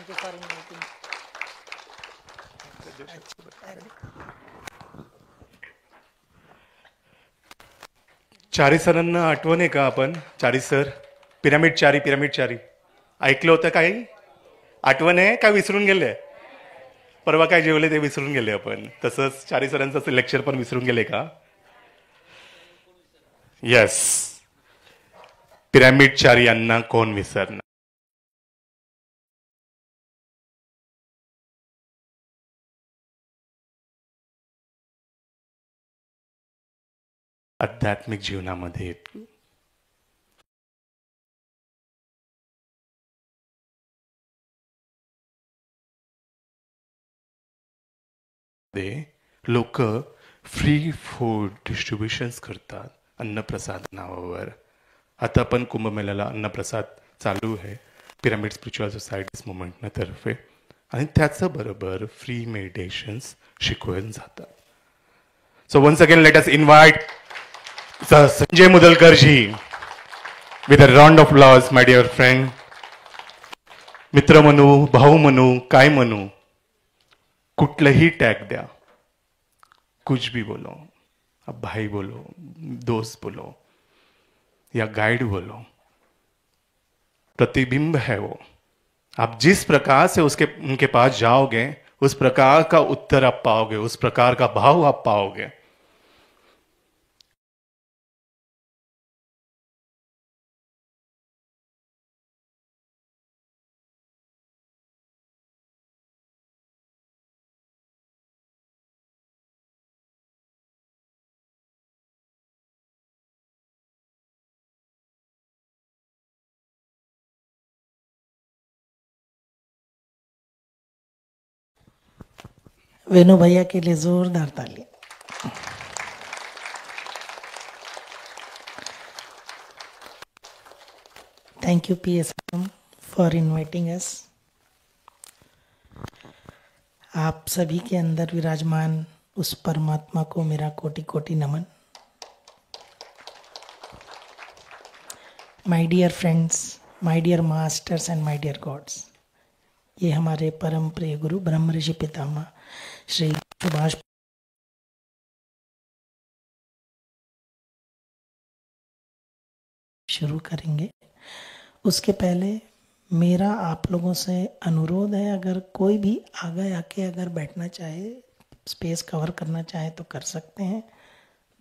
Thank you for inviting. चारी सरांना आठवण आहे का आपण? चारी सर, पिरामिड चारी ऐकलं होतं काही? आठवण आहे का विसरून गेले? परवा काय जेवले ते विसरून गेले आपण. तसंच चारी सरांचं लेक्चर पण विसरून गेले का? येस, पिरामिड चारी यांना कोण विसरणार? आध्यात्मिक जीवनामध्ये लोक फ्री फूड डिस्ट्रीब्युशन्स करतात अन्नप्रसाद नावावर. आता पण कुंभमेळ्याला अन्नप्रसाद चालू आहे पिरामिड स्पिरिच्युअल सोसायटीज मुवमेंटनं तर्फे, आणि त्याचं बरोबर फ्री मेडिटेशन्स शिकवून जातात. So once again let us invite Sanjay Mudalkar ji with a round of applause. My dear friend, मित्र म्हणू, भाऊ म्हणू, काय म्हणू, कुठलंही टॅग द्या, कुछ भी बोलो, अब भाई बोलो, दोस्त बोलो या गाइड बोलो, प्रतिबिंब है वो. आप जिस प्रकार से उनके पास जाओगे उस प्रकार का उत्तर आप पाओगे, उस प्रकार का भाव आप पाओगे. वेणु भैया के लिए जोरदार ताली. Thank you PSM for inviting us. आप सभी के अंदर विराजमान उस परमात्मा को मेरा कोटि कोटि नमन. My dear friends, my dear masters and my dear gods. ये हमारे परम प्रिय गुरु ब्रह्म ऋषि पितामह श्री सुभाष शुरू करेंगे. उसके पहले मेरा आप लोगों से अनुरोध है, अगर कोई भी आगे आके अगर बैठना चाहे, स्पेस कवर करना चाहे तो कर सकते हैं.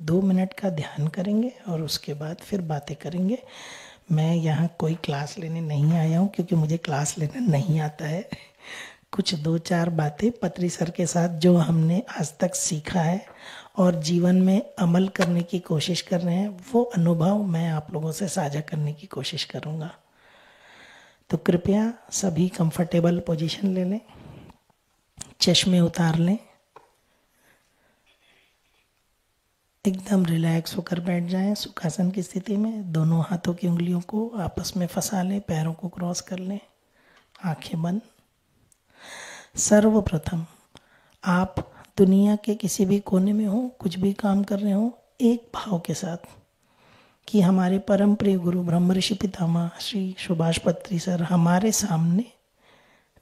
2 मिनट का ध्यान करेंगे और उसके बाद फिर बातें करेंगे. मैं यहाँ कोई क्लास लेने नहीं आया हूँ क्योंकि मुझे क्लास लेना नहीं आता है. कुछ 2-4 बातें पत्री सर के साथ जो हमने आज तक सीखा है और जीवन में अमल करने की कोशिश कर रहे हैं, वो अनुभव मैं आप लोगों से साझा करने की कोशिश करूँगा. तो कृपया सभी कंफर्टेबल पोजीशन ले लें, चश्मे उतार लें, एकदम रिलैक्स होकर बैठ जाएं सुखासन की स्थिति में. दोनों हाथों की उंगलियों को आपस में फंसा लें, पैरों को क्रॉस कर लें, आंखें बंद. सर्वप्रथम आप दुनिया के किसी भी कोने में हो, कुछ भी काम कर रहे हो, एक भाव के साथ कि हमारे परम प्रिय गुरु ब्रह्म ऋषि पितामह श्री सुभाष पत्री सर हमारे सामने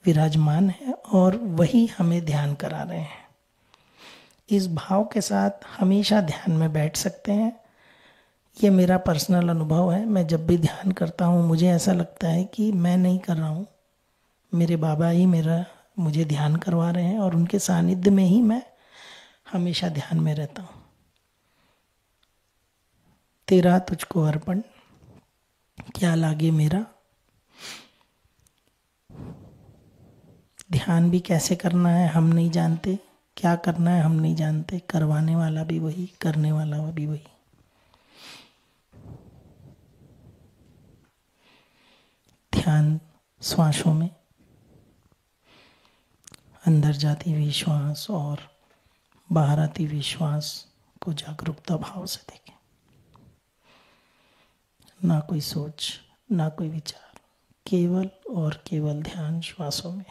विराजमान है और वही हमें ध्यान करा रहे हैं. इस भाव के साथ हमेशा ध्यान में बैठ सकते हैं. ये मेरा पर्सनल अनुभव है. मैं जब भी ध्यान करता हूँ मुझे ऐसा लगता है कि मैं नहीं कर रहा हूँ, मेरे बाबा ही मुझे ध्यान करवा रहे हैं और उनके सानिध्य में ही मैं हमेशा ध्यान में रहता हूँ. तेरा तुझको अर्पण, क्या लागे मेरा. ध्यान भी कैसे करना है हम नहीं जानते, क्या करना है हम नहीं जानते, करवाने वाला भी वही, करने वाला भी वही. ध्यान श्वासों में, अंदर जाती हुई श्वास और बाहर आती हुई श्वास को जागरूकता भाव से देखें. ना कोई सोच, ना कोई विचार, केवल और केवल ध्यान श्वासों में.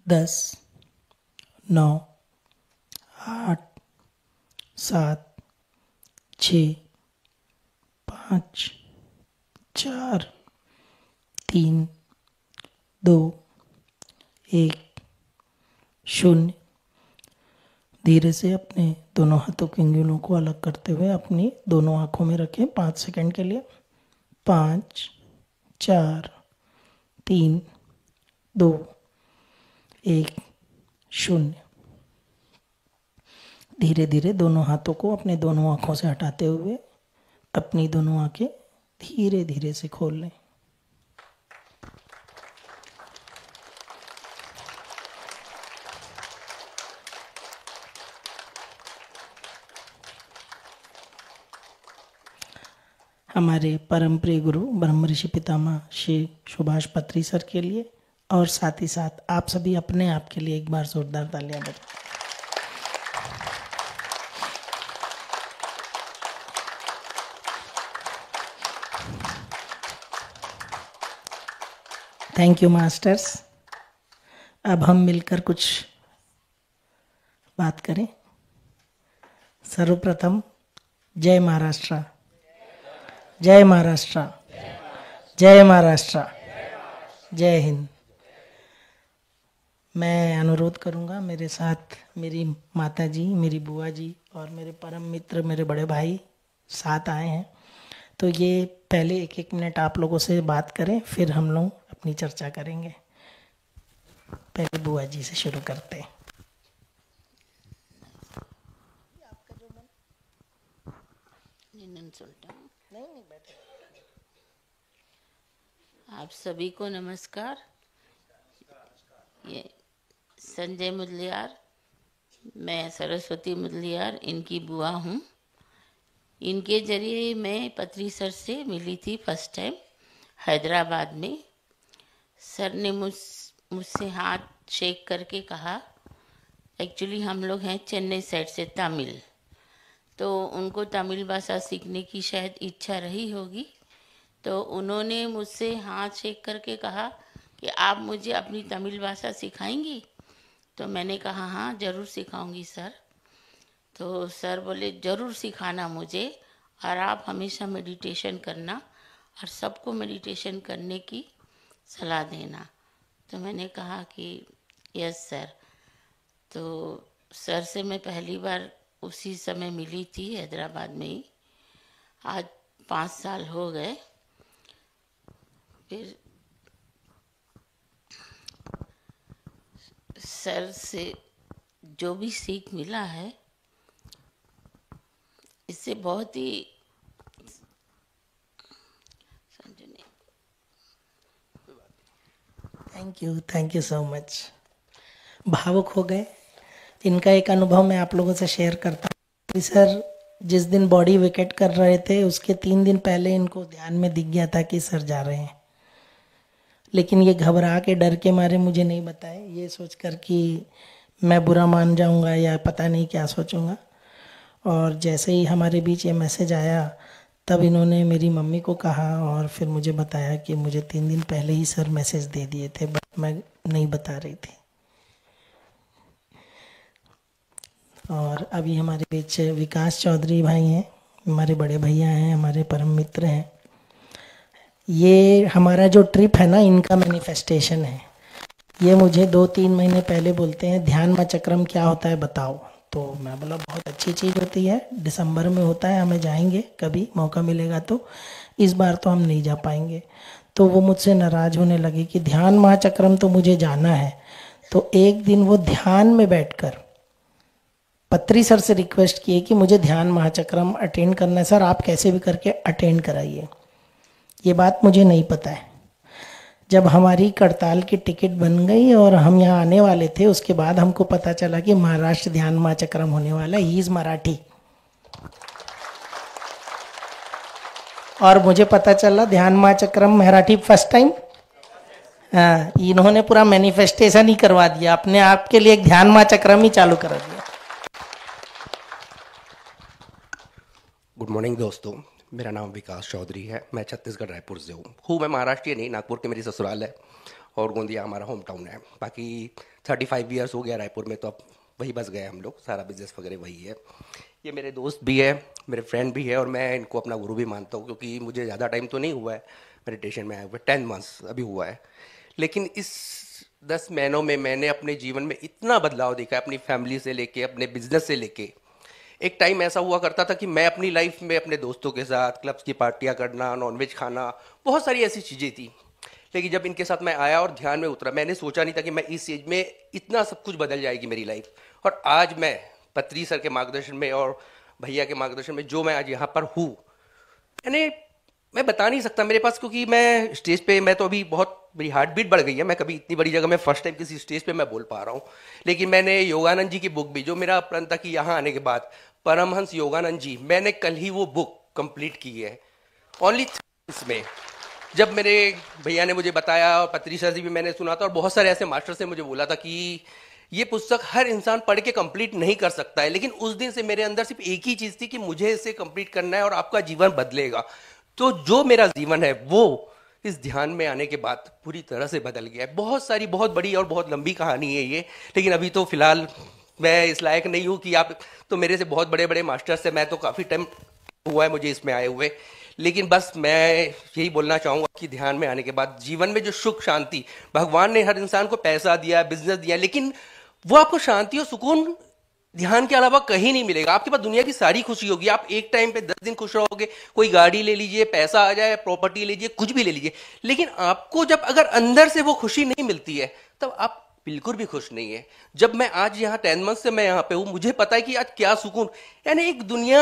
10, 9, 8, 7, 6, 5, 4, 3, 2, 1, 0। धीरे से अपने दोनों हाथों की अंगुलियों को अलग करते हुए अपनी दोनों आंखों में रखें 5 सेकंड के लिए। 5, 4, 3, 2, 1, 0। धीरे धीरे दोनों हाथों को अपने दोनों आंखों से हटाते हुए अपनी दोनों आंखें धीरे धीरे से खोल लें। हमारे परम प्रिय गुरु ब्रह्म ऋषि पितामह श्री सुभाष पत्री सर के लिए और साथ ही साथ आप सभी अपने आप के लिए एक बार जोरदार तालियां बजाएं। Thank you masters. अब हम मिलकर कुछ बात करें। सर्वप्रथम जय महाराष्ट्र, जय महाराष्ट्र, जय महाराष्ट्र, जय हिंद। मैं अनुरोध करूंगा, मेरे साथ मेरी माता जी, मेरी बुआ जी और मेरे परम मित्र, मेरे बड़े भाई साथ आए हैं, तो ये पहले 1-1 मिनट आप लोगों से बात करें, फिर हम लोग अपनी चर्चा करेंगे। पहले बुआ जी से शुरू करते हैं। आप सभी को नमस्कार। ये संजय मुदलियार, मैं सरस्वती मुदलियार इनकी बुआ हूँ। इनके जरिए मैं पत्री सर से मिली थी फर्स्ट टाइम हैदराबाद में। सर ने मुझसे हाथ शेक करके कहा, एक्चुअली हम लोग हैं चेन्नई साइड से, तमिल, तो उनको तमिल भाषा सीखने की शायद इच्छा रही होगी, तो उन्होंने मुझसे हाथ शेक करके कहा कि आप मुझे अपनी तमिल भाषा सिखाएंगी। तो मैंने कहा हाँ ज़रूर सिखाऊंगी सर। तो सर बोले ज़रूर सिखाना मुझे, और आप हमेशा मेडिटेशन करना और सबको मेडिटेशन करने की सलाह देना। तो मैंने कहा कि यस सर। तो सर से मैं पहली बार उसी समय मिली थी हैदराबाद में ही। आज 5 साल हो गए। फिर सर से जो भी सीख मिला है, इससे बहुत ही थैंक यू सो मच। भावुक हो गए। इनका एक अनुभव मैं आप लोगों से शेयर करता हूँ। सर जिस दिन बॉडी विकेट कर रहे थे उसके 3 दिन पहले इनको ध्यान में दिख गया था कि सर जा रहे हैं, लेकिन ये घबरा के डर के मारे मुझे नहीं बताए, ये सोचकर कि मैं बुरा मान जाऊंगा या पता नहीं क्या सोचूंगा। और जैसे ही हमारे बीच ये मैसेज आया तब इन्होंने मेरी मम्मी को कहा और फिर मुझे बताया कि मुझे 3 दिन पहले ही सर मैसेज दे दिए थे, बट मैं नहीं बता रही थी। और अभी हमारे बीच विकास चौधरी भाई हैं, हमारे बड़े भैया हैं, हमारे परम मित्र हैं। ये हमारा जो ट्रिप है ना, इनका मैनिफेस्टेशन है। ये मुझे 2-3 महीने पहले बोलते हैं ध्यान में चक्रम क्या होता है बताओ। तो मैं बोला बहुत अच्छी चीज़ होती है, दिसंबर में होता है, हमें जाएंगे कभी मौका मिलेगा तो। इस बार तो हम नहीं जा पाएंगे। तो वो मुझसे नाराज़ होने लगे कि ध्यान महाचक्रम तो मुझे जाना है। तो एक दिन वो ध्यान में बैठकर पत्री सर से रिक्वेस्ट किए कि मुझे ध्यान महाचक्रम अटेंड करना है सर, आप कैसे भी करके अटेंड कराइए। ये बात मुझे नहीं पता है। जब हमारी करताल की टिकट बन गई और हम यहाँ आने वाले थे, उसके बाद हमको पता चला कि महाराष्ट्र ध्यान महाचक्रम होने वाला है। He is Marathi. और मुझे पता चला ध्यान महाचक्रम मराठी फर्स्ट टाइम। हाँ, इन्होंने पूरा मैनिफेस्टेशन ही करवा दिया, अपने आप के लिए ध्यान महाचक्रम ही चालू करा दिया। गुड मॉर्निंग दोस्तों, मेरा नाम विकास चौधरी है। मैं छत्तीसगढ़ रायपुर से हूँ। मैं महाराष्ट्रीय नहीं, नागपुर के मेरी ससुराल है। और गोंदिया हमारा होम टाउन है। बाकी 35 ईयर्स हो गया रायपुर में, तो अब वही बस गए हम लोग, सारा बिजनेस वगैरह वही है। ये मेरे दोस्त भी है, मेरे फ्रेंड भी है, और मैं इनको अपना गुरु भी मानता हूँ, क्योंकि मुझे ज़्यादा टाइम तो नहीं हुआ है मेडिटेशन में आए हुए, 10 मंथ्स अभी हुआ है। लेकिन इस 10 महीनों में मैंने अपने जीवन में इतना बदलाव देखा है, अपनी फैमिली से लेके, अपने बिजनेस से लेके। एक टाइम ऐसा हुआ करता था कि मैं अपनी लाइफ में अपने दोस्तों के साथ क्लब्स की पार्टियां करना, नॉनवेज खाना, बहुत सारी ऐसी चीज़ें थी। लेकिन जब इनके साथ मैं आया और ध्यान में उतरा, मैंने सोचा नहीं था कि मैं इस एज में इतना सब कुछ बदल जाएगी मेरी लाइफ। और आज मैं पत्री सर के मार्गदर्शन में और भैया के मार्गदर्शन में जो मैं आज यहाँ पर हूँ, यानी मैं बता नहीं सकता मेरे पास, क्योंकि मैं स्टेज पे, मैं तो अभी बहुत, मेरी हार्ट बीट बढ़ गई है। मैं कभी इतनी बड़ी जगह में फर्स्ट टाइम किसी स्टेज पे मैं बोल पा रहा हूँ। लेकिन मैंने योगानंद जी की बुक भी, जो मेरा प्रण था कि यहाँ आने के बाद, परमहंस योगानंद जी, मैंने कल ही वो बुक कंप्लीट की है, ओनली में। जब मेरे भैया ने मुझे बताया, और पत्री सर जी भी मैंने सुना था, और बहुत सारे ऐसे मास्टर से मुझे बोला था कि ये पुस्तक हर इंसान पढ़ के कंप्लीट नहीं कर सकता है। लेकिन उस दिन से मेरे अंदर सिर्फ एक ही चीज़ थी कि मुझे इसे कंप्लीट करना है और आपका जीवन बदलेगा। तो जो मेरा जीवन है वो इस ध्यान में आने के बाद पूरी तरह से बदल गया है। बहुत सारी, बहुत बड़ी और बहुत लंबी कहानी है ये, लेकिन अभी तो फिलहाल मैं इस लायक नहीं हूँ कि आप, तो मेरे से बहुत बड़े बड़े मास्टर्स हैं, मैं तो काफ़ी टाइम हुआ है मुझे इसमें आए हुए। लेकिन बस मैं यही बोलना चाहूँगा कि ध्यान में आने के बाद जीवन में जो सुख शांति, भगवान ने हर इंसान को पैसा दिया, बिजनेस दिया, लेकिन वो आपको शांति और सुकून ध्यान के अलावा कहीं नहीं मिलेगा। आपके पास दुनिया की सारी खुशी होगी, आप एक टाइम पे 10 दिन खुश रहोगे, कोई गाड़ी ले लीजिए, पैसा आ जाए, प्रॉपर्टी लीजिए, कुछ भी ले लीजिए, लेकिन आपको जब अगर अंदर से वो खुशी नहीं मिलती है, तब आप बिल्कुल भी खुश नहीं है। जब मैं आज यहाँ 10 मंथ से मैं यहाँ पे हूँ, मुझे पता है कि आज क्या सुकून, यानी एक दुनिया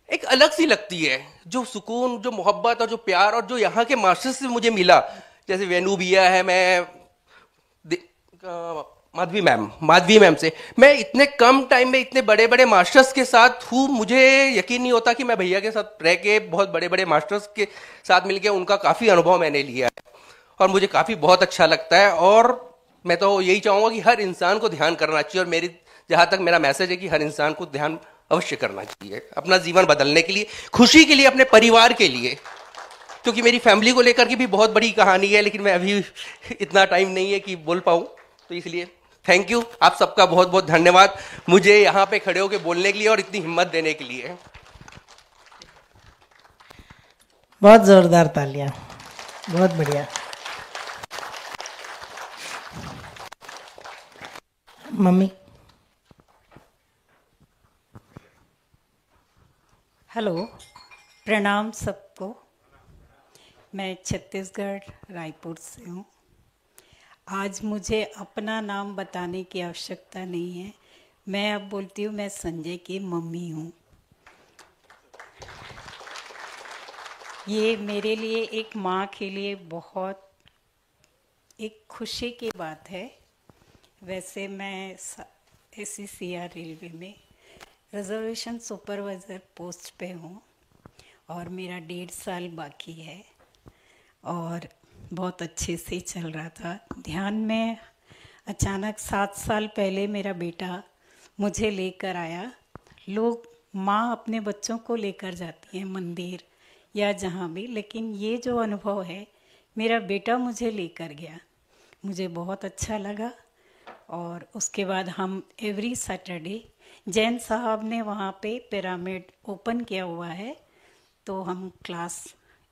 एक अलग सी लगती है। जो सुकून, जो मोहब्बत और जो प्यार, और जो यहाँ के मास्टर्स से मुझे मिला, जैसे वेणु भैया है, मैं माधवी मैम से, मैं इतने कम टाइम में इतने बड़े बड़े मास्टर्स के साथ हूँ। मुझे यकीन नहीं होता कि मैं भैया के साथ रह के, बहुत बड़े बड़े मास्टर्स के साथ मिलके, उनका काफ़ी अनुभव मैंने लिया है और मुझे काफ़ी बहुत अच्छा लगता है। और मैं तो यही चाहूँगा कि हर इंसान को ध्यान करना चाहिए, और मेरी जहाँ तक मेरा मैसेज है कि हर इंसान को ध्यान अवश्य करना चाहिए, अपना जीवन बदलने के लिए, खुशी के लिए, अपने परिवार के लिए। क्योंकि मेरी फैमिली को लेकर के भी बहुत बड़ी कहानी है, लेकिन मैं अभी इतना टाइम नहीं है कि बोल पाऊँ, तो इसलिए थैंक यू, आप सबका बहुत बहुत धन्यवाद मुझे यहाँ पे खड़े होकर बोलने के लिए और इतनी हिम्मत देने के लिए। बहुत जोरदार तालियां, बहुत बढ़िया। मम्मी। हेलो, प्रणाम सबको। मैं छत्तीसगढ़ रायपुर से हूँ। आज मुझे अपना नाम बताने की आवश्यकता नहीं है, मैं अब बोलती हूँ मैं संजय की मम्मी हूँ। ये मेरे लिए, एक माँ के लिए बहुत एक खुशी की बात है। वैसे मैं SCCR रेलवे में रिजर्वेशन सुपरवाइज़र पोस्ट पे हूँ और मेरा 1.5 साल बाकी है और बहुत अच्छे से चल रहा था। ध्यान में अचानक 7 साल पहले मेरा बेटा मुझे लेकर आया। लोग, माँ अपने बच्चों को लेकर जाती हैं मंदिर या जहाँ भी, लेकिन ये जो अनुभव है, मेरा बेटा मुझे लेकर गया, मुझे बहुत अच्छा लगा। और उसके बाद हम एवरी सैटरडे, जैन साहब ने वहाँ पे पिरामिड ओपन किया हुआ है, तो हम क्लास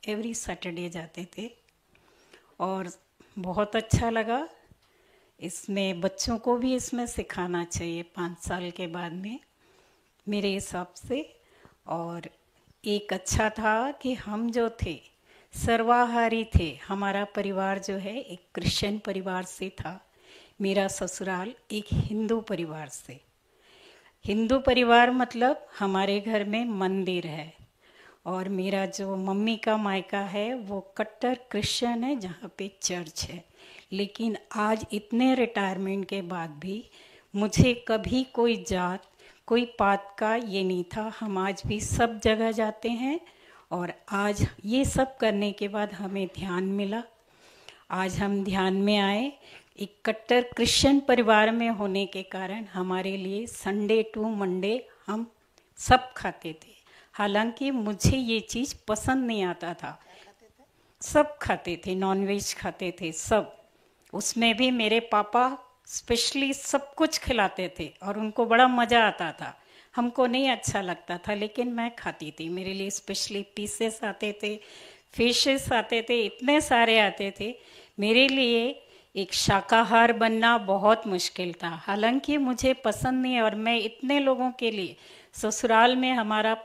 एवरी सैटरडे जाते थे और बहुत अच्छा लगा। इसमें बच्चों को भी इसमें सिखाना चाहिए 5 साल के बाद में, मेरे हिसाब से। और एक अच्छा था कि हम जो थे सर्वाहारी थे। हमारा परिवार जो है एक क्रिश्चियन परिवार से था, मेरा ससुराल एक हिंदू परिवार से। हिंदू परिवार मतलब हमारे घर में मंदिर है, और मेरा जो मम्मी का मायका है वो कट्टर क्रिश्चियन है, जहाँ पे चर्च है। लेकिन आज इतने रिटायरमेंट के बाद भी मुझे कभी कोई जात, कोई पात का ये नहीं था। हम आज भी सब जगह जाते हैं और आज ये सब करने के बाद हमें ध्यान मिला। आज हम ध्यान में आए। एक कट्टर क्रिश्चियन परिवार में होने के कारण हमारे लिए संडे टू मंडे हम सब खाते थे। हालांकि मुझे ये चीज़ पसंद नहीं आता था। सब खाते थे, नॉनवेज खाते थे सब, उसमें भी मेरे पापा स्पेशली सब कुछ खिलाते थे और उनको बड़ा मज़ा आता था। हमको नहीं अच्छा लगता था लेकिन मैं खाती थी। मेरे लिए स्पेशली पीसेस आते थे, फिशेस आते थे, इतने सारे आते थे। मेरे लिए एक शाकाहार बनना बहुत मुश्किल था, हालांकि मुझे पसंद नहीं है। और मैं इतने लोगों के लिए, ससुराल में हमारा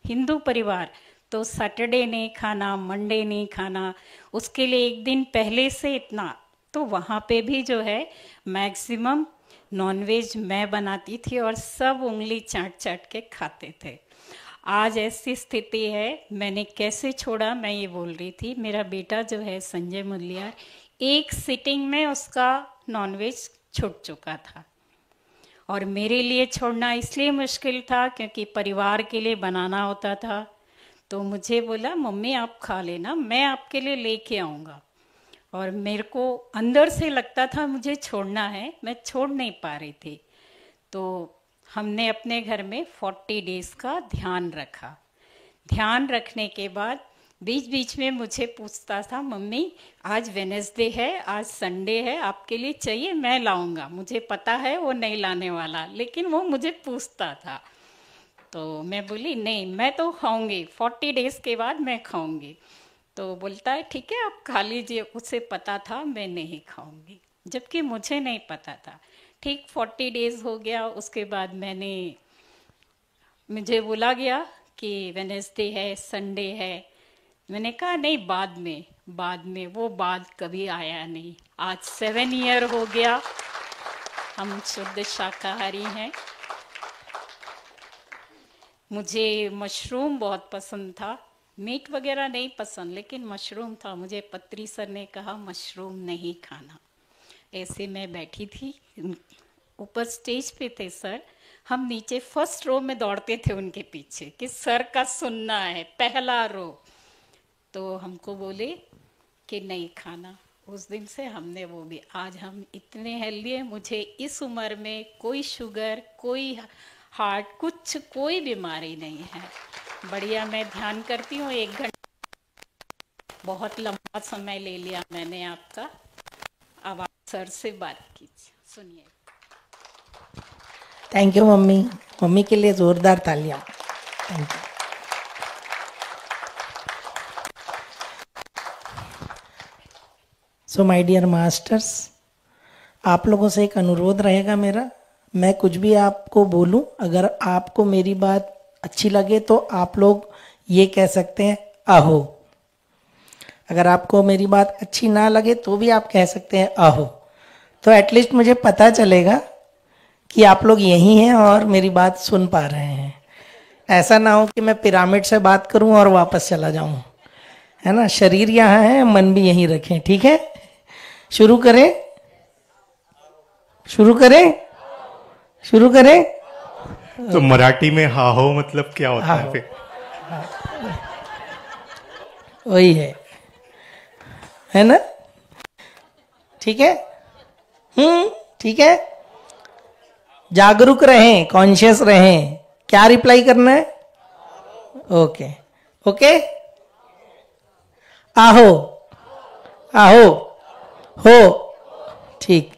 हिंदू परिवार, तो सैटरडे नहीं खाना, मंडे नहीं खाना, उसके लिए एक दिन पहले से इतना, तो वहाँ पे भी जो है मैक्सिमम नॉनवेज मैं बनाती थी और सब उंगली चाट चाट के खाते थे। आज ऐसी स्थिति है, मैंने कैसे छोड़ा, मैं ये बोल रही थी। मेरा बेटा जो है संजय मुदलियार, एक सिटिंग में उसका नॉनवेज छूट चुका था और मेरे लिए छोड़ना इसलिए मुश्किल था क्योंकि परिवार के लिए बनाना होता था। तो मुझे बोला मम्मी आप खा लेना, मैं आपके लिए लेके आऊँगा। और मेरे को अंदर से लगता था मुझे छोड़ना है, मैं छोड़ नहीं पा रही थी। तो हमने अपने घर में 40 डेज का ध्यान रखा। ध्यान रखने के बाद बीच बीच में मुझे पूछता था मम्मी आज वेडनेसडे है, आज संडे है, आपके लिए चाहिए मैं लाऊंगा। मुझे पता है वो नहीं लाने वाला, लेकिन वो मुझे पूछता था। तो मैं बोली नहीं मैं तो खाऊंगी, 40 डेज के बाद मैं खाऊंगी। तो बोलता है ठीक है आप खा लीजिए। उसे पता था मैं नहीं खाऊंगी, जबकि मुझे नहीं पता था। ठीक 40 डेज हो गया, उसके बाद मुझे बोला गया कि वेडनेसडे है, संडे है। मैंने कहा नहीं बाद में, वो बाद कभी आया नहीं। आज 7 ईयर हो गया, हम शुद्ध शाकाहारी हैं। मुझे मशरूम बहुत पसंद था, मीट वगैरह नहीं पसंद, लेकिन मशरूम था। मुझे पत्री सर ने कहा मशरूम नहीं खाना। ऐसे मैं बैठी थी, ऊपर स्टेज पे थे सर, हम नीचे फर्स्ट रो में दौड़ते थे उनके पीछे कि सर का सुनना है, पहला रो। तो हमको बोले कि नहीं खाना। उस दिन से हमने वो भी, आज हम इतने हेल्दी हैं। मुझे इस उम्र में कोई शुगर, कोई हार्ट, कुछ कोई बीमारी नहीं है। बढ़िया मैं ध्यान करती हूँ 1 घंटा। बहुत लंबा समय ले लिया मैंने आपका। अब आप सर से बात कीजिए, सुनिए। थैंक यू मम्मी, मम्मी के लिए जोरदार तालियां। Thank you. So my dear masters, आप लोगों से एक अनुरोध रहेगा मेरा। मैं कुछ भी आपको बोलूं, अगर आपको मेरी बात अच्छी लगे तो आप लोग ये कह सकते हैं आहो। अगर आपको मेरी बात अच्छी ना लगे तो भी आप कह सकते हैं आहो। तो एटलीस्ट मुझे पता चलेगा कि आप लोग यही हैं और मेरी बात सुन पा रहे हैं। ऐसा ना हो कि मैं पिरामिड से बात करूं और वापस चला जाऊं, है ना। शरीर यहाँ है, मन भी यहीं रखें, ठीक है। शुरू करें। तो मराठी में हा हो मतलब क्या होता है फिर? वही है ना, ठीक है। ठीक है, जागरूक रहें, कॉन्शियस रहें। क्या रिप्लाई करना है? ओके। आहो हो, ठीक।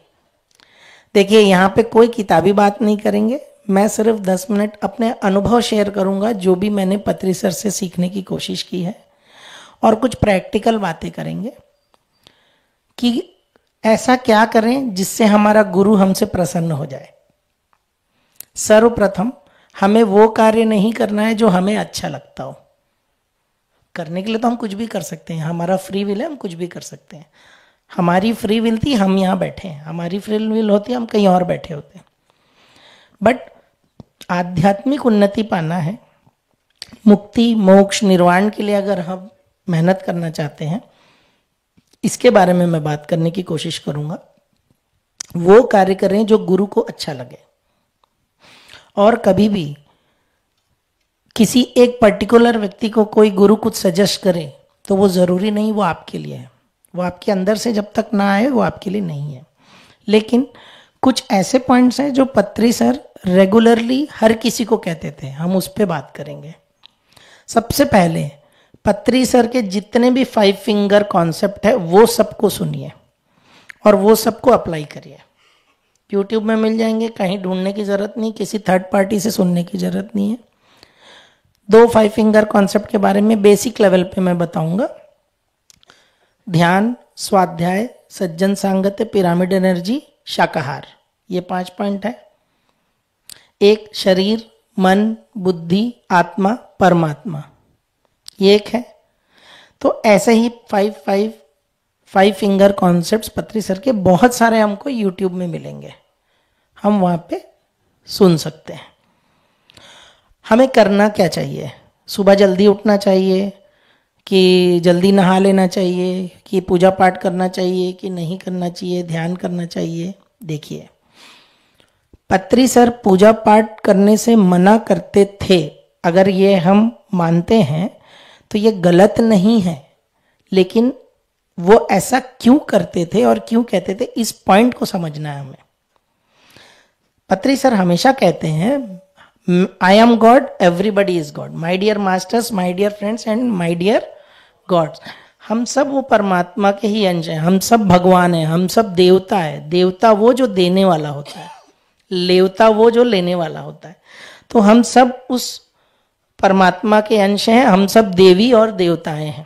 देखिए यहाँ पे कोई किताबी बात नहीं करेंगे, मैं सिर्फ 10 मिनट अपने अनुभव शेयर करूंगा जो भी मैंने पत्री सर से सीखने की कोशिश की है, और कुछ प्रैक्टिकल बातें करेंगे कि ऐसा क्या करें जिससे हमारा गुरु हमसे प्रसन्न हो जाए। सर्वप्रथम हमें वो कार्य नहीं करना है जो हमें अच्छा लगता हो। करने के लिए तो हम कुछ भी कर सकते हैं, हमारा फ्री विल है, हम कुछ भी कर सकते हैं। हमारी फ्री विल थी हम यहाँ बैठे हैं, हमारी फ्री विल होती हम कहीं और बैठे होते। बट आध्यात्मिक उन्नति पाना है, मुक्ति, मोक्ष, निर्वाण के लिए अगर हम मेहनत करना चाहते हैं, इसके बारे में मैं बात करने की कोशिश करूंगा। वो कार्य करें जो गुरु को अच्छा लगे। और कभी भी किसी एक पर्टिकुलर व्यक्ति को कोई गुरु कुछ सजेस्ट करे तो वो जरूरी नहीं वो आपके लिए है। वो आपके अंदर से जब तक ना आए वो आपके लिए नहीं है। लेकिन कुछ ऐसे पॉइंट्स हैं जो पत्री सर रेगुलरली हर किसी को कहते थे, हम उस पर बात करेंगे। सबसे पहले पत्री सर के जितने भी 5 फिंगर कॉन्सेप्ट है वो सबको सुनिए, और वो सबको अप्लाई करिए। यूट्यूब में मिल जाएंगे, कहीं ढूंढने की ज़रूरत नहीं, किसी थर्ड पार्टी से सुनने की ज़रूरत नहीं है। 2 5 फिंगर कॉन्सेप्ट के बारे में बेसिक लेवल पे मैं बताऊंगा। ध्यान, स्वाध्याय, सज्जन सांगत्य, पिरामिड एनर्जी, शाकाहार, ये 5 पॉइंट है। एक शरीर, मन, बुद्धि, आत्मा, परमात्मा, ये एक है। तो ऐसे ही 5 फिंगर कॉन्सेप्ट्स पत्री सर के बहुत सारे हमको यूट्यूब में मिलेंगे, हम वहाँ पे सुन सकते हैं। हमें करना क्या चाहिए? सुबह जल्दी उठना चाहिए कि जल्दी नहा लेना चाहिए, कि पूजा पाठ करना चाहिए कि नहीं करना चाहिए, ध्यान करना चाहिए? देखिए, पत्री सर पूजा पाठ करने से मना करते थे, अगर ये हम मानते हैं तो ये गलत नहीं है, लेकिन वो ऐसा क्यों करते थे और क्यों कहते थे, इस पॉइंट को समझना है हमें। पत्री सर हमेशा कहते हैं I am God, everybody is God, my dear masters, my dear friends and my dear gods. हम सब वो परमात्मा के ही अंश हैं, हम सब भगवान हैं, हम सब देवता है। देवता वो जो देने वाला होता है, लेवता वो जो लेने वाला होता है। तो हम सब उस परमात्मा के अंश हैं, हम सब देवी और देवताएं हैं।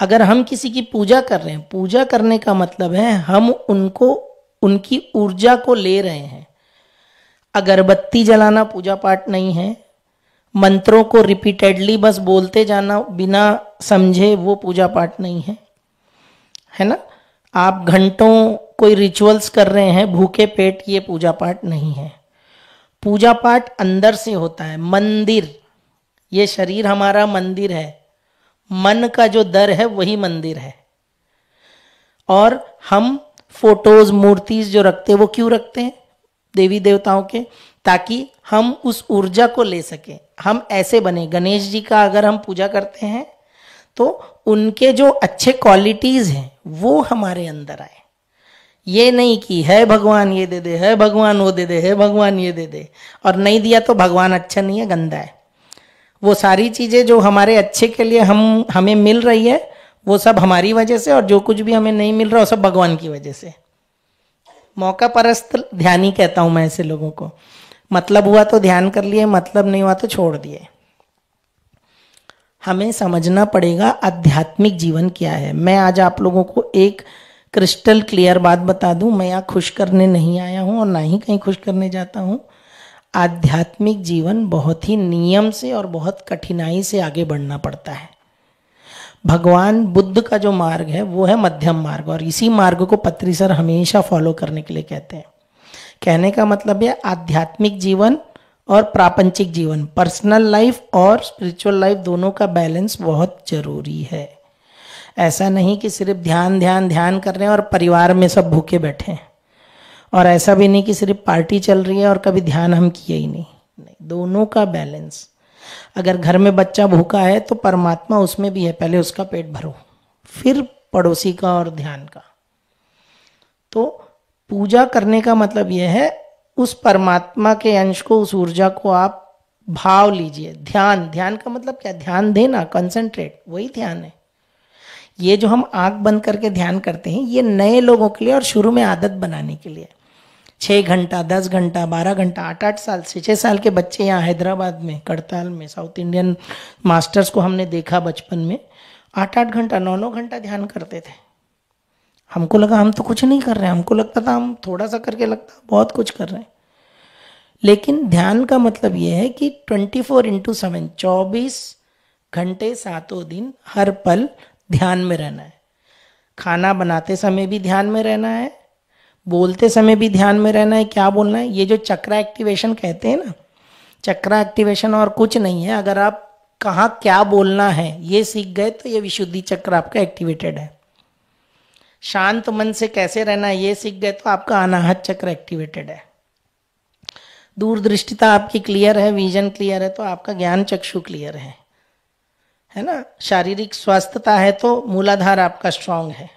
अगर हम किसी की पूजा कर रहे हैं, पूजा करने का मतलब है हम उनको, उनकी ऊर्जा को ले रहे हैं। अगरबत्ती जलाना पूजा पाठ नहीं है, मंत्रों को रिपीटेडली बस बोलते जाना बिना समझे वो पूजा पाठ नहीं है, है ना। आप घंटों कोई रिचुअल्स कर रहे हैं भूखे पेट, ये पूजा पाठ नहीं है। पूजा पाठ अंदर से होता है। मंदिर, ये शरीर हमारा मंदिर है, मन का जो दर है वही मंदिर है। और हम फोटोज, मूर्तिज जो रखते हैं वो क्यों रखते हैं? देवी देवताओं के, ताकि हम उस ऊर्जा को ले सकें। हम ऐसे बने, गणेश जी का अगर हम पूजा करते हैं तो उनके जो अच्छे क्वालिटीज हैं वो हमारे अंदर आए। ये नहीं कि है भगवान ये दे दे, है भगवान वो दे दे, है भगवान ये दे दे, और नहीं दिया तो भगवान अच्छा नहीं है, गंदा है। वो सारी चीजें जो हमारे अच्छे के लिए हमें मिल रही है वो सब हमारी वजह से, और जो कुछ भी हमें नहीं मिल रहा वो सब भगवान की वजह से। मौका परस्त ध्यानी कहता हूं मैं ऐसे लोगों को। मतलब हुआ तो ध्यान कर लिए, मतलब नहीं हुआ तो छोड़ दिए। हमें समझना पड़ेगा आध्यात्मिक जीवन क्या है। मैं आज आप लोगों को एक क्रिस्टल क्लियर बात बता दूं, मैं यहाँ खुश करने नहीं आया हूं और ना ही कहीं खुश करने जाता हूं। आध्यात्मिक जीवन बहुत ही नियम से और बहुत कठिनाई से आगे बढ़ना पड़ता है। भगवान बुद्ध का जो मार्ग है वो है मध्यम मार्ग, और इसी मार्ग को पत्री सर हमेशा फॉलो करने के लिए कहते हैं। कहने का मतलब है आध्यात्मिक जीवन और प्रापंचिक जीवन, पर्सनल लाइफ और स्पिरिचुअल लाइफ, दोनों का बैलेंस बहुत जरूरी है। ऐसा नहीं कि सिर्फ ध्यान ध्यान ध्यान कर रहे हैं और परिवार में सब भूखे बैठे हैं, और ऐसा भी नहीं कि सिर्फ पार्टी चल रही है और कभी ध्यान हम किए ही नहीं। दोनों का बैलेंस। अगर घर में बच्चा भूखा है तो परमात्मा उसमें भी है, पहले उसका पेट भरो, फिर पड़ोसी का और ध्यान का। तो पूजा करने का मतलब यह है उस परमात्मा के अंश को, उस ऊर्जा को आप भाव लीजिए। ध्यान, ध्यान का मतलब क्या? ध्यान देना, कंसंट्रेट, वही ध्यान है। ये जो हम आंख बंद करके ध्यान करते हैं ये नए लोगों के लिए और शुरू में आदत बनाने के लिए। 6 घंटा, 10 घंटा, 12 घंटा, 8-8 साल से 6 साल के बच्चे यहाँ हैदराबाद में, करताल में, साउथ इंडियन मास्टर्स को हमने देखा बचपन में 8-8 घंटा, 9-9 घंटा ध्यान करते थे। हमको लगा हम तो कुछ नहीं कर रहे हैं, हमको लगता था हम थोड़ा सा करके लगता बहुत कुछ कर रहे हैं। लेकिन ध्यान का मतलब ये है कि 24/7, 24 घंटे 7 दिन, हर पल ध्यान में रहना है। खाना बनाते समय भी ध्यान में रहना है, बोलते समय भी ध्यान में रहना है। क्या बोलना है? ये जो चक्रा एक्टिवेशन कहते हैं ना, चक्रा एक्टिवेशन और कुछ नहीं है। अगर आप कहाँ क्या बोलना है ये सीख गए तो ये विशुद्धि चक्र आपका एक्टिवेटेड है। शांत मन से कैसे रहना है ये सीख गए तो आपका अनाहत चक्र एक्टिवेटेड है। दूरदृष्टिता आपकी क्लियर है, विजन क्लियर है तो आपका ज्ञान चक्षु क्लियर है ना। शारीरिक स्वस्थता है तो मूलाधार आपका स्ट्रांग है।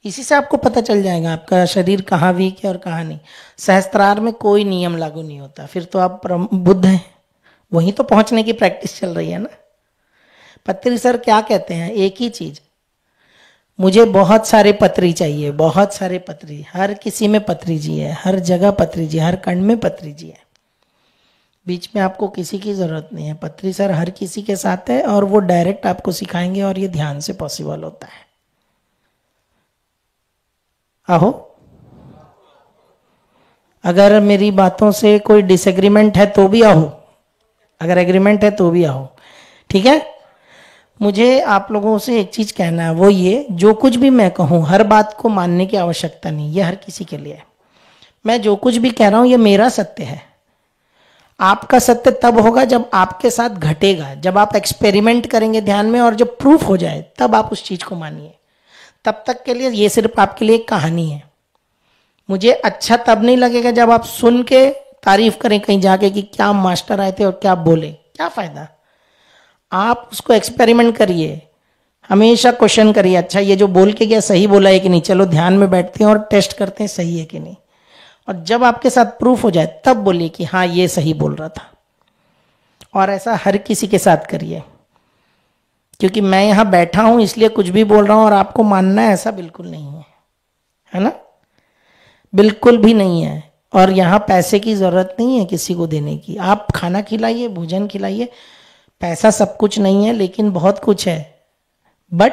इसी से आपको पता चल जाएगा आपका शरीर कहाँ वीक है और कहाँ नहीं। सहस्त्रार में कोई नियम लागू नहीं होता, फिर तो आप बुद्ध हैं। वहीं तो पहुंचने की प्रैक्टिस चल रही है ना। पत्री सर क्या कहते हैं? एक ही चीज, मुझे बहुत सारे पत्री चाहिए, बहुत सारे पत्री, हर किसी में पत्री जी है, हर जगह पत्री जी, हर खंड में पत्री जी है, बीच में आपको किसी की जरूरत नहीं है। पत्री सर हर किसी के साथ है और वो डायरेक्ट आपको सिखाएंगे और ये ध्यान से पॉसिबल होता है। आहो, अगर मेरी बातों से कोई डिसएग्रीमेंट है तो भी आओ, अगर एग्रीमेंट है तो भी आओ, ठीक है। मुझे आप लोगों से एक चीज कहना है, वो ये, जो कुछ भी मैं कहूं हर बात को मानने की आवश्यकता नहीं, ये हर किसी के लिए है। मैं जो कुछ भी कह रहा हूं ये मेरा सत्य है। आपका सत्य तब होगा जब आपके साथ घटेगा, जब आप एक्सपेरिमेंट करेंगे ध्यान में और जब प्रूफ हो जाए तब आप उस चीज को मानिए। तब तक के लिए ये सिर्फ आपके लिए एक कहानी है। मुझे अच्छा तब नहीं लगेगा जब आप सुन के तारीफ करें कहीं जाके कि क्या मास्टर आए थे और क्या बोले, क्या फायदा। आप उसको एक्सपेरिमेंट करिए, हमेशा क्वेश्चन करिए, अच्छा ये जो बोल के गया सही बोला है कि नहीं, चलो ध्यान में बैठते हैं और टेस्ट करते हैं सही है कि नहीं। और जब आपके साथ प्रूफ हो जाए तब बोलिए कि हाँ ये सही बोल रहा था। और ऐसा हर किसी के साथ करिए, क्योंकि मैं यहां बैठा हूं इसलिए कुछ भी बोल रहा हूं और आपको मानना है ऐसा बिल्कुल नहीं है, है ना, बिल्कुल भी नहीं है। और यहां पैसे की जरूरत नहीं है किसी को देने की। आप खाना खिलाइए, भोजन खिलाइए, पैसा सब कुछ नहीं है लेकिन बहुत कुछ है, बट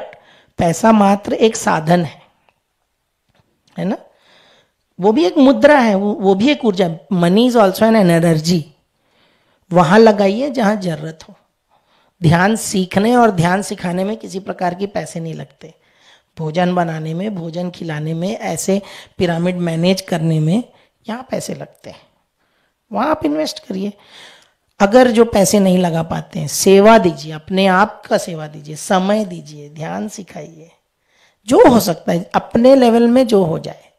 पैसा मात्र एक साधन है ना, वो भी एक मुद्रा है, वो भी एक ऊर्जा। मनी इज ऑल्सो एन एनर्जी। वहां लगाइए जहां जरूरत हो। ध्यान सीखने और ध्यान सिखाने में किसी प्रकार के पैसे नहीं लगते। भोजन बनाने में, भोजन खिलाने में, ऐसे पिरामिड मैनेज करने में यहाँ पैसे लगते हैं, वहां आप इन्वेस्ट करिए। अगर जो पैसे नहीं लगा पाते हैं, सेवा दीजिए, अपने आप का सेवा दीजिए, समय दीजिए, ध्यान सिखाइए, जो हो सकता है अपने लेवल में जो हो जाए।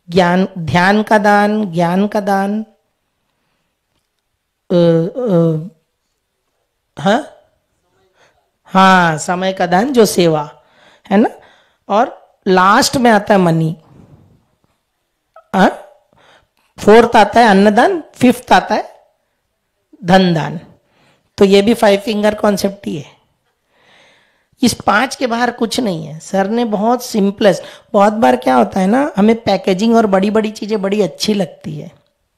ज्ञान, ध्यान का दान, ज्ञान का दान, हाँ समय का दान, जो सेवा है ना। और लास्ट में आता है मनी, फोर्थ आता है अन्नदान, फिफ्थ आता है धन दान। तो ये भी 5 फिंगर कॉन्सेप्ट ही है। इस 5 के बाहर कुछ नहीं है। सर ने बहुत सिंपलेस्ट, बहुत बार क्या होता है ना, हमें पैकेजिंग और बड़ी बड़ी चीजें बड़ी अच्छी लगती है,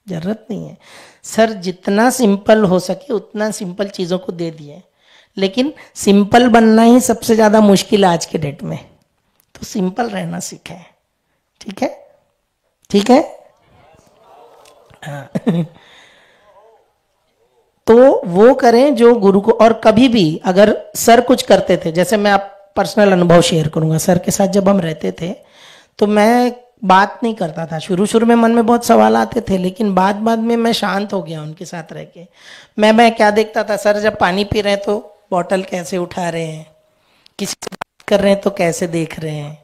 जरूरत नहीं है। सर जितना सिंपल हो सके उतना सिंपल चीजों को दे दिए, लेकिन सिंपल बनना ही सबसे ज्यादा मुश्किल आज के डेट में। तो सिंपल रहना सीखें, ठीक है, ठीक है। हाँ। तो वो करें जो गुरु को। और कभी भी अगर सर कुछ करते थे, जैसे मैं आप पर्सनल अनुभव शेयर करूंगा, सर के साथ जब हम रहते थे तो मैं बात नहीं करता था। शुरू शुरू में मन में बहुत सवाल आते थे, लेकिन बाद बाद में मैं शांत हो गया उनके साथ रह के। मैं क्या देखता था, सर जब पानी पी रहे हैं तो बॉटल कैसे उठा रहे हैं, किसी से बात कर रहे हैं तो कैसे देख रहे हैं,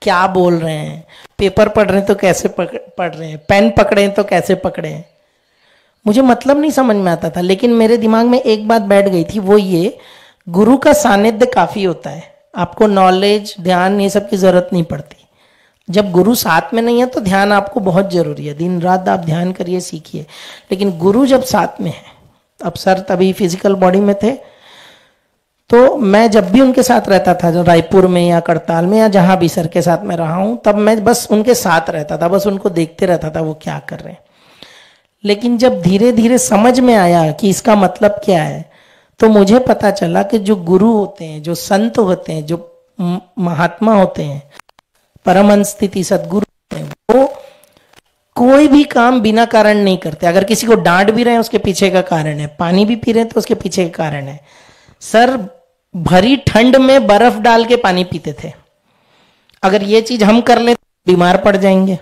क्या बोल रहे हैं, पेपर पढ़ रहे हैं तो कैसे पढ़ रहे हैं, पेन पकड़े हैं तो कैसे पकड़े हैं। मुझे मतलब नहीं समझ में आता था, लेकिन मेरे दिमाग में एक बात बैठ गई थी, वो ये, गुरु का सानिध्य काफी होता है, आपको नॉलेज, ध्यान, ये सब की जरूरत नहीं पड़ती। जब गुरु साथ में नहीं है तो ध्यान आपको बहुत जरूरी है, दिन रात आप ध्यान करिए, सीखिए। लेकिन गुरु जब साथ में है, अब सर तभी फिजिकल बॉडी में थे, तो मैं जब भी उनके साथ रहता था, जो रायपुर में या करताल में या जहां भी सर के साथ में रहा हूं, तब मैं बस उनके साथ रहता था, बस उनको देखते रहता था वो क्या कर रहे हैं। लेकिन जब धीरे धीरे समझ में आया कि इसका मतलब क्या है, तो मुझे पता चला कि जो गुरु होते हैं, जो संत होते हैं, जो महात्मा होते हैं, परमहंस स्थिति सदगुरु होते हैं, वो कोई भी काम बिना कारण नहीं करते। अगर किसी को डांट भी रहे हैं उसके पीछे का कारण है, पानी भी पी रहे हैं तो उसके पीछे का कारण है। सर भरी ठंड में बर्फ डाल के पानी पीते थे। अगर ये चीज हम कर ले तो बीमार पड़ जाएंगे।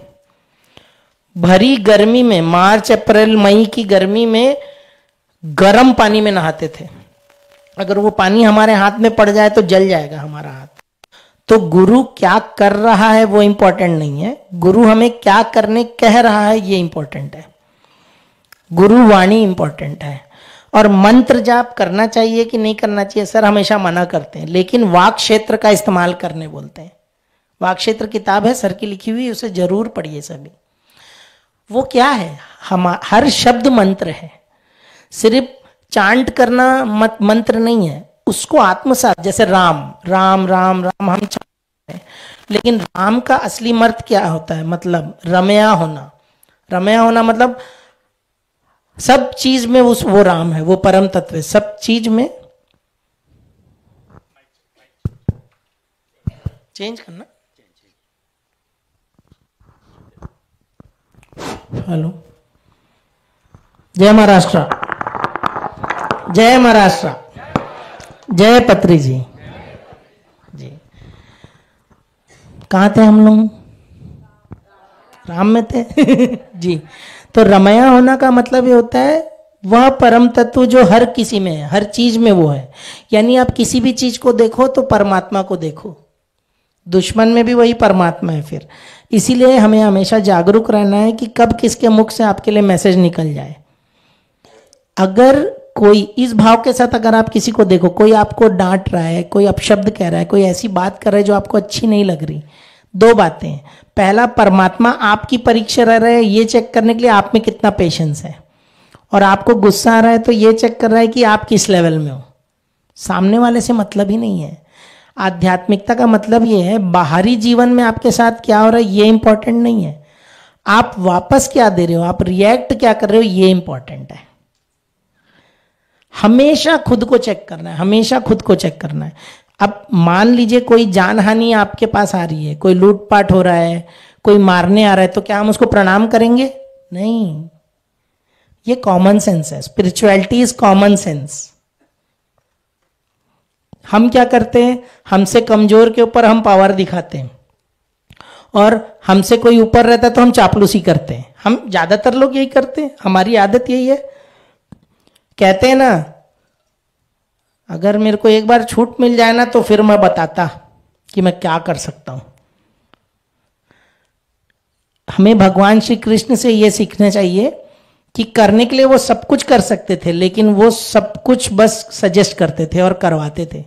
भरी गर्मी में, मार्च अप्रैल मई की गर्मी में गर्म पानी में नहाते थे। अगर वो पानी हमारे हाथ में पड़ जाए तो जल जाएगा हमारा हाथ। तो गुरु क्या कर रहा है वो इंपॉर्टेंट नहीं है, गुरु हमें क्या करने कह रहा है ये इंपॉर्टेंट है। गुरु वाणी इंपॉर्टेंट है। और मंत्र जाप करना चाहिए कि नहीं करना चाहिए, सर हमेशा मना करते हैं, लेकिन वाक क्षेत्र का इस्तेमाल करने बोलते हैं। वाक क्षेत्र किताब है सर की लिखी हुई, उसे जरूर पढ़िए सभी। वो क्या है, हर शब्द मंत्र है, सिर्फ चांट करना मंत्र नहीं है, उसको आत्मसात, जैसे राम राम राम राम हम चांट करते हैं, लेकिन राम का असली मर्थ क्या होता है? मतलब रमया होना। रमया होना मतलब सब चीज में वो राम है, वो परम तत्व है सब चीज में। चेंज करना। हेलो, जय महाराष्ट्र, जय महाराष्ट्र, जय पत्री जी। जी कहाँ थे हम लोग? राम में थे जी। तो रमया होना का मतलब ये होता है वह परम तत्व जो हर किसी में है, हर चीज में वो है। यानी आप किसी भी चीज को देखो तो परमात्मा को देखो, दुश्मन में भी वही परमात्मा है। फिर इसीलिए हमें हमेशा जागरूक रहना है कि कब किसके मुख से आपके लिए मैसेज निकल जाए। अगर कोई इस भाव के साथ अगर आप किसी को देखो, कोई आपको डांट रहा है, कोई अपशब्द कह रहा है, कोई ऐसी बात कर रहा है जो आपको अच्छी नहीं लग रही, दो बातें। पहला, परमात्मा आपकी परीक्षा रह रहा है ये चेक करने के लिए आप में कितना पेशेंस है, और आपको गुस्सा आ रहा है तो ये चेक कर रहा है कि आप किस लेवल में हो। सामने वाले से मतलब ही नहीं है। आध्यात्मिकता का मतलब ये है बाहरी जीवन में आपके साथ क्या हो रहा है ये इंपॉर्टेंट नहीं है, आप वापस क्या दे रहे हो, आप रिएक्ट क्या कर रहे हो ये इंपॉर्टेंट है। हमेशा खुद को चेक करना है, हमेशा खुद को चेक करना है। अब मान लीजिए कोई जानहानि आपके पास आ रही है, कोई लूटपाट हो रहा है, कोई मारने आ रहा है, तो क्या हम उसको प्रणाम करेंगे? नहीं। ये कॉमन सेंस है। Spirituality is common sense. हम क्या करते हैं, हमसे कमजोर के ऊपर हम पावर दिखाते हैं, और हमसे कोई ऊपर रहता है तो हम चापलूसी करते हैं। हम ज्यादातर लोग यही करते हैं, हमारी आदत यही है। कहते हैं ना, अगर मेरे को एक बार छूट मिल जाए ना तो फिर मैं बताता कि मैं क्या कर सकता हूं। हमें भगवान श्री कृष्ण से यह सीखना चाहिए कि करने के लिए वो सब कुछ कर सकते थे, लेकिन वो सब कुछ बस सजेस्ट करते थे और करवाते थे।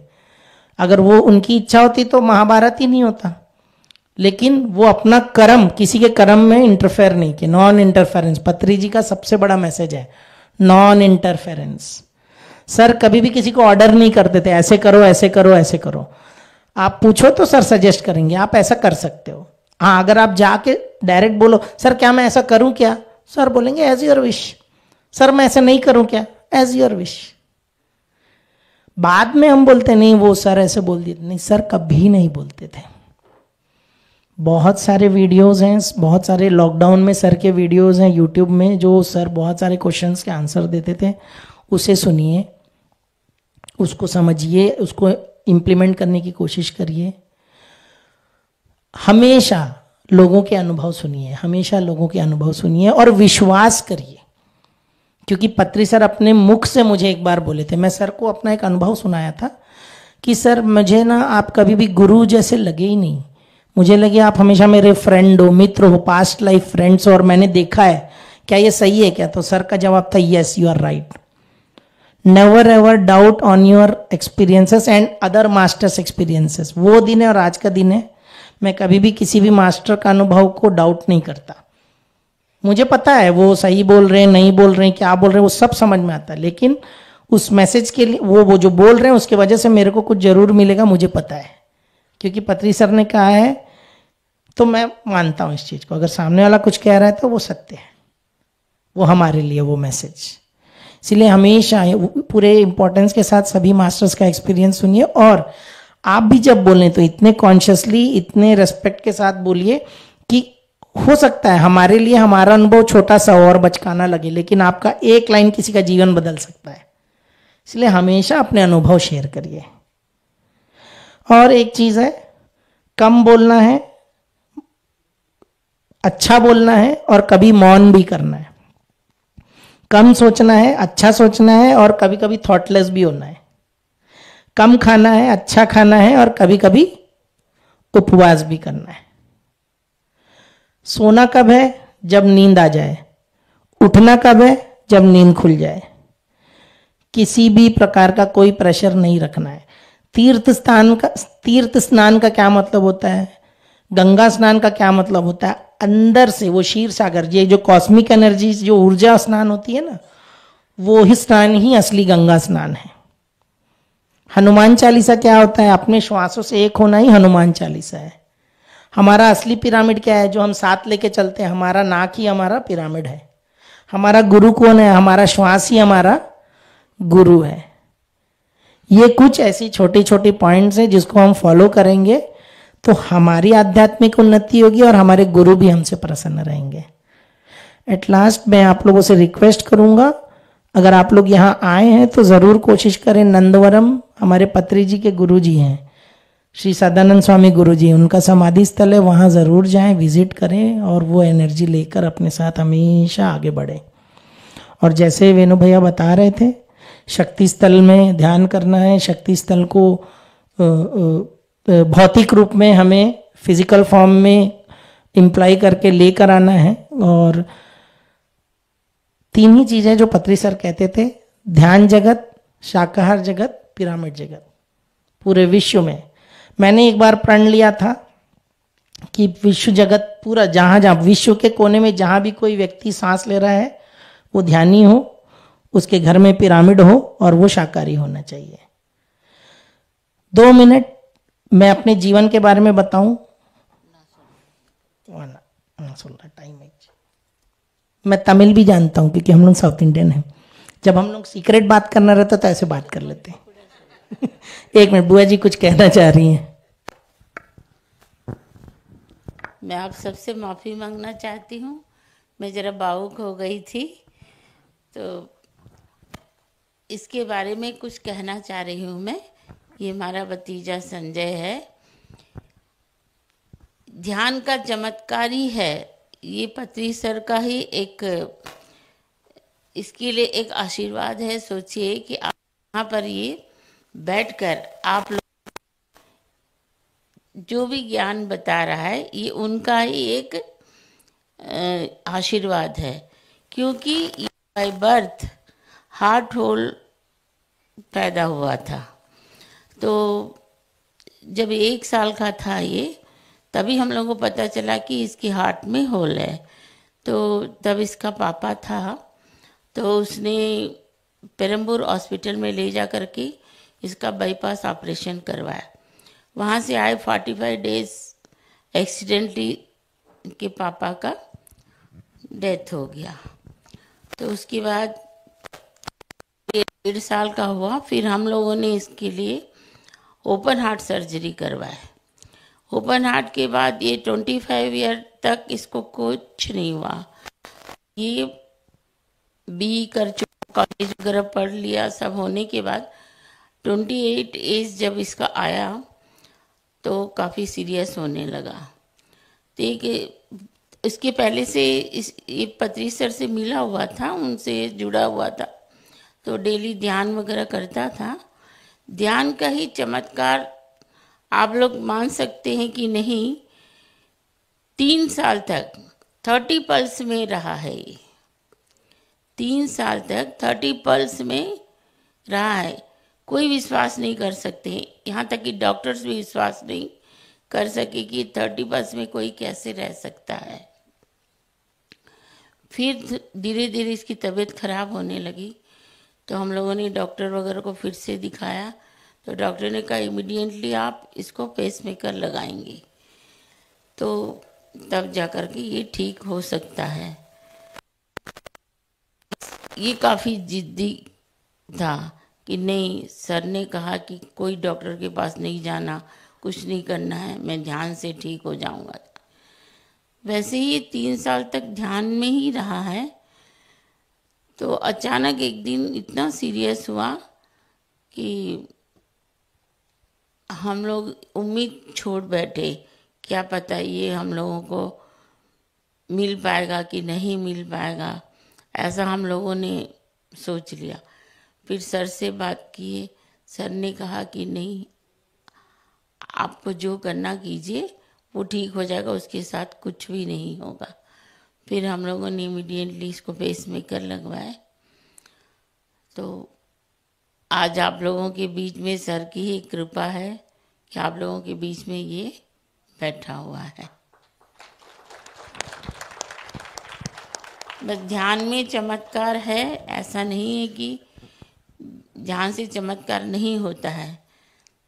अगर वो उनकी इच्छा होती तो महाभारत ही नहीं होता। लेकिन वो अपना कर्म, किसी के कर्म में इंटरफेयर नहीं किया। नॉन इंटरफेरेंस पत्री जी का सबसे बड़ा मैसेज है, नॉन इंटरफेरेंस। सर कभी भी किसी को ऑर्डर नहीं करते थे ऐसे करो ऐसे करो ऐसे करो। आप पूछो तो सर सजेस्ट करेंगे आप ऐसा कर सकते हो। हाँ, अगर आप जाके डायरेक्ट बोलो सर क्या मैं ऐसा करूं क्या, सर बोलेंगे एज योर विश। सर मैं ऐसा नहीं करूं क्या, एज योर विश। बाद में हम बोलते नहीं वो सर ऐसे बोल दिए, नहीं सर कभी नहीं बोलते थे। बहुत सारे वीडियोस हैं, बहुत सारे लॉकडाउन में सर के वीडियोस हैं यूट्यूब में, जो सर बहुत सारे क्वेश्चंस के आंसर देते थे। उसे सुनिए, उसको समझिए, उसको इम्प्लीमेंट करने की कोशिश करिए। हमेशा लोगों के अनुभव सुनिए, हमेशा लोगों के अनुभव सुनिए और विश्वास करिए। क्योंकि पत्री सर अपने मुख से मुझे एक बार बोले थे, मैं सर को अपना एक अनुभव सुनाया था कि सर मुझे ना आप कभी भी गुरु जैसे लगे ही नहीं, मुझे लगे आप हमेशा मेरे फ्रेंड हो, मित्र हो, पास्ट लाइफ फ्रेंड्स हो, और मैंने देखा है, क्या ये सही है क्या? तो सर का जवाब था yes you are right. Never ever doubt on your experiences and other masters experiences. वो दिन है और आज का दिन है, मैं कभी भी किसी भी मास्टर का अनुभव को डाउट नहीं करता। मुझे पता है वो सही बोल रहे हैं, नहीं बोल रहे हैं, क्या बोल रहे हैं, वो सब समझ में आता है। लेकिन उस मैसेज के लिए वो जो बोल रहे हैं उसके वजह से मेरे को कुछ जरूर मिलेगा, मुझे पता है। क्योंकि पत्री सर ने कहा है तो मैं मानता हूं इस चीज को। अगर सामने वाला कुछ कह रहा है तो वो सत्य है, वो हमारे लिए वो मैसेज। इसलिए हमेशा पूरे इंपॉर्टेंस के साथ सभी मास्टर्स का एक्सपीरियंस सुनिए, और आप भी जब बोलें तो इतने कॉन्शियसली, इतने रेस्पेक्ट के साथ बोलिए कि हो सकता है हमारे लिए हमारा अनुभव छोटा सा और बचकाना लगे, लेकिन आपका एक लाइन किसी का जीवन बदल सकता है। इसलिए हमेशा अपने अनुभव शेयर करिए। और एक चीज है, कम बोलना है, अच्छा बोलना है, और कभी मौन भी करना है। कम सोचना है, अच्छा सोचना है, और कभी कभी थॉटलेस भी होना है। कम खाना है, अच्छा खाना है, और कभी कभी उपवास भी करना है। सोना कब है? जब नींद आ जाए। उठना कब है? जब नींद खुल जाए। किसी भी प्रकार का कोई प्रेशर नहीं रखना है। तीर्थ स्नान का क्या मतलब होता है? गंगा स्नान का क्या मतलब होता है? अंदर से वो क्षीर सागर, ये जो कॉस्मिक एनर्जी, जो ऊर्जा स्नान होती है ना, वो ही स्नान ही असली गंगा स्नान है। हनुमान चालीसा क्या होता है? अपने श्वासों से एक होना ही हनुमान चालीसा है। हमारा असली पिरामिड क्या है जो हम साथ लेके चलते हैं? हमारा नाक ही हमारा पिरामिड है। हमारा गुरु कौन है? हमारा श्वास ही हमारा गुरु है। ये कुछ ऐसी छोटी छोटी पॉइंट्स हैं जिसको हम फॉलो करेंगे तो हमारी आध्यात्मिक उन्नति होगी और हमारे गुरु भी हमसे प्रसन्न रहेंगे। एट लास्ट मैं आप लोगों से रिक्वेस्ट करूंगा, अगर आप लोग यहाँ आए हैं तो जरूर कोशिश करें। नंदवरम हमारे पत्री जी के गुरु जी हैं, श्री सदानंद स्वामी गुरु जी, उनका समाधि स्थल है, वहां जरूर जाएं, विजिट करें और वो एनर्जी लेकर अपने साथ हमेशा आगे बढ़े। और जैसे वेणु भैया बता रहे थे, शक्ति स्थल में ध्यान करना है। शक्ति स्थल को भौतिक रूप में हमें फिजिकल फॉर्म में इम्प्लाई करके लेकर आना है। और 3 ही चीजें जो पत्री सर कहते थे, ध्यान जगत, शाकाहार जगत, पिरामिड जगत, पूरे विश्व में। मैंने एक बार प्रण लिया था कि विश्व जगत पूरा, जहां जहां विश्व के कोने में जहां भी कोई व्यक्ति सांस ले रहा है वो ध्यानी हो, उसके घर में पिरामिड हो और वो शाकाहारी होना चाहिए। 2 मिनट मैं अपने जीवन के बारे में बताऊं। टाइम है। मैं तमिल भी जानता हूं क्योंकि हम लोग साउथ इंडियन हैं। जब हम लोग सीक्रेट बात करना रहता तो ऐसे बात कर लेते हैं। 1 मिनट, बुआ जी कुछ कहना चाह रही हैं। मैं आप सबसे माफ़ी मांगना चाहती हूँ, मैं ज़रा भावुक हो गई थी, तो इसके बारे में कुछ कहना चाह रही हूँ मैं। ये हमारा भतीजा संजय है, ध्यान का चमत्कारी है। ये पत्री सर का ही एक, इसके लिए एक आशीर्वाद है। सोचिए कि आप यहाँ पर ये बैठकर आप लोग जो भी ज्ञान बता रहा है ये उनका ही एक आशीर्वाद है, क्योंकि बाय बर्थ हार्ट होल पैदा हुआ था। तो जब 1 साल का था ये, तभी हम लोगों को पता चला कि इसके हार्ट में होल है। तो तब इसका पापा था, तो उसने पेरम्बूर हॉस्पिटल में ले जा करके इसका बाईपास ऑपरेशन करवाया। वहाँ से आए 45 डेज एक्सीडेंटली के पापा का डेथ हो गया। तो उसके बाद 1.5 साल का हुआ, फिर हम लोगों ने इसके लिए ओपन हार्ट सर्जरी करवाया। ओपन हार्ट के बाद ये 25 ईयर तक इसको कुछ नहीं हुआ। ये बी कर चुका, कॉलेज वगैरह पढ़ लिया, सब होने के बाद 28 एज जब इसका आया तो काफ़ी सीरियस होने लगा। तो इसके पहले से ये पत्री सर से मिला हुआ था, उनसे जुड़ा हुआ था, तो डेली ध्यान वगैरह करता था। ध्यान का ही चमत्कार आप लोग मान सकते हैं कि नहीं, 3 साल तक 30 पल्स में रहा है ये। 3 साल तक 30 पल्स में रहा है। कोई विश्वास नहीं कर सकते, यहाँ तक कि डॉक्टर्स भी विश्वास नहीं कर सके कि 30 पल्स में कोई कैसे रह सकता है। फिर धीरे धीरे इसकी तबीयत खराब होने लगी, तो हम लोगों ने डॉक्टर वगैरह को फिर से दिखाया, तो डॉक्टर ने कहा इमीडिएटली आप इसको पेसमेकर लगाएंगे, तो तब जा कर के ये ठीक हो सकता है। ये काफ़ी जिद्दी था कि नहीं, सर ने कहा कि कोई डॉक्टर के पास नहीं जाना, कुछ नहीं करना है, मैं ध्यान से ठीक हो जाऊंगा। वैसे ही 3 साल तक ध्यान में ही रहा है। तो अचानक एक दिन इतना सीरियस हुआ कि हम लोग उम्मीद छोड़ बैठे, क्या पता ये हम लोगों को मिल पाएगा कि नहीं मिल पाएगा, ऐसा हम लोगों ने सोच लिया। फिर सर से बात किए, सर ने कहा कि नहीं, आपको जो करना कीजिए, वो ठीक हो जाएगा, उसके साथ कुछ भी नहीं होगा। फिर हम लोगों ने इमीडिएटली इसको पेसमेकर लगवाए। तो आज आप लोगों के बीच में सर की ही कृपा है कि आप लोगों के बीच में ये बैठा हुआ है। बस ध्यान में चमत्कार है, ऐसा नहीं है कि ध्यान से चमत्कार नहीं होता है।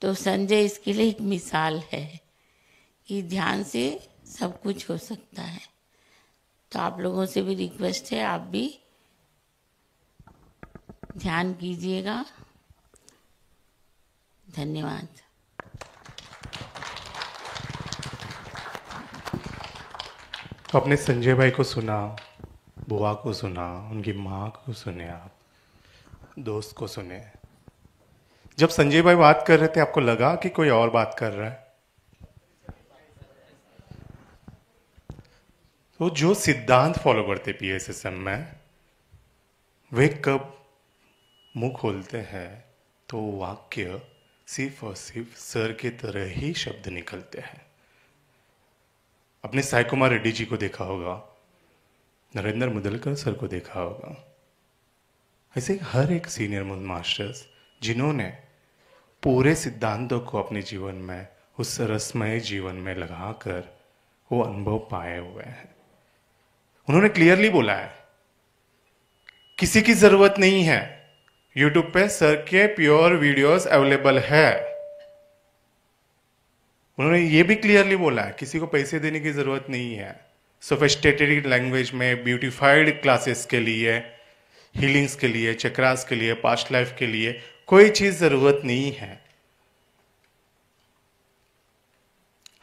तो संजय इसके लिए एक मिसाल है कि ध्यान से सब कुछ हो सकता है। तो आप लोगों से भी रिक्वेस्ट है, आप भी ध्यान कीजिएगा। धन्यवाद। तो अपने संजय भाई को सुना, बुआ को सुना, उनकी माँ को सुने, आप दोस्त को सुने। जब संजय भाई बात कर रहे थे आपको लगा कि कोई और बात कर रहा है? तो जो सिद्धांत फॉलो करते PSSM में, वे कब मुंह खोलते हैं तो वाक्य सिर्फ और सिर्फ सर की तरह ही शब्द निकलते हैं। अपने साई कुमार रेड्डी जी को देखा होगा, नरेंद्र मुदलकर सर को देखा होगा, ऐसे हर एक सीनियर मास्टर्स जिन्होंने पूरे सिद्धांतों को अपने जीवन में, उस रसमय जीवन में लगाकर वो अनुभव पाए हुए हैं। उन्होंने क्लियरली बोला है, किसी की जरूरत नहीं है, यूट्यूब पे सर के प्योर वीडियोस अवेलेबल है। उन्होंने ये भी क्लियरली बोला है, किसी को पैसे देने की जरूरत नहीं है। सोफिस्टिकेटेड लैंग्वेज में ब्यूटिफाइड क्लासेस के लिए, हीलिंग्स के लिए, चक्रास के लिए, पास्ट लाइफ के लिए कोई चीज जरूरत नहीं है।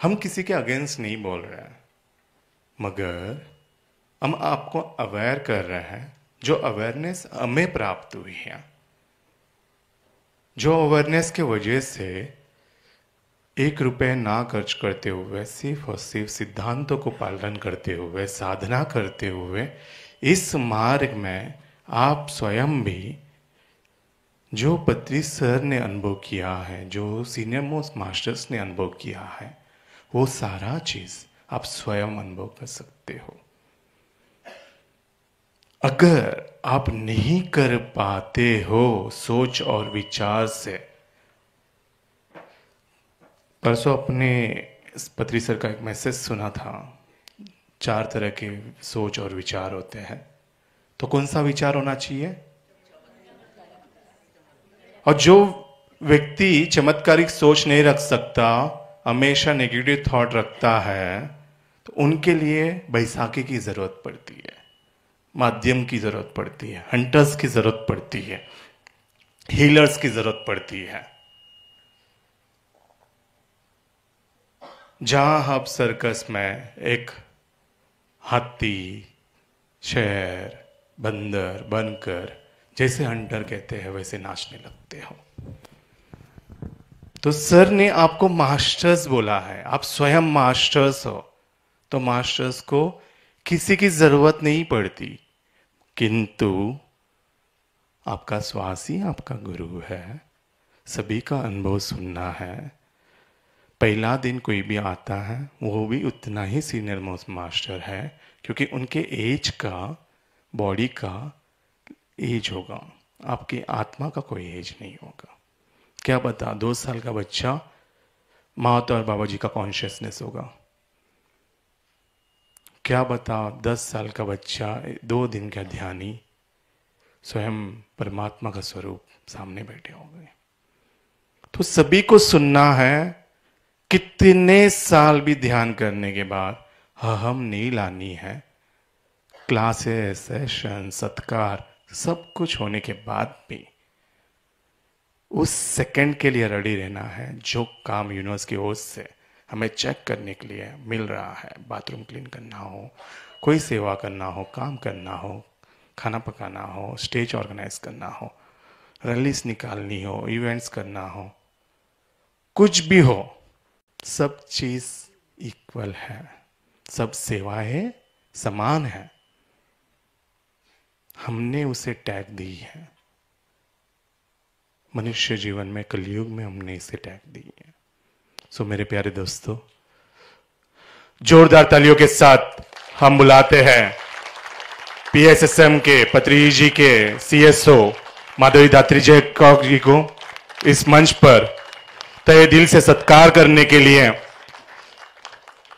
हम किसी के अगेंस्ट नहीं बोल रहे हैं, मगर हम आपको अवेयर कर रहे हैं जो अवेयरनेस हमें प्राप्त हुई है, जो अवेयरनेस के वजह से 1 रुपए ना खर्च करते हुए सिर्फ और सिर्फ सिद्धांतों को पालन करते हुए, साधना करते हुए इस मार्ग में आप स्वयं भी जो पत्री सर ने अनुभव किया है, जो सीनियर मोस्ट मास्टर्स ने अनुभव किया है, वो सारा चीज आप स्वयं अनुभव कर सकते हो। अगर आप नहीं कर पाते हो सोच और विचार से, परसों अपने पत्री सर का एक मैसेज सुना था, 4 तरह के सोच और विचार होते हैं। तो कौन सा विचार होना चाहिए? और जो व्यक्ति चमत्कारिक सोच नहीं रख सकता, हमेशा नेगेटिव थॉट रखता है, तो उनके लिए बैसाखी की जरूरत पड़ती है, माध्यम की जरूरत पड़ती है, हंटर्स की जरूरत पड़ती है, हीलर्स की जरूरत पड़ती है। जहां आप सर्कस में एक हाथी, शेर, बंदर बनकर, जैसे हंटर कहते हैं वैसे नाचने लगते हो। तो सर ने आपको मास्टर्स बोला है, आप स्वयं मास्टर्स हो। तो मास्टर्स को किसी की जरूरत नहीं पड़ती, किंतु आपका श्वास ही आपका गुरु है। सभी का अनुभव सुनना है। पहला दिन कोई भी आता है वो भी उतना ही सीनियर मोस्ट मास्टर है, क्योंकि उनके एज का, बॉडी का एज होगा, आपकी आत्मा का कोई एज नहीं होगा। क्या बता 2 साल का बच्चा माँ और बाबा जी का कॉन्शियसनेस होगा। क्या बता 10 साल का बच्चा 2 दिन का ध्यानी स्वयं परमात्मा का स्वरूप सामने बैठे हो गए। तो सभी को सुनना है। कितने साल भी ध्यान करने के बाद हम नहीं लानी है। क्लासेस, सेशन, सत्कार सब कुछ होने के बाद भी उस सेकंड के लिए रेडी रहना है। जो काम यूनिवर्स की ओर से हमें चेक करने के लिए मिल रहा है, बाथरूम क्लीन करना हो, कोई सेवा करना हो, काम करना हो, खाना पकाना हो, स्टेज ऑर्गेनाइज करना हो, रैलीज निकालनी हो, इवेंट्स करना हो, कुछ भी हो, सब चीज इक्वल है, सब सेवाएं समान है। हमने उसे टैग दी है। मनुष्य जीवन में, कलयुग में हमने इसे टैग दी है। सो मेरे प्यारे दोस्तों, जोरदार तालियों के साथ हम बुलाते हैं PSSM के पत्री जी के CSO माधवी धात्री जी को इस मंच पर तहे दिल से सत्कार करने के लिए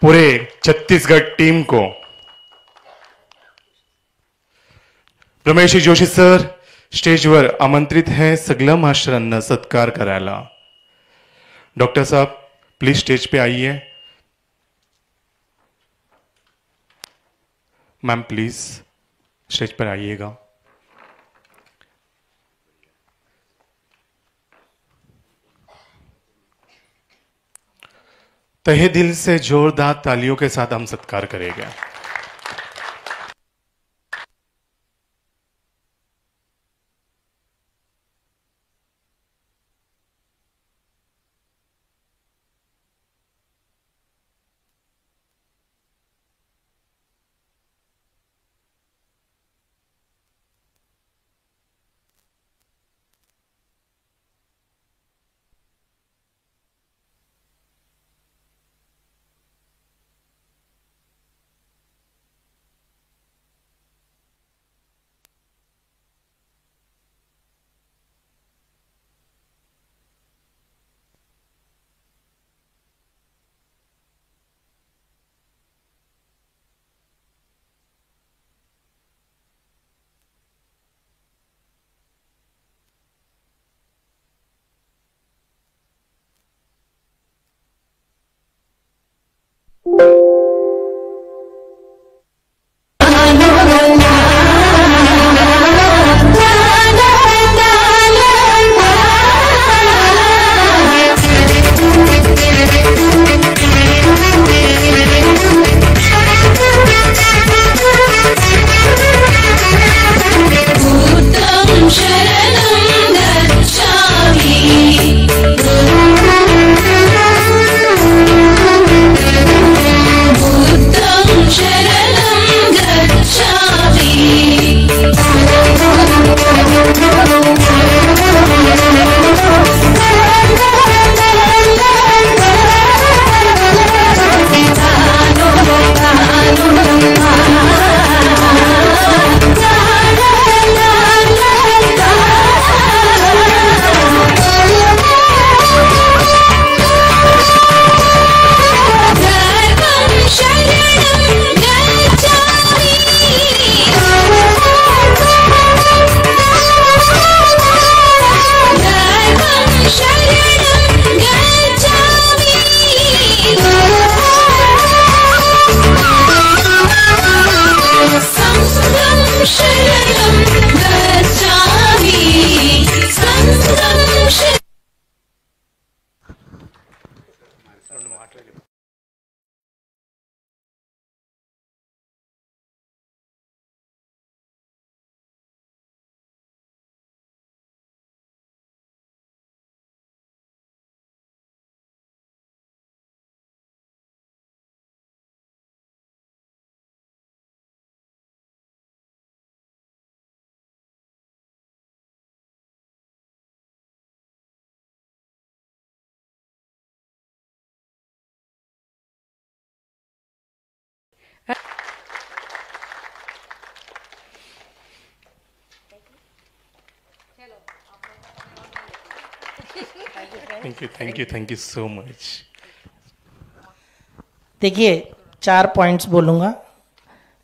पूरे छत्तीसगढ़ टीम को। रमेश जोशी सर स्टेजवर आमंत्रित हैं सगळं मास्टरांना सत्कार करायला। डॉक्टर साहब प्लीज स्टेज पे आइए। मैम प्लीज स्टेज पर आइएगा। तहे दिल से जोरदार तालियों के साथ हम सत्कार करेंगे। Thank you so much. देखिए 4 पॉइंट्स बोलूँगा।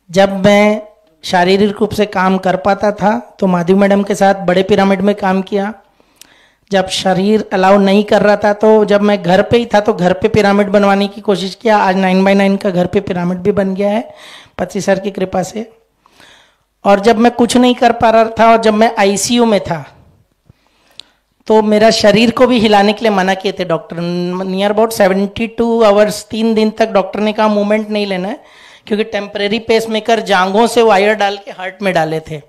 जब मैं शारीरिक रूप से काम कर पाता था तो माधवी मैडम के साथ बड़े पिरामिड में काम किया। जब शरीर अलाउ नहीं कर रहा था तो जब मैं घर पे ही था तो घर पे पिरामिड बनवाने की कोशिश किया। आज 9x9 का घर पे पिरामिड भी बन गया है पत्री सर की कृपा से। और जब मैं कुछ नहीं कर पा रहा था और जब मैं आईसीयू में था तो मेरा शरीर को भी हिलाने के लिए मना किए थे डॉक्टर। नियर अबाउट 72 आवर्स 3 दिन तक डॉक्टर ने कहा मूवमेंट नहीं लेना है, क्योंकि टेम्परेरी पेसमेकर जांघों से वायर डाल के हार्ट में डाले थे,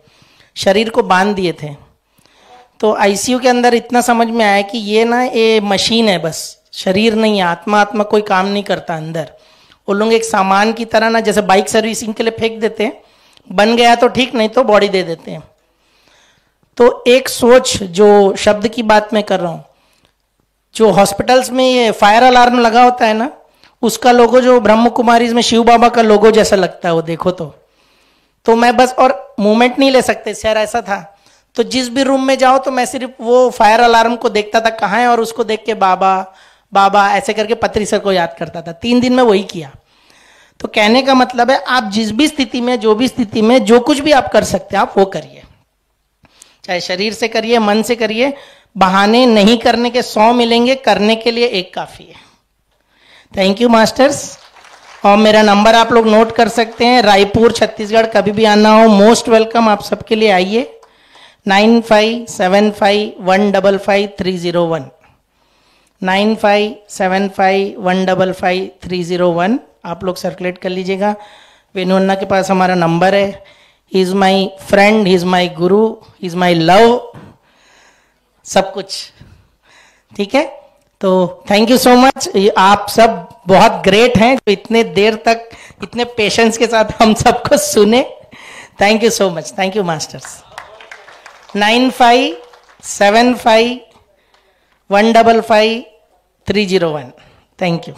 शरीर को बांध दिए थे। तो आईसीयू के अंदर इतना समझ में आया कि ये ना ये मशीन है, बस शरीर नहीं है, आत्मा कोई काम नहीं करता अंदर। वो लोग एक सामान की तरह ना जैसे बाइक सर्विसिंग के लिए फेंक देते हैं, बन गया तो ठीक, नहीं तो बॉडी दे देते हैं। तो एक सोच, जो शब्द की बात मैं कर रहा हूँ, जो हॉस्पिटल्स में ये फायर अलार्म लगा होता है ना, उसका लोगो जो ब्रह्म कुमारी में शिव बाबा का लोगो जैसा लगता है वो देखो तो मैं बस, और मूवमेंट नहीं ले सकते सर, ऐसा था। तो जिस भी रूम में जाओ तो मैं सिर्फ वो फायर अलार्म को देखता था कहाँ है, और उसको देख के बाबा बाबा ऐसे करके पत्री सर को याद करता था। 3 दिन में वही किया। तो कहने का मतलब है आप जिस भी स्थिति में, जो भी स्थिति में, जो कुछ भी आप कर सकते हैं आप वो करिए, चाहे शरीर से करिए, मन से करिए। बहाने नहीं करने के 100 मिलेंगे, करने के लिए एक काफी है। Thank you masters. और मेरा नंबर आप लोग नोट कर सकते हैं, रायपुर छत्तीसगढ़ कभी भी आना हो मोस्ट वेलकम, आप सबके लिए आइए। 9575155301 9575155301 आप लोग सर्कुलेट कर लीजिएगा। वेणु अन्ना के पास हमारा नंबर है। He is my friend, he is my Guru, he is my love, सब कुछ ठीक है। तो थैंक यू सो मच, आप सब बहुत ग्रेट हैं जो इतने देर तक इतने पेशेंस के साथ हम सबको सुने। Thank you so much, thank you masters. 9575155301 thank you.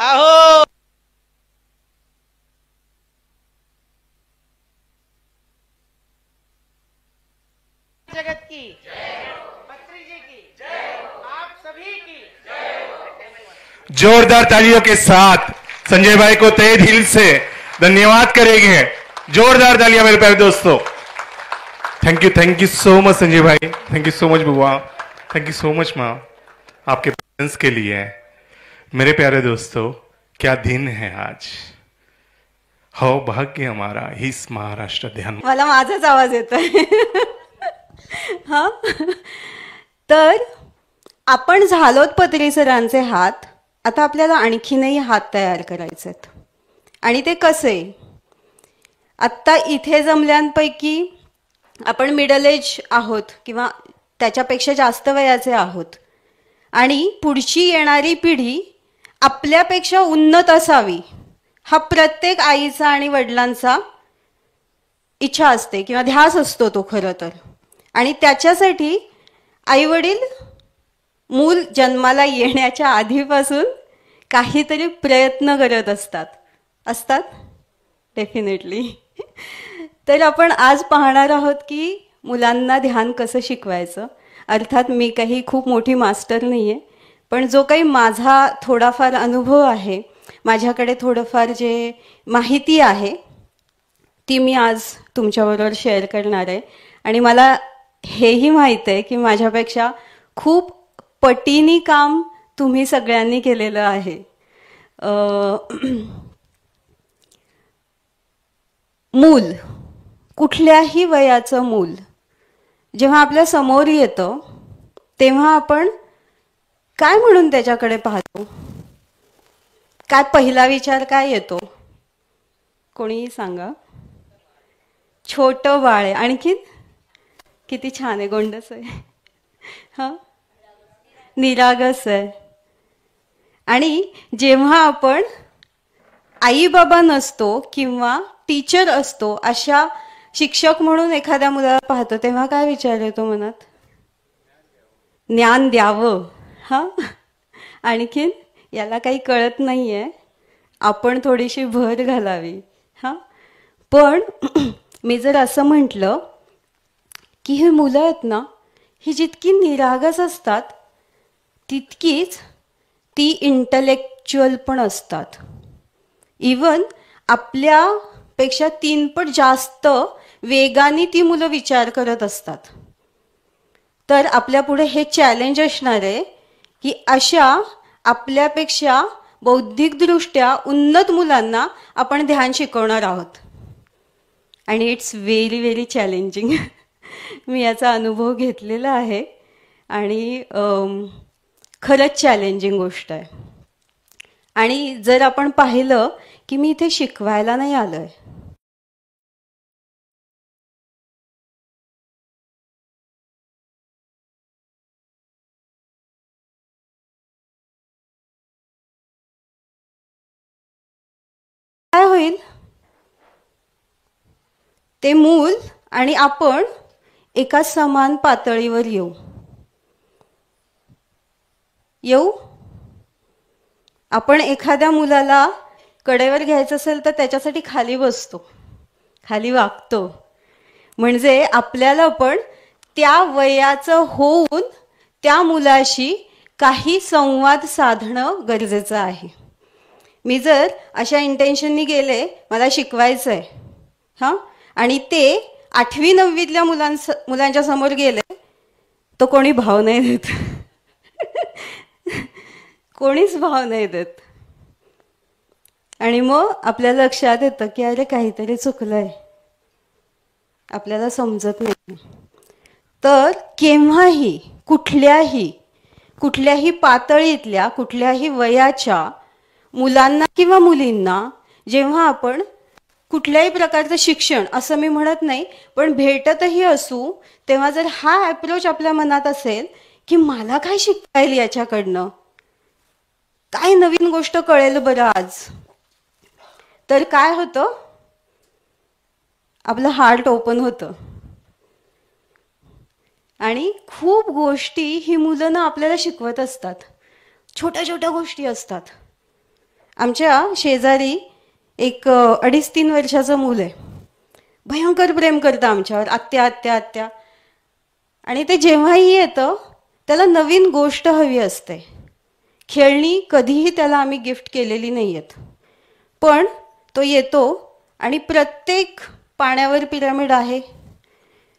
आहो जगत की पत्री जी की, आप सभी की जोरदार तालियों के साथ संजय भाई को तहे दिल से धन्यवाद करेंगे। जोरदार तालियां मेरे प्यारे दोस्तों। Thank you so much Sanjay भाई, थैंक यू सो मच बुआ, थैंक यू सो मच माँ आपके प्रेजेंस के लिए। मेरे प्यारे दोस्तों, क्या दिन है आज, हो भाग्य हमारा इस महाराष्ट्र ध्यान। मला माझाच आवाज येतोय हा, तर आपण झालोत पत्रे सरांचे हात, आता आपल्याला आणखीनही हात तयार करायचे आहेत। आणि ते कसे, आत्ता इथे जमल्यांपैकी आपण मिडल एज आहोत किंवा त्याच्यापेक्षा जास्त वयाचे आहोत, आणि पुढची येणारी पिढी आपल्यापेक्षा उन्नत असावी हा प्रत्येक आईचा आणि वडिलांचा इच्छा असते किंवा ध्यास असतो तो खरं तर। आणि त्याच्यासाठी आईवडील मूल जन्माला येण्याच्या आधीपासून काहीतरी प्रयत्न करत असतात डेफिनेटली। तर आपण आज पाहणार आहोत की मुलांना ध्यान कसं शिकवायचं। अर्थात मी काही खूप मोठी मास्टर नाहीये, पण जो काही माझा थोडाफार अनुभव आहे, माझ्याकडे थोडंफार जे माहिती आहे ती मी आज तुमच्याबरोबर शेअर करणार आहे। आणि मला हेही माहित आहे की माझ्यापेक्षा खूप पटीनी काम तुम्ही सगळ्यांनी केलेलं आहे। मूल, कुठल्याही वयाचं मूल जेव्हा आपल्या समोर येतं तेव्हा आपण काय म्हणून त्याच्याकडे पाहतो, काय पहिला विचार काय येतो, कोणीही सांगा। छोटं बाळ आहे, आणखी किती छान आहे, गोंडस आहे, हा निरागस आहे। आणि जेव्हा आपण आई बाबा नसतो किंवा टीचर असतो, अशा शिक्षक म्हणून एखाद्या मुलाला पाहतो तेव्हा काय विचार येतो मनात, ज्ञान द्यावं, हा आणखीन याला काही कळत नाहीये, आपण थोडीशी भर घालावी, हा। पण मी जर असं म्हटलं की ही मुलं आहेत ना, ही जितकी निरागस असतात तितकीच ती इंटलेक्च्युअल पण असतात। इवन आपल्यापेक्षा 3 पट जास्त वेगाने ती मुलं विचार करत असतात। तर आपल्या पुढे हे चॅलेंज असणार आहे की अशा आपल्यापेक्षा बौद्धिकदृष्ट्या उन्नत मुलांना आपण ध्यान शिकवणार आहोत। आणि इट्स व्हेरी व्हेरी चॅलेंजिंग मी याचा अनुभव घेतलेला आहे आणि खरंच चॅलेंजिंग गोष्ट आहे। आणि जर आपण पाहिलं की मी इथे शिकवायला नाही आलोय, काय होईल, ते मूल आणि आपण एका समान पातळीवर येऊ। आपण एखाद्या मुलाला कडेवर घ्यायचं असेल तर त्याच्यासाठी खाली बसतो, खाली वागतो, म्हणजे आपल्याला पण त्या वयाचं होऊन त्या मुलाशी काही संवाद साधणं गरजेचं आहे। मी जर अशा इंटेन्शननी गेले मला शिकवायचंय, हा, आणि ते 8वी 9वीतल्या मुलांच्या समोर गेले तो कोणी भाव नाही देत कोणीच भाव नाही देत। आणि मग आपल्या लक्षात येतं की अरे काहीतरी चुकलंय, आपल्याला समजत नाही. तर केव्हाही कुठल्याही पातळीतल्या कुठल्याही वयाच्या मुलांना किंवा मुलींना जेव्हा आपण कुठल्याही प्रकारचं शिक्षण असं मी म्हणत नाही पण भेटतही असू, तेव्हा जर हा अप्रोच आपल्या मनात असेल की मला काय शिकता येईल याच्याकडनं, काय नवीन गोष्ट कळेल बरं आज, तर काय होतं, आपलं हार्ट ओपन होतं. आणि खूप गोष्टी ही मुलं ना आपल्याला शिकवत असतात, छोट्या छोट्या गोष्टी असतात. आमच्या शेजारी एक 2.5-3 वर्षाचं मूल आहे, भयंकर प्रेम करतं आमच्यावर, आत्या आत्या आत्या. आणि ते जेव्हाही येतं त्याला नवीन गोष्ट हवी असते. खेळणी कधीही त्याला आम्ही गिफ्ट केलेली नाही आहेत, पण तो येतो आणि प्रत्येक पाण्यावर पिरॅमिड आहे,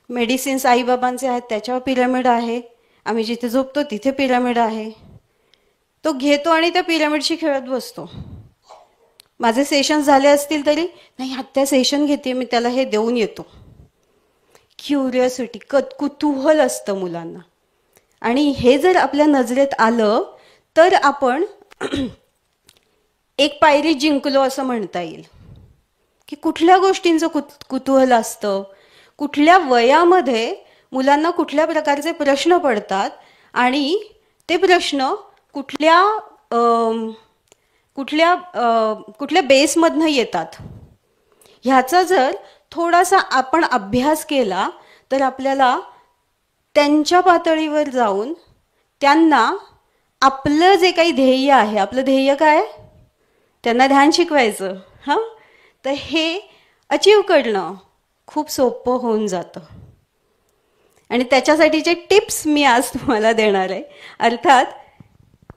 मेडिसिन्स आईबाबांचे आहेत त्याच्यावर पिरॅमिड आहे, आम्ही जिथे झोपतो तिथे पिरॅमिड आहे. तो घेतो आणि त्या पिरॅमिडशी खेळत बसतो. माझे सेशन झाले असतील तरी नाही आत्या सेशन घेते मी, त्याला हे देऊन येतो. क्युरिओसिटी, कुतूहल असतं मुलांना. आणि हे जर आपल्या नजरेत आलं तर आपण एक पायरी जिंकलो असं म्हणता येईल. की कुठल्या गोष्टींचं कुतूहल असतं, कुठल्या वयामध्ये मुलांना कुठल्या प्रकारचे प्रश्न पडतात आणि ते प्रश्न कुठल्या बेसमधनं येतात, ह्याचा जर थोडासा आपण अभ्यास केला तर आपल्याला त्यांच्या पातळीवर जाऊन त्यांना आपलं जे काही ध्येय आहे, आपलं ध्येय काय, त्यांना ध्यान शिकवायचं, हां, तर हे अचीव करणं खूप सोपं होऊन जातं. आणि त्याच्यासाठीचे टिप्स मी आज तुम्हाला देणार आहे. अर्थात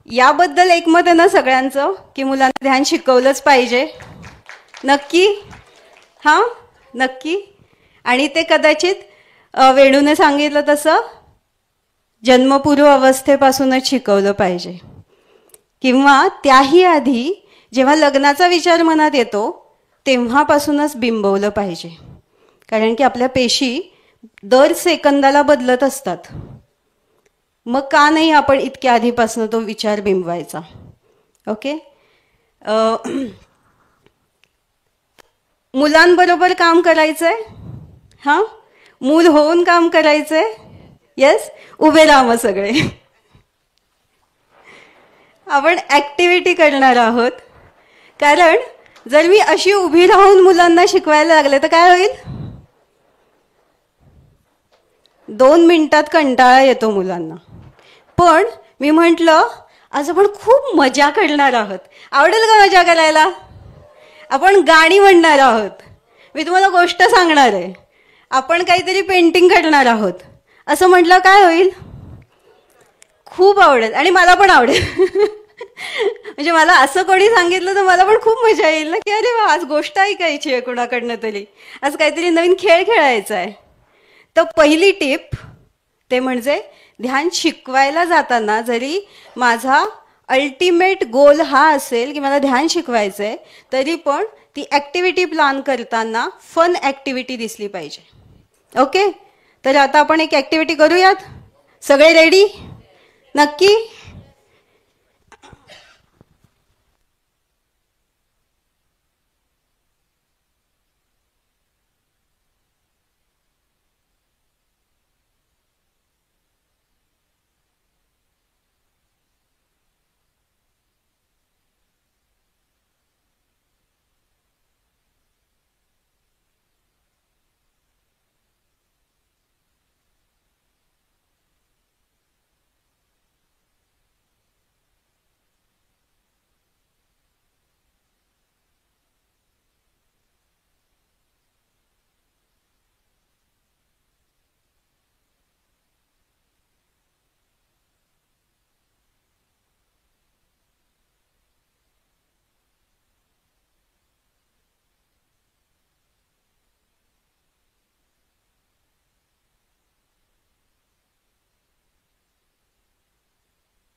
याबद्दल एकमत आहे ना सगळ्यांचं की मुलांना ध्यान शिकवलंच पाहिजे, नक्की, हां नक्की. आणि ते कदाचित वेणूने सांगितलं तसं जन्मपूर्व अवस्थेपासूनच शिकवलं पाहिजे, किंवा त्याही आधी जेव्हा लग्नाचा विचार मनात येतो तेव्हापासूनच बिंबवलं पाहिजे. कारण की आपल्या पेशी दर सेकंदाला बदलत असतात. मग का नाही आपण इतक्या आधीपासून तो विचार बिंबवायचा. ओके. मुलांबरोबर काम करायचंय, हां, मूल होऊन काम करायचंय. येस, उभे राहा मग सगळे. आपण ऍक्टिव्हिटी करणार आहोत. कारण जर मी अशी उभी राहून मुलांना शिकवायला लागले तर काय होईल, 2 मिनिटात कंटाळा येतो मुलांना. पण मी म्हटलं आज आपण खूप मजा करणार आहोत. आवडेल का मजा करायला? आपण गाणी म्हणणार आहोत, मी तुम्हाला गोष्ट सांगणार आहे, आपण काहीतरी पेंटिंग करणार आहोत, असं म्हटलं काय होईल, खूप आवडेल. आणि मला पण आवडेल. म्हणजे मला असं कोणी सांगितलं तर मला पण खूप मजा येईल ना, की अरे वा आज गोष्ट ऐकायची आहे कोणाकडनं तरी, आज काहीतरी नवीन खेळ खेळायचा आहे. तर पहिली टिप ते म्हणजे ध्यान शिकवायला जाताना जरी माझा अल्टिमेट गोल हा असेल की मला ध्यान शिकवायचंय, तरी पण ती ऍक्टिव्हिटी प्लॅन करताना फन ऍक्टिव्हिटी दिसली पाहिजे. ओके. तर आता आपण एक ऍक्टिव्हिटी करूयात. सगळे रेडी? नक्की?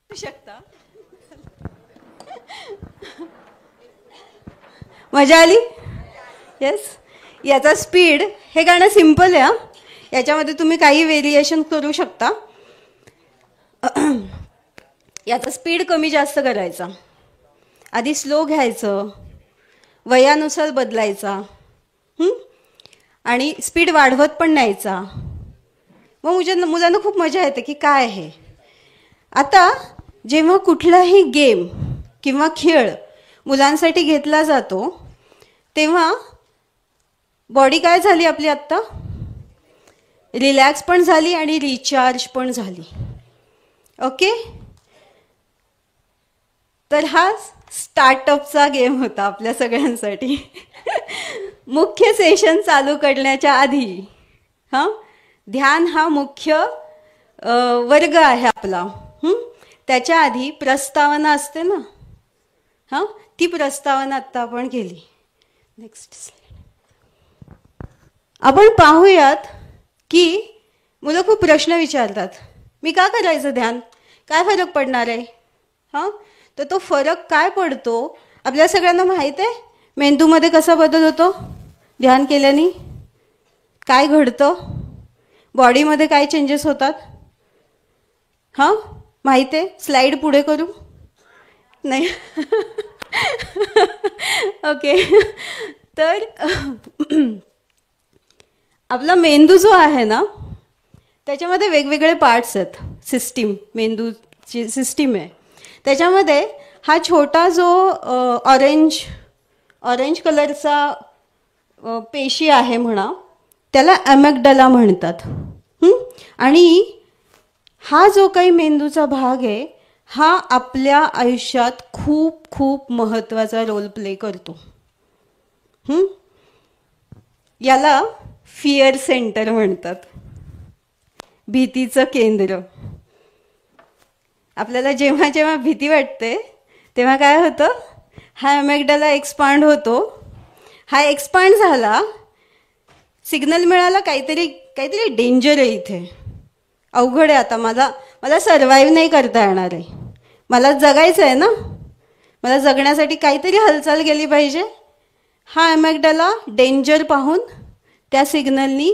शकता. मजा आली? येस. याचा स्पीड, हे गाणं सिम्पल आहे. याच्यामध्ये तुम्ही काही व्हेरिएशन करू शकता. याचा स्पीड कमी जास्त करायचा, आधी स्लो घ्यायचं, वयानुसार बदलायचा, आणि स्पीड वाढवत पण न्यायचा. मग मुलांना खूप मजा येते की काय आहे. आता जेव्हा कुठलाही गेम किंवा खेळ मुलांसाठी घेतला जातो तेव्हा बॉडी काय झाली आपली आत्ता? रिलॅक्स पण झाली आणि रिचार्ज पण झाली. ओके. तर हा स्टार्टअपचा गेम होता आपल्या सगळ्यांसाठी. मुख्य सेशन चालू करण्याच्या आधी ध्यान हा मुख्य वर्ग आहे आपला. त्याच्या आधी प्रस्तावना असते ना, ती प्रस्तावना आत्ता आपण केली. Next slide. आपण पाहूयात की मुलं खूप प्रश्न विचारतात, मी का करायचं ध्यान, काय फरक पडणार आहे. तर तो फरक काय पडतो आपल्या सगळ्यांना माहीत आहे. मेंदूमध्ये कसा बदल होतो ध्यान केल्याने, काय घडतं, बॉडीमध्ये काय चेंजेस होतात, माहीत आहे. स्लाइड पुढे करू? नाही. ओके. तर आपला मेंदू जो आहे ना त्याच्यामध्ये वेगवेगळे पार्ट्स आहेत. सिस्टीम, मेंदूची सिस्टीम आहे. त्याच्यामध्ये हा छोटा जो ऑरेंज कलरचा पेशी आहे म्हणा, त्याला ॲमेग्डाला म्हणतात. आणि हा जो काही मेंदूचा भाग आहे हा आपल्या आयुष्यात खूप खूप महत्त्वाचा रोल प्ले करतो. याला फिअर सेंटर म्हणतात, भीतीचं केंद्र. आपल्याला जेव्हा जेव्हा भीती वाटते तेव्हा काय होतं, हा ॲमेग्डाला एक्सपांड होतो. हा एक्सपांड झाला, सिग्नल मिळाला काहीतरी डेंजर आहे इथे, अवघड आहे, आता मला सर्वाईव्ह नाही करता येणार आहे, मला जगायचं आहे ना, मला जगण्यासाठी काहीतरी हालचाल केली पाहिजे. हा ॲमेग्डाला डेंजर पाहून त्या सिग्नलनी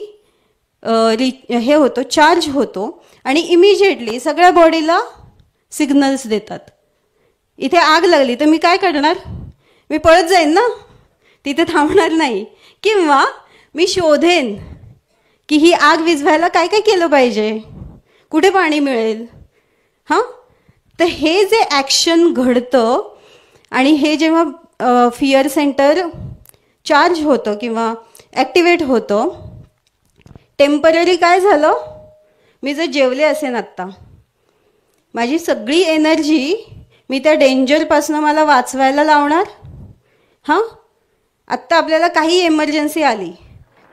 हे होतो, चार्ज होतो आणि इमिजिएटली सगळ्या बॉडीला सिग्नल्स देतात. इथे आग लागली तर मी काय करणार, मी पळत जाईन ना, तिथे थांबणार नाही. किंवा मी शोधेन की ही आग विझवायला काय काय केलं पाहिजे, कुठे पाणी मिळेल. तर हे जे ॲक्शन घडतं आणि हे जेव्हा फिअर सेंटर चार्ज होतं किंवा ॲक्टिवेट होतं, टेम्पररी काय झालं, मी जर जेवले असेन आत्ता, माझी सगळी एनर्जी मी त्या डेंजरपासून मला वाचवायला लावणार. आत्ता आपल्याला काही एमर्जन्सी आली,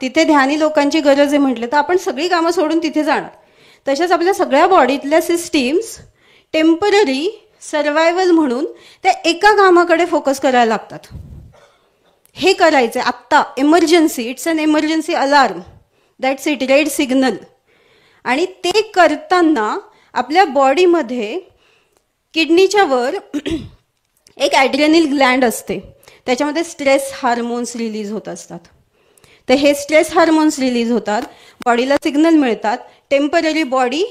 तिथे ध्यानी लोकांची गरज आहे म्हटलं तर आपण सगळी कामं सोडून तिथे जाणार. तशाच आपल्या सगळ्या बॉडीतल्या सिस्टीम्स टेम्पररी सर्वायवल म्हणून त्या एका कामाकडे फोकस करायला लागतात. हे करायचं आत्ता, emergency, it's an emergency alarm, that's it, red signal. आणि ते करताना आपल्या बॉडीमध्ये किडनीच्या वर एक ॲड्रेनल ग्लँड असते, त्याच्यामध्ये स्ट्रेस हार्मोन्स रिलीज होत असतात. तर हे स्ट्रेस हार्मोन्स रिलीज होतात, बॉडीला सिग्नल मिळतात, टेम्पररी बॉडी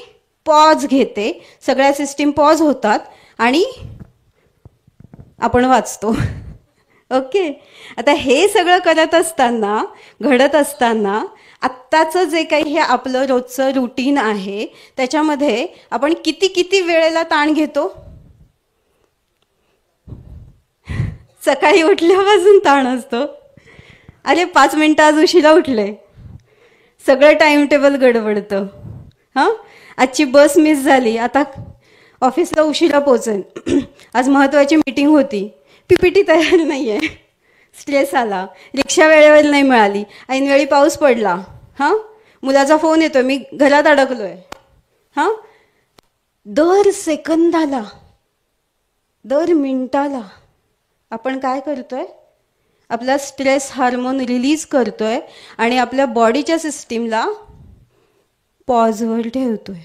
पॉज घेते, सगळ्या सिस्टीम पॉज होतात आणि आपण वाचतो. ओके. आता हे सगळं करत असताना, घडत असताना आत्ताचं जे काही हे आपलं रोजचं रुटीन आहे त्याच्यामध्ये आपण किती वेळेला ताण घेतो. सकाळी उठल्यापासून ताण असतो, अरे 5 मिनिटं आज उशिरा उठले, सगळं टाइम टेबल गडबडतं. आजची बस मिस झाली, आता ऑफिसला उशिरा पोहोचेन, आज महत्त्वाची मीटिंग होती, PPT तयार नाही आहे, स्ट्रेस आला, रिक्षा वेळेवर नाही मिळाली, ऐनवेळी पाऊस पडला, मुलाचा फोन येतो, मी घरात अडकलोय. दर सेकंदाला, दर मिनिटाला आपण काय करतोय, आपला स्ट्रेस हार्मोन रिलीज करतोय आणि आपल्या बॉडीच्या सिस्टीमला पॉजवर ठेवतोय.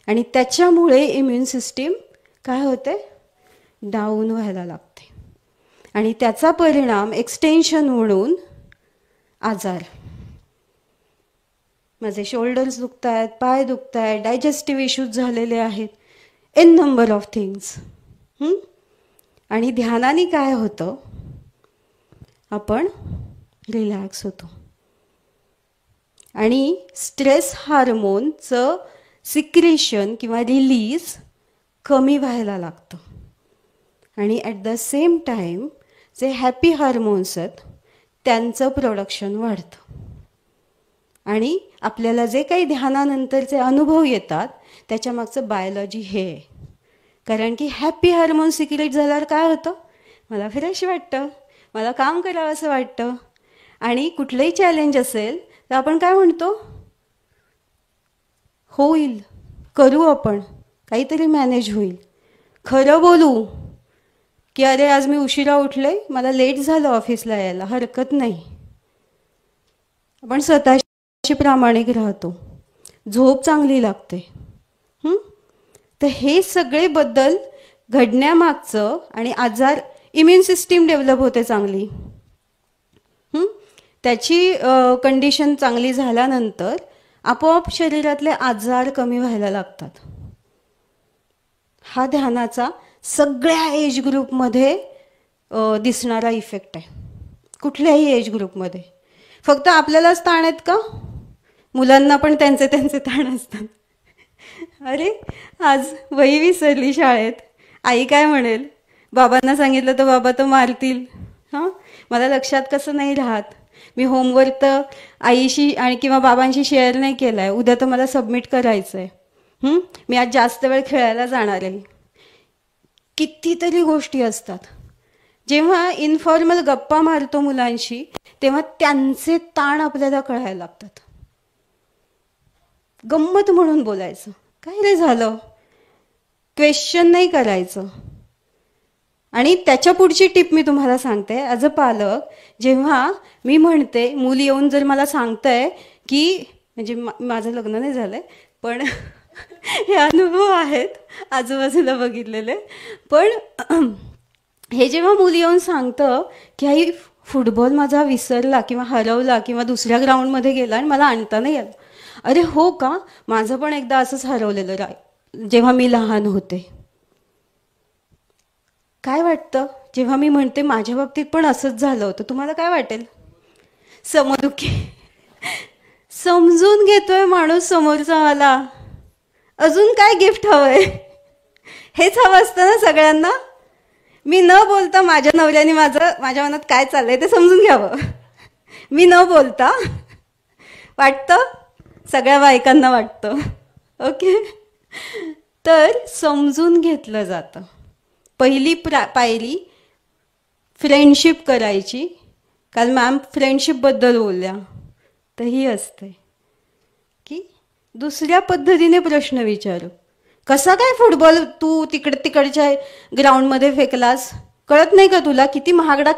आणि त्याच्यामुळे इम्युन सिस्टीम काय होते, डाऊन व्हायला लागते. आणि त्याचा परिणाम एक्सटेन्शन म्हणून आजार. माझे शोल्डर्स दुखत आहेत, पाय दुखत आहेत, डायजेस्टिव्ह इश्यूज झालेले आहेत, एन नंबर ऑफ थिंग्स. आणि ध्यानाने काय होतं, आपण रिलॅक्स होतो आणि स्ट्रेस हार्मोनचं सिक्रेशन किंवा रिलीज कमी व्हायला लागतं. आणि ॲट द सेम टाईम जे हॅपी हार्मोन्स आहेत त्यांचं प्रोडक्शन वाढतं. आणि आपल्याला जे काही ध्यानानंतरचे अनुभव येतात त्याच्यामागचं बायोलॉजी हे आहे. कारण की हॅपी हार्मोन सिक्रेट झाल्यावर काय होतं, मला फ्रेश वाटतं, मला काम करावं असं वाटतं. आणि कुठलंही चॅलेंज असेल तर आपण काय म्हणतो, होईल, करू, आपण काहीतरी मॅनेज होईल. खरं बोलू की अरे आज मी उशिरा उठले, मला लेट झालं ऑफिसला यायला, हरकत नाही. आपण स्वतःशी प्रामाणिक राहतो, झोप चांगली लागते. तर हे सगळे बदल घडण्यामागचं आणि आजार, इम्युन सिस्टीम डेव्हलप होते चांगली, त्याची कंडिशन चांगली झाल्यानंतर आपोआप शरीरातले आजार कमी व्हायला लागतात. हा ध्यानाचा सगळ्या एज ग्रुपमध्ये दिसणारा इफेक्ट आहे, कुठल्याही एज ग्रुपमध्ये. फक्त आपल्यालाच ताण आहेत का, मुलांना पण त्यांचे त्यांचे ताण असतात. अरे आज वही विसरली शाळेत, आई काय म्हणेल, बाबांना सांगितलं तर बाबा तर मारतील, मला लक्षात कसं नाही राहत, मी होमवर्क तर आईशी आणि किंवा बाबांशी शेअर नाही केला आहे, उद्या तर मला सबमिट करायचं आहे, मी आज जास्त वेळ खेळायला जाणार आहे. कितीतरी गोष्टी असतात. जेव्हा इन्फॉर्मल गप्पा मारतो मुलांशी तेव्हा त्यांचे ताण आपल्याला कळायला लागतात. गंमत म्हणून बोलायचं, काय रे झालं, क्वेश्चन नाही करायचं. आणि त्याच्या पुढची टिप मी तुम्हाला सांगते. ॲज अ पालक, जेव्हा मी म्हणते, मूल येऊन जर मला सांगतंय की, म्हणजे माझं लग्न नाही झालंय पण हे अनुभव आहेत आजूबाजूला बघितलेले, पण हे जेव्हा मूल येऊन सांगतं की आई फुटबॉल माझा विसरला किंवा हरवला किंवा दुसऱ्या ग्राउंडमध्ये गेला आणि मला आणता नाही आलं, अरे हो का, माझं पण एकदा असंच हरवलेलं जेव्हा मी लहान होते. काय वाटतं जेव्हा मी म्हणते माझ्या बाबतीत पण असंच झालं होतं, तुम्हाला काय वाटेल? समदुखी. समजून घेतोय माणूस समोरचा मला, अजून काय गिफ्ट हवंय, हेच हवं असतं ना सगळ्यांना. मी न बोलता माझ्या नवऱ्याने माझ्या मनात काय चाललंय ते समजून घ्यावं, मी न बोलता. वाटतं सगळ्या बायकांना वाटतं. ओके, तर समजून घेतलं जातं. पहिली पायरी फ्रेंडशिप करायची. काल मॅम फ्रेंडशिपबद्दल बोलल्या, तर ही असते की दुसऱ्या पद्धतीने प्रश्न विचारू. कसा काय फुटबॉल तू तिकडच्या ग्राउंडमध्ये फेकलास, कळत नाही का तुला किती महागडा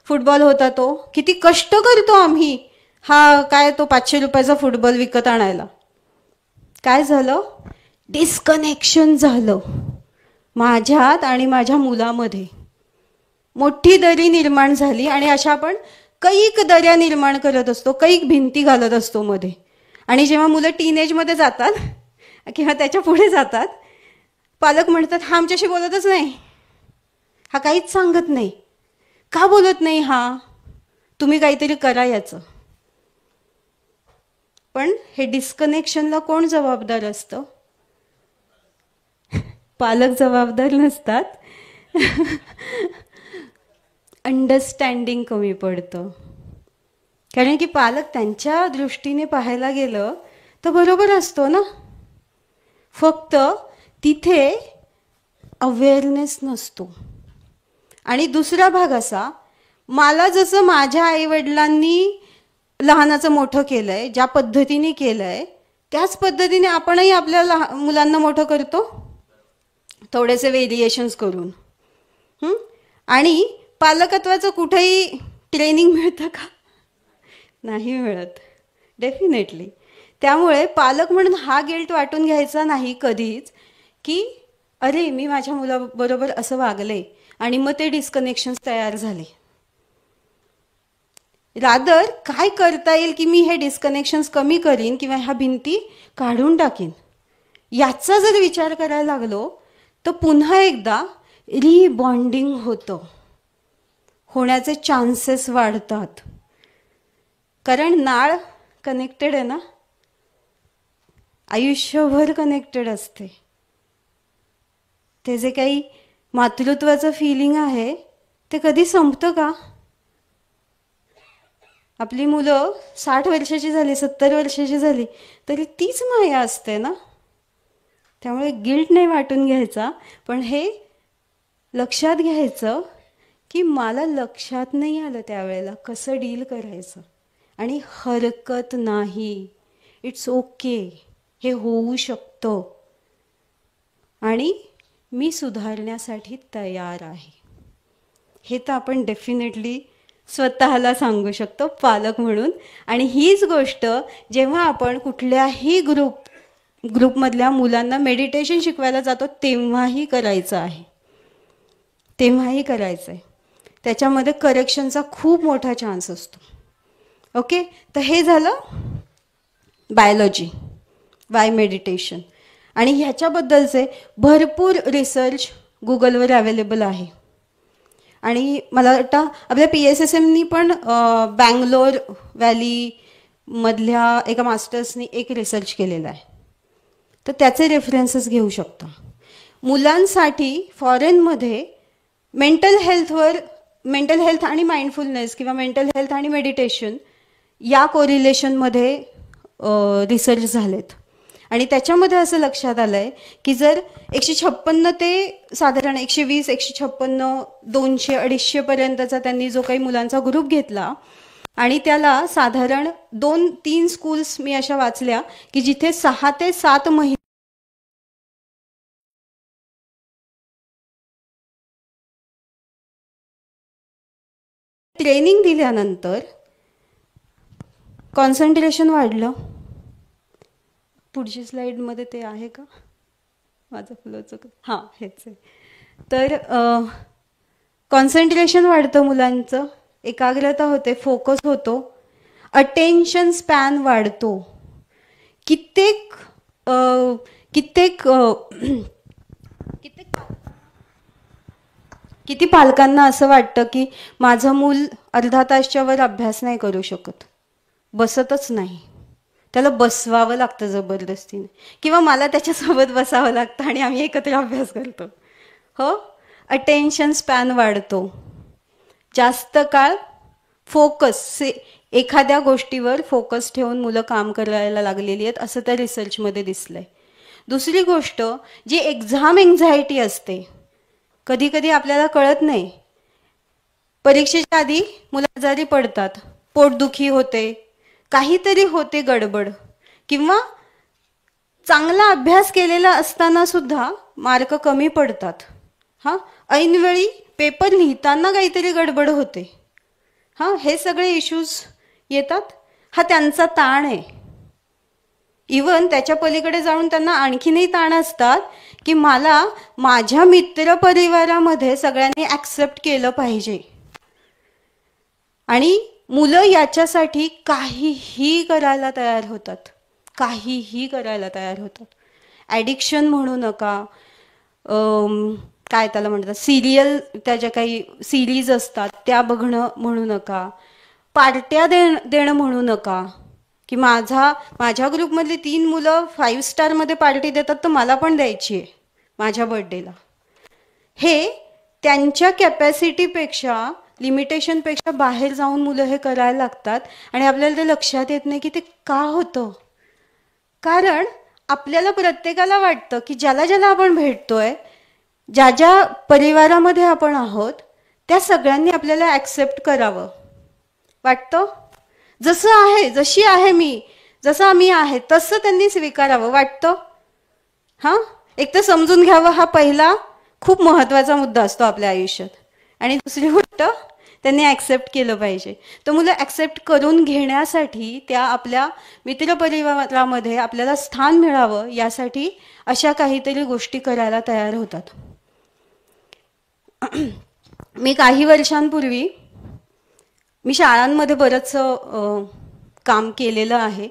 फुटबॉल होता तो, किती कष्ट करतो आम्ही हा काय तो 500 रुपयाचा फुटबॉल विकत आणायला. काय झालं, डिस्कनेक्शन झालं माझ्यात आणि माझ्या मुलामध्ये, मोठी दरी निर्माण झाली. आणि अशा आपण कैक दर्या निर्माण करत असतो, कैक भिंती घालत असतो मध्ये. आणि जेव्हा मुलं टीनेजमध्ये जातात किंवा त्याच्या पुढे जातात, पालक म्हणतात हा आमच्याशी बोलतच नाही, हा काहीच सांगत नाही. का बोलत नाही हा, तुम्ही काहीतरी करा याचं. पण हे डिस्कनेक्शनला कोण जबाबदार असतं? पालक जबाबदार नसतात. अंडरस्टँडिंग कमी पडतं. कारण की पालक त्यांच्या दृष्टीने पाहायला गेलं तर बरोबर असतो ना, फक्त तिथे अवेअरनेस नसतो. आणि दुसरा भाग असा, मला जसं माझ्या आईवडिलांनी लहानाचं मोठं केलंय, ज्या पद्धतीने केलंय त्याच पद्धतीने आपणही आपल्या मुलांना मोठं करतो, थोडेसे व्हेरिएशन्स करून. आणि पालकत्वाचं कुठेही ट्रेनिंग मिळतं का? नाही मिळत, डेफिनेटली. त्यामुळे पालक म्हणून हा गिल्ट वाटून घ्यायचा नाही कधीच की अरे मी माझ्या मुलाबरोबर असं वागले आणि मग ते डिस्कनेक्शन्स तयार झाले. रादर काय करता येईल की मी हे डिस्कनेक्शन्स कमी करीन किंवा ह्या भिंती काढून टाकीन, याचा जर विचार करायला लागलो तर पुन्हा एकदा रिबॉन्डिंग होण्याचे चान्सेस वाढतात. कारण नाळ कनेक्टेड आहे ना, आयुष्यभर कनेक्टेड असते. ते जे काही मातृत्वाचं फिलिंग आहे ते कधी संपतं का? आपली मुलं 60 वर्षाची झाली, 70 वर्षाची झाली तरी तीच माया असते ना. त्यामुळे गिल्ट नाही वाटून घ्यायचा, पण हे लक्षात घ्यायचं की मला लक्षात नाही आलं त्यावेळेला कसं डील करायचं, आणि हरकत नाही, इट्स ओके, हे होऊ शकतं आणि मी सुधारण्यासाठी तयार आहे. हे तर आपण डेफिनेटली स्वतःला सांगू शकतो पालक म्हणून. आणि हीच गोष्ट जेव्हा आपण कुठल्याही ग्रुपमधल्या मुलांना मेडिटेशन शिकवायला जातो तेव्हाही करायचं आहे, त्याच्यामध्ये करेक्शनचा खूप मोठा चान्स असतो. ओके, तर हे झालं बायोलॉजी, वाय मेडिटेशन. आणि ह्याच्याबद्दलचे भरपूर रिसर्च गुगलवर अवेलेबल आहे. आणि मला वाटतं आपल्या PSSMनी पण बँगलोर व्हॅलीमधल्या एका मास्टर्सनी एक रिसर्च केलेला आहे, तर त्याचे रेफरन्सेस घेऊ शकता. मुलांसाठी फॉरेनमध्ये मेंटल हेल्थ आणि माइंडफुलनेस किंवा मेंटल हेल्थ आणि मेडिटेशन या कोरिलेशनमध्ये रिसर्च झालेत. आणि त्याच्यामध्ये असं लक्षात आलं आहे की जर 156 ते साधारण 120, 156, 200, 250 पर्यंतचा त्यांनी जो काही मुलांचा ग्रुप घेतला आणि त्याला साधारण 2-3 स्कूल्स मी अशा वाचल्या की जिथे 6 ते 7 महिने ट्रेनिंग दिल्यानंतर कॉन्सन्ट्रेशन वाढलं. पुढची स्लाईडमध्ये ते आहे का? माझं फ्लो चुकत, हां हेच आहे. तर कॉन्सन्ट्रेशन वाढतं मुलांचं, एकाग्रता होते, फोकस होतो, अटेन्शन स्पॅन वाढतो. किती पालकांना असं वाटतं की माझं मूल अर्धा तासच्या वर अभ्यास नाही करू शकत, बसतच नाही, त्याला बसवावं लागतं जबरदस्तीने, किंवा मला त्याच्यासोबत बसावं लागतं आणि आम्ही एकत्र अभ्यास करतो. हो, अटेन्शन स्पॅन वाढतो, जास्त काळ फोकस, एखाद्या गोष्टीवर फोकस ठेवून मुलं काम करायला लागलेली आहेत असं त्या रिसर्चमध्ये दिसलंय. दुसरी गोष्ट जी एक्झाम एन्झायटी असते, कधी कधी आपल्याला कळत नाही, परीक्षेच्या आधी मुलं आजारी पडतात, पोटदुखी होते, काहीतरी होते गडबड, किंवा चांगला अभ्यास केलेला असताना सुद्धा मार्क कमी पडतात. हां, ऐनवेळी पेपर लिहिताना काहीतरी गडबड होते. हां, हे सगळे इश्यूज येतात. हा त्यांचा ताण आहे. इवन त्याच्या पलीकडे जाऊन त्यांना आणखीनही ताण असतात की मला माझ्या मित्रपरिवारामध्ये सगळ्यांनी ॲक्सेप्ट केलं पाहिजे. आणि मुलं याच्यासाठी काहीही करायला तयार होतात, काहीही करायला तयार होतात. ॲडिक्शन म्हणू नका, काय त्याला म्हणतात, सिरियल, त्या ज्या काही सिरीज असतात त्या बघणं म्हणू नका, पार्ट्या देणं म्हणू नका, की माझ्या ग्रुपमधली 3 मुलं 5 स्टारमध्ये पार्टी देतात तर मला पण द्यायची आहे माझ्या बर्थडेला. हे त्यांच्या कॅपॅसिटीपेक्षा, लिमिटेशनपेक्षा बाहेर जाऊन मुलं हे करायला लागतात. आणि आपल्याला ते लक्षात येत नाही की ते का होतं. कारण आपल्याला प्रत्येकाला वाटतं की ज्याला ज्याला आपण भेटतोय, ज्या ज्या परिवारामध्ये आपण आहोत, त्या सगळ्यांनी आपल्याला ॲक्सेप्ट करावं वाटतं. जसं आहे, जशी आहे मी, जसं आम्ही आहे तसं त्यांनी स्वीकारावं वाटतं. हां, एक तर समजून घ्यावं हा पहिला खूप महत्त्वाचा मुद्दा असतो आपल्या आयुष्यात. आणि दुसरी गोष्ट, त्यांनी ॲक्सेप्ट केलं पाहिजे. तर मुलं ॲक्सेप्ट करून घेण्यासाठी त्या आपल्या मित्रपरिवारामध्ये आपल्याला स्थान मिळावं यासाठी अशा काहीतरी गोष्टी करायला तयार होतात. मी काही वर्षांपूर्वी मी शाळांमध्ये बरंचसं काम केलेलं आहे,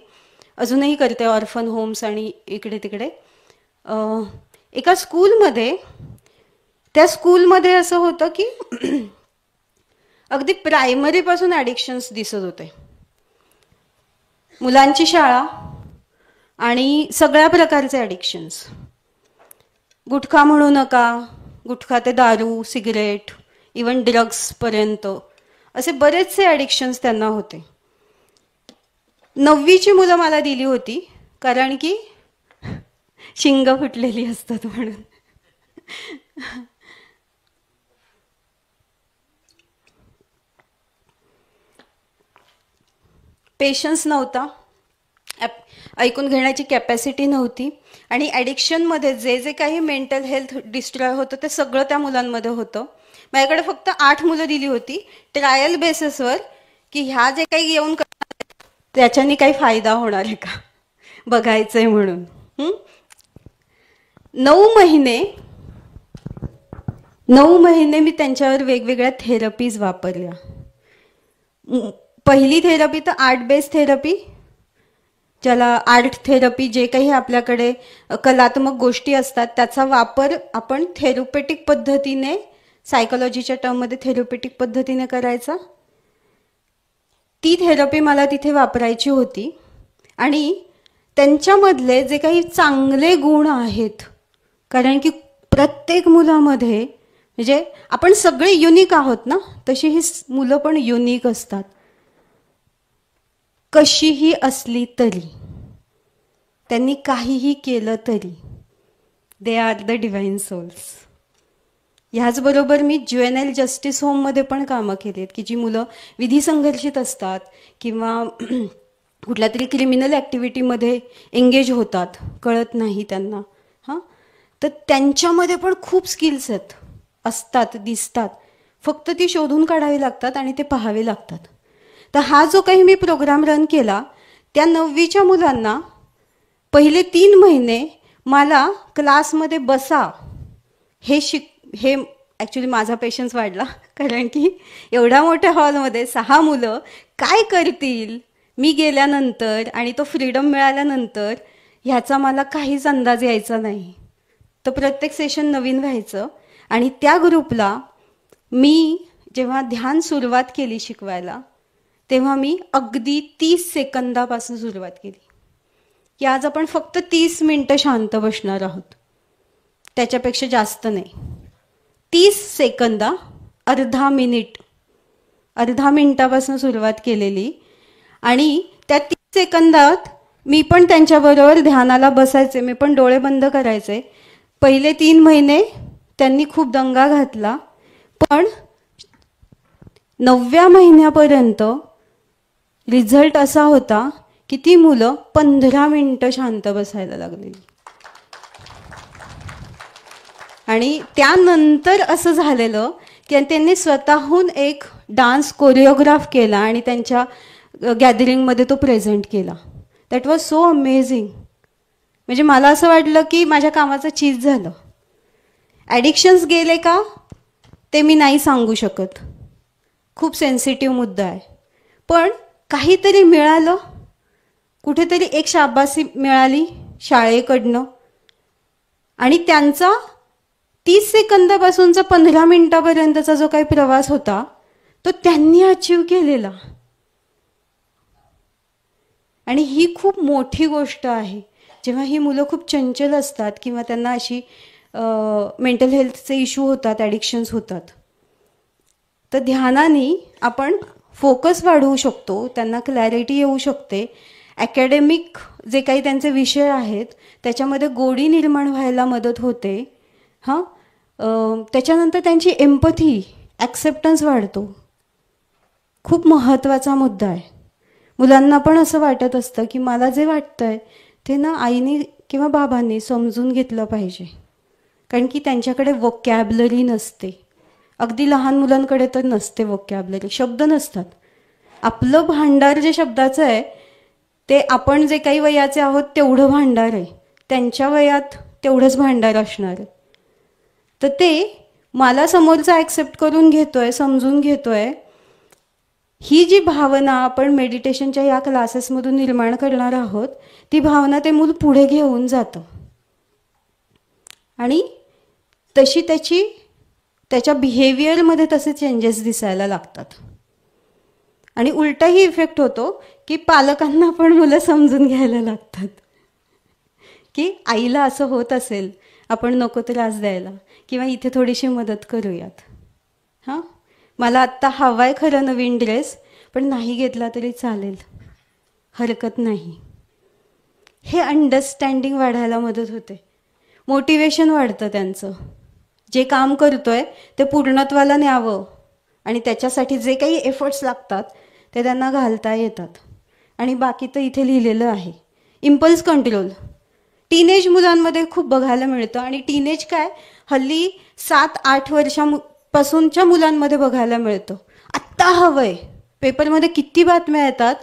अजूनही करते, ऑर्फन होम्स आणि इकडे तिकडे. एका स्कूलमध्ये, त्या स्कूलमध्ये असं होतं की अगदी प्रायमरीपासून ॲडिक्शन्स दिसत होते. मुलांची शाळा आणि सगळ्या प्रकारचे ॲडिक्शन्स. गुटखा म्हणू नका, गुटखा ते दारू, सिगरेट, इवन ड्रग्सपर्यंत असे बरेचसे ॲडिक्शन्स त्यांना होते. 9वीची मुलं मला दिली होती, कारण की शिंग फुटलेली असतात म्हणून. पेशन्स नव्हता, ऐकून घेण्याची कॅपॅसिटी नव्हती, आणि ॲडिक्शनमध्ये जे जे काही मेंटल हेल्थ डिस्ट्रॉय होतं ते सगळं त्या मुलांमध्ये होतं. माझ्याकडे फक्त 8 मुलं दिली होती ट्रायल बेसिसवर, की ह्या जे काही येऊन त्याच्याने काही फायदा होणार आहे का बघायचंय म्हणून. 9 महिने मी त्यांच्यावर वेगवेगळ्या थेरपीज वापरल्या. पहिली थेरपी तर आर्ट बेस्ड थेरपी, ज्याला आर्ट थेरपी, जे काही आपल्याकडे कलात्मक गोष्टी असतात त्याचा वापर आपण थेरपेटिक पद्धतीने, सायकोलॉजीच्या टर्ममध्ये थेरपेटिक पद्धतीने करायचा. ती थेरपी मला तिथे वापरायची होती. आणि त्यांच्यामधले जे काही चांगले गुण आहेत, कारण की प्रत्येक मुलामध्ये, म्हणजे आपण सगळे युनिक आहोत ना, तशी ही मुलं पण युनिक असतात. कशीही असली तरी, त्यांनी काहीही केलं तरी, they are the divine souls. ह्याचबरोबर मी ज्युएनाइल जस्टिस होममध्ये पण कामं केली आहेत, की जी मुलं विधी संघर्षित असतात किंवा कुठल्या तरी क्रिमिनल ॲक्टिव्हिटीमध्ये एंगेज होतात, कळत नाही त्यांना. तर त्यांच्यामध्ये पण खूप स्किल्स असतात, दिसतात, फक्त ती शोधून काढावी लागतात आणि ते पाहावे लागतात. तर हा जो काही मी प्रोग्राम रन केला, त्या 9वीच्या मुलांना पहिले 3 महिने मला क्लासमध्ये बसा हे ॲक्च्युली माझा पेशन्स वाढला, कारण की एवढ्या मोठ्या हॉलमध्ये 6 मुलं काय करतील मी गेल्यानंतर आणि तो फ्रीडम मिळाल्यानंतर, ह्याचा मला काहीच अंदाज यायचा नाही. तर प्रत्येक सेशन नवीन व्हायचं. आणि त्या ग्रुपला मी जेव्हा ध्यान सुरुवात केली शिकवायला, तेव्हा मी अगदी 30 सेकंदापासून सुरुवात केली, की आज आपण फक्त 30 मिनिटं शांत बसणार आहोत, त्याच्यापेक्षा जास्त नाही. 30 सेकंद, अर्धा मिनिटापासून सुरुवात केलेली. आणि त्या 30 सेकंदात मी पण त्यांच्याबरोबर ध्यानाला बसायचे, मी पण डोळे बंद करायचे. पहिले 3 महिने त्यांनी खूप दंगा घातला, पण 9व्या महिन्यापर्यंत रिझल्ट असा होता की ती मुलं 15 मिनिटं शांत बसायला लागलेली. आणि त्यानंतर असं झालेलं की त्यांनी स्वतःहून एक डान्स कोरिओग्राफ केला आणि त्यांच्या गॅदरिंगमध्ये तो प्रेझेंट केला. That was so amazing. म्हणजे मला असं वाटलं की माझ्या कामाचं चीज झालं. ॲडिक्शन्स गेले का ते मी नाही सांगू शकत, खूप सेन्सिटिव्ह मुद्दा आहे. पण काहीतरी मिळालं, कुठेतरी एक शाबासी मिळाली शाळेकडनं. आणि त्यांचा 30 सेकंदापासूनचा 15 मिनिटापर्यंतचा जो काही प्रवास होता तो त्यांनी अचीव केलेला. आणि ही खूप मोठी गोष्ट आहे. जेव्हा ही मुलं खूप चंचल असतात किंवा त्यांना अशी मेंटल हेल्थचे इश्यू होतात, ॲडिक्शन्स होतात, तर ध्यानाने आपण फोकस वाढवू शकतो, त्यांना क्लॅरिटी येऊ शकते. ॲकॅडेमिक जे काही त्यांचे विषय आहेत त्याच्यामध्ये गोडी निर्माण व्हायला मदत होते. त्याच्यानंतर त्यांची एम्पथी, ॲक्सेप्टन्स वाढतो. खूप महत्त्वाचा मुद्दा आहे. मुलांना पण असं वाटत असतं की मला जे वाटतंय ते ना आईने किंवा बाबांनी समजून घेतलं पाहिजे, कारण की त्यांच्याकडे वोकॅबलरी नसते. अगदी लहान मुलांकडे तर नसते वोकॅबलरी, शब्द नसतात. आपलं भांडार जे शब्दाचं आहे ते आपण जे काही वयाचे आहोत तेवढं भांडार आहे, त्यांच्या वयात तेवढंच भांडार असणार. तर ते मला समोरचा ॲक्सेप्ट करून घेतोय, समजून घेतोय, ही जी भावना आपण मेडिटेशनच्या या क्लासेसमधून निर्माण करणार आहोत, ती भावना ते मूल पुढे घेऊन जातं आणि तशी त्याच्या बिहेवियरमध्ये तसे चेंजेस दिसायला लागतात. आणि उलटाही इफेक्ट होतो की पालकांना पण मुलं समजून घ्यायला लागतात की आईला असं होत असेल, आपण नको त्रास द्यायला, किंवा इथे थोडीशी मदत करूयात. हां, मला आत्ता हवाय खरं नवीन ड्रेस, पण नाही घेतला तरी चालेल, हरकत नाही. हे अंडरस्टँडिंग वाढायला मदत होते, मोटिवेशन वाढतं त्यांचं. जे काम करतोय ते पूर्णत्वाला न्यावं आणि त्याच्यासाठी जे काही एफर्ट्स लागतात ते त्यांना घालता येतात. आणि बाकी तर इथे लिहिलेलं आहे. इम्पल्स कंट्रोल टीनेज मुलांमध्ये खूप बघायला मिळतं. आणि टीनेज काय, हल्ली 7-8 वर्षापासूनच्या मुलांमध्ये बघायला मिळतं. आत्ता हवंय, पेपरमध्ये किती बातम्या येतात,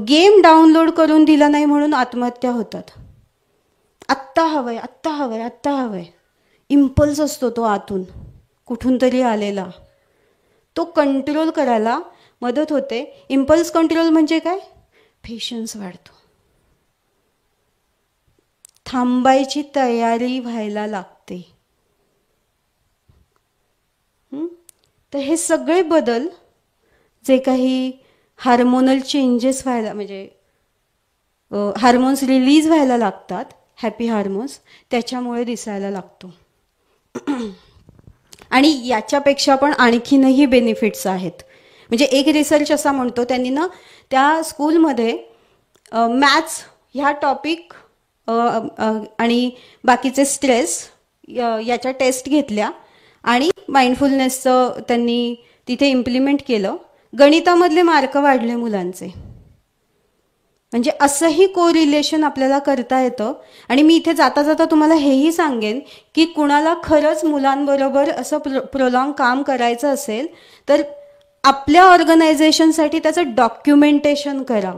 गेम डाउनलोड करून दिला नाही म्हणून आत्महत्या होतात. आत्ता हवंय, आत्ता हवंय, आत्ता हवंय. इम्पल्स असतो तो आतून कुठून तरी आलेला, तो कंट्रोल करायला मदत होते. इम्पल्स कंट्रोल म्हणजे काय, पेशन्स वाढतो, थांबायची तयारी व्हायला लागते. तर हे सगळे बदल जे काही हार्मोनल चेंजेस व्हायला, म्हणजे हार्मोन्स रिलीज व्हायला लागतात, हॅपी हार्मोन्स, त्याच्यामुळे दिसायला लागतो. आणि याच्यापेक्षा पण आणखीनही बेनिफिट्स आहेत. म्हणजे एक रिसर्च असा म्हणतो, त्यांनी ना त्या स्कूलमध्ये मॅथ्स ह्या टॉपिक आणि बाकीचे स्ट्रेस याच्या टेस्ट घेतल्या आणि माइंडफुलनेसचं त्यांनी तिथे इम्प्लिमेंट केलं. गणितामधले मार्क वाढले मुलांचे. म्हणजे असंही कोरिलेशन आपल्याला करता येतं. आणि मी इथे जाता जाता तुम्हाला हेही सांगेन की कुणाला खरंच मुलांबरोबर असं प्रोलॉंग काम करायचं असेल तर आपल्या ऑर्गनायझेशनसाठी त्याचं डॉक्युमेंटेशन करा.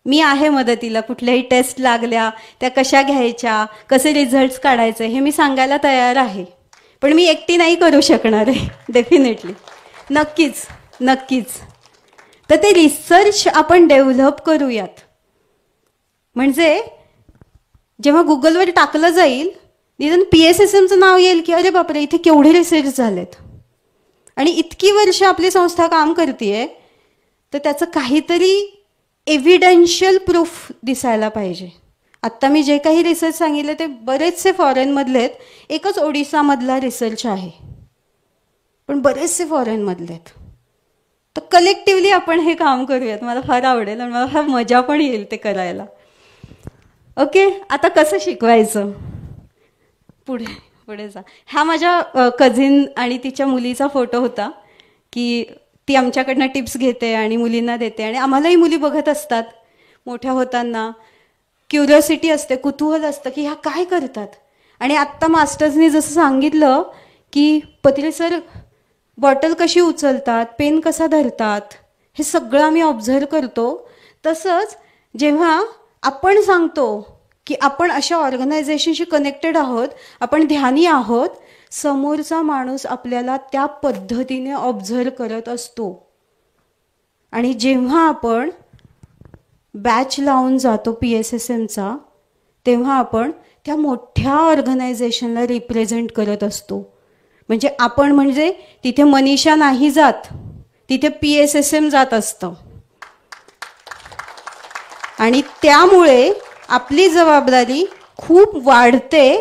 मी आहे मदतीला, कुठल्याही टेस्ट लागल्या त्या कशा घ्यायच्या, कसे रिझल्ट्स काढायचे हे मी सांगायला तयार आहे. पण मी एकटी नाही करू शकणार आहे, डेफिनेटली, नक्कीच नक्कीच. तर ते रिसर्च आपण डेव्हलप करूयात. म्हणजे जेव्हा गुगलवर टाकलं जाईल, निदान PSSMचं नाव येईल की अरे बापरे, इथे केवढे रिसर्च झालेत. आणि इतकी वर्ष आपली संस्था काम करतेय, तर त्याचं काहीतरी एव्हिडेन्शियल प्रूफ दिसायला पाहिजे. आत्ता मी जे काही रिसर्च सांगितले ते बरेचसे फॉरेनमधले आहेत. एकच ओडिसामधला रिसर्च आहे, पण बरेचसे फॉरेनमधले आहेत. तर कलेक्टिव्हली आपण हे काम करूयात. मला फार आवडेल आणि मला फार मजा पण येईल ते करायला. ओके, आता कसं शिकवायचं, पुढे पुढे जा. हा माझ्या कझिन आणि तिच्या मुलीचा फोटो होता की ती आमच्याकडनं टिप्स घेते आणि मुलींना देते. आणि आम्हालाही मुली बघत असतात मोठ्या होताना. क्युरिओसिटी असते, कुतूहल असतं की ह्या काय करतात. आणि आत्ता मास्टर्सनी जसं सांगितलं की पत्रे सर बॉटल कशी उचलतात, पेन कसा धरतात, हे सगळं आम्ही ऑब्झर्व करतो. तसंच जेव्हा आपण सांगतो की आपण अशा ऑर्गनायझेशनशी कनेक्टेड आहोत, आपण ध्यानी आहोत, समोरचा माणूस आपल्याला त्या पद्धतीने ऑब्झर्व करत असतो. आणि जेव्हा आपण बॅच लावून जातो PSSMचा, तेव्हा आपण त्या मोठ्या ऑर्गनायझेशनला रिप्रेझेंट करत असतो. म्हणजे आपण म्हणजे तिथे मनीषा नाही जात, तिथे PSSM जात असतं. आणि त्यामुळे आपली जबाबदारी खूप वाढते,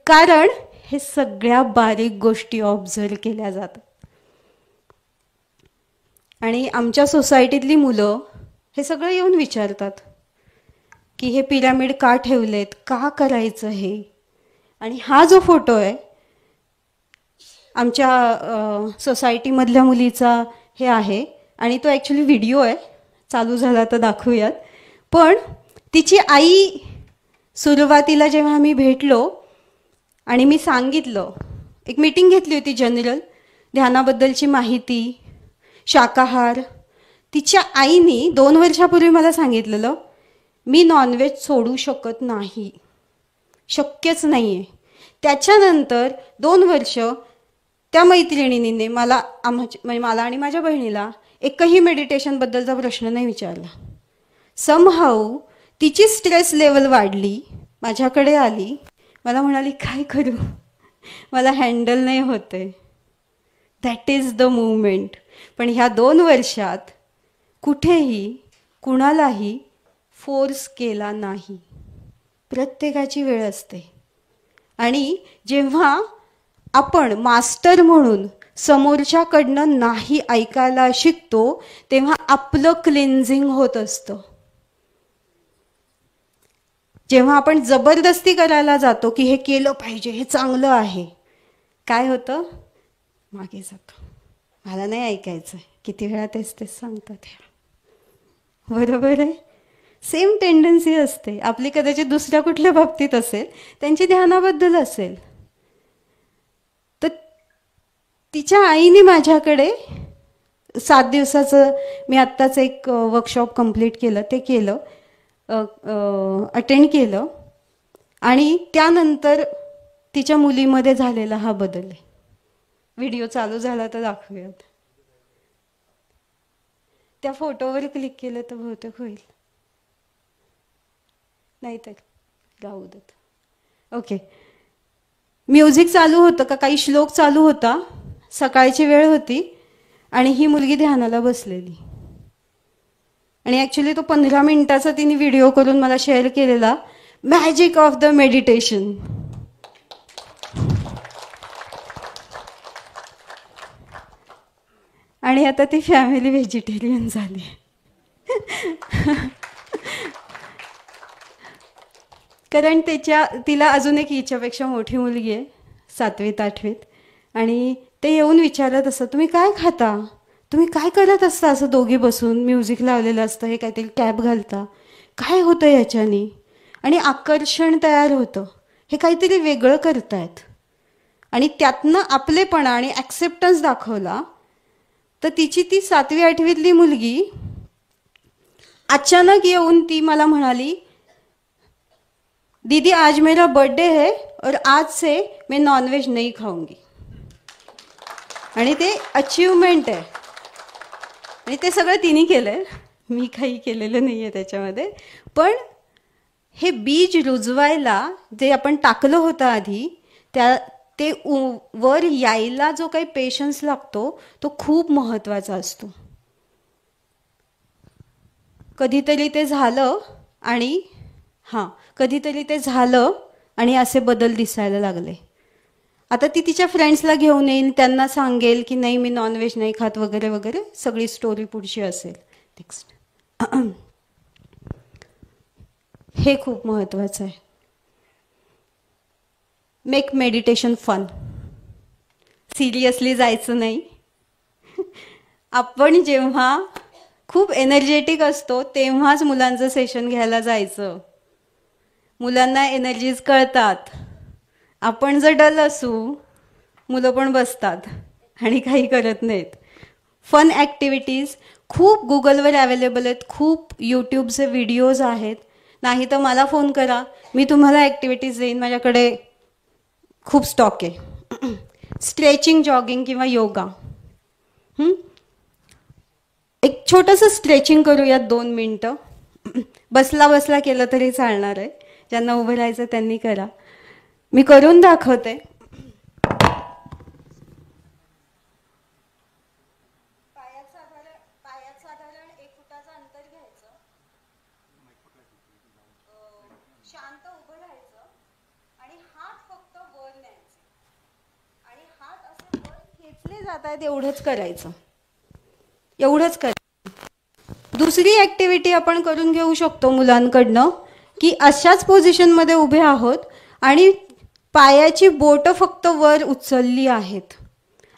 कारण हे सगळ्या बारीक गोष्टी ऑब्झर्व केल्या जातात. आणि आमच्या सोसायटीतली मुलं हे सगळं येऊन विचारतात की हे पिरॅमिड का ठेवलेत, का करायचं हे. आणि हा जो फोटो आहे आमच्या सोसायटीमधल्या मुलीचा हे आहे. आणि तो ॲक्च्युली व्हिडिओ आहे, चालू झाला तर दाखवूयात. पण तिची आई, सुरुवातीला जेव्हा आम्ही भेटलो आणि मी सांगितलं, एक मीटिंग घेतली होती जनरल, ध्यानाबद्दलची माहिती, शाकाहार. तिच्या आईनी 2 वर्षापूर्वी मला सांगितलेलं, मी नॉनव्हेज सोडू शकत नाही, शक्यच नाही आहे. त्याच्यानंतर 2 वर्ष त्या मैत्रिणीने मला मला आणि माझ्या बहिणीला एकही मेडिटेशनबद्दलचा प्रश्न नाही विचारला. समहाऊ तिची स्ट्रेस लेवल वाढली, माझ्याकडे आली, मला म्हणाली काय करू, मला हँडल नाही होते. That is the movement. पण ह्या 2 वर्षात कुठेही कुणालाही फोर्स केला नाही. प्रत्येकाची वेळ असते. आणि जेव्हा आपण मास्टर म्हणून समोरच्याकडनं नाही ऐकायला शिकतो तेव्हा आपलं क्लिन्झिंग होत असतं. जेव्हा आपण जबरदस्ती करायला जातो की हे केलं पाहिजे, हे चांगलं आहे, काय होतं, मागे जातो, मला नाही ऐकायचं. किती वेळा तेच सांगतात. बरोबर आहे. सेम टेंडन्सी असते आपली. कदाचित दुसऱ्या कुठल्या बाबतीत असेल, त्यांची ध्यानाबद्दल असेल. तर तिच्या आईने माझ्याकडे 7 दिवसाचं, मी आत्ताच एक वर्कशॉप कंप्लीट केलं, ते केलं, अटेंड केलं. आणि त्यानंतर तिच्या मुलीमध्ये झालेला हा बदल आहे. व्हिडिओ चालू झाला तर दाखवूयात. त्या फोटोवर क्लिक केलं तर बहुतेक होईल, नाहीतर राहू देत. ओके. म्युझिक चालू होतं का, काही श्लोक चालू होता, सकाळची वेळ होती आणि ही मुलगी ध्यानाला बसलेली. आणि ॲक्च्युली तो 15 मिनिटाचा तिने व्हिडिओ करून मला शेअर केलेला, मॅजिक ऑफ द मेडिटेशन. आणि आता ती फॅमिली व्हेजिटेरियन झाली. कारण तिला अजून एक हिच्यापेक्षा मोठी मुलगी आहे, 7वीत 8वीत. आणि ते येऊन विचारत असतात, तुम्ही काय खाता, तुम्ही काय करत असता असं दोघी बसून, म्युझिक लावलेलं असतं, हे काहीतरी कॅप घालता, काय होतं याच्यानी. आणि आकर्षण तयार होतं, हे काहीतरी वेगळं करतायत. आणि त्यातनं आपलेपणा आणि ॲक्सेप्टन्स दाखवला. तर तिची ती 7वी 8वीतली मुलगी अचानक येऊन ती मला म्हणाली, दीदी आज मेरा बर्थडे है और आज से मैं नॉनवेज नहीं खाऊंगी. आणि ते अचीवमेंट आहे. आणि ते सगळं तिने केलंय, मी काही केलेलं नाही आहे त्याच्यामध्ये. पण हे बीज रुजवायला जे आपण टाकलं होतं आधी, ते वर यायला जो काही पेशन्स लागतो तो खूप महत्त्वाचा असतो. कधीतरी ते झालं आणि कधीतरी ते झालं आणि असे बदल दिसायला लागले. आता ती तिच्या फ्रेंड्सला घेऊन येईल, त्यांना सांगेल की नाही मी नॉनव्हेज नाही खात वगैरे वगैरे, सगळी स्टोरी पुढची असेल. नेक्स्ट. हे खूप महत्त्वाचं आहे. Make meditation fun. सिरियसली जायचं नाही. आपण जेव्हा खूप एनर्जेटिक असतो तेव्हाच मुलांचं सेशन घ्यायला जायचं. मुलांना एनर्जीज कळतात. आपण जर डल असू, मुलं पण बसतात आणि काही करत नाहीत. फन ॲक्टिव्हिटीज खूप गुगलवर अवेलेबल आहेत, खूप यूट्यूबचे व्हिडिओज आहेत. नाही तर मला फोन करा, मी तुम्हाला ॲक्टिव्हिटीज देईन, माझ्याकडे खूप स्टॉक आहे. स्ट्रेचिंग, जॉगिंग किंवा योगा. एक छोटंसं स्ट्रेचिंग करूयात 2 मिनटं. बसला बसला केलं तरी चालणार आहे. ज्यांना उभं राहायचं त्यांनी करा. मी करून दाखवते. पायात साधारण 1 फुटाचं अंतर घ्यायचं. शांत उभं राहायचं आणि हात फक्त वर न्यायचे. आणि हात असे वर खेचले जात आहेत एवढंच करायचं. एवढंच करायचं. दुसरी ॲक्टिव्हिटी आपण करून घेऊ शकतो मुलांकडनं, की अशाच पोझिशनमध्ये उभे आहोत आणि पायाची बोटं फक्त वर उचलली आहेत.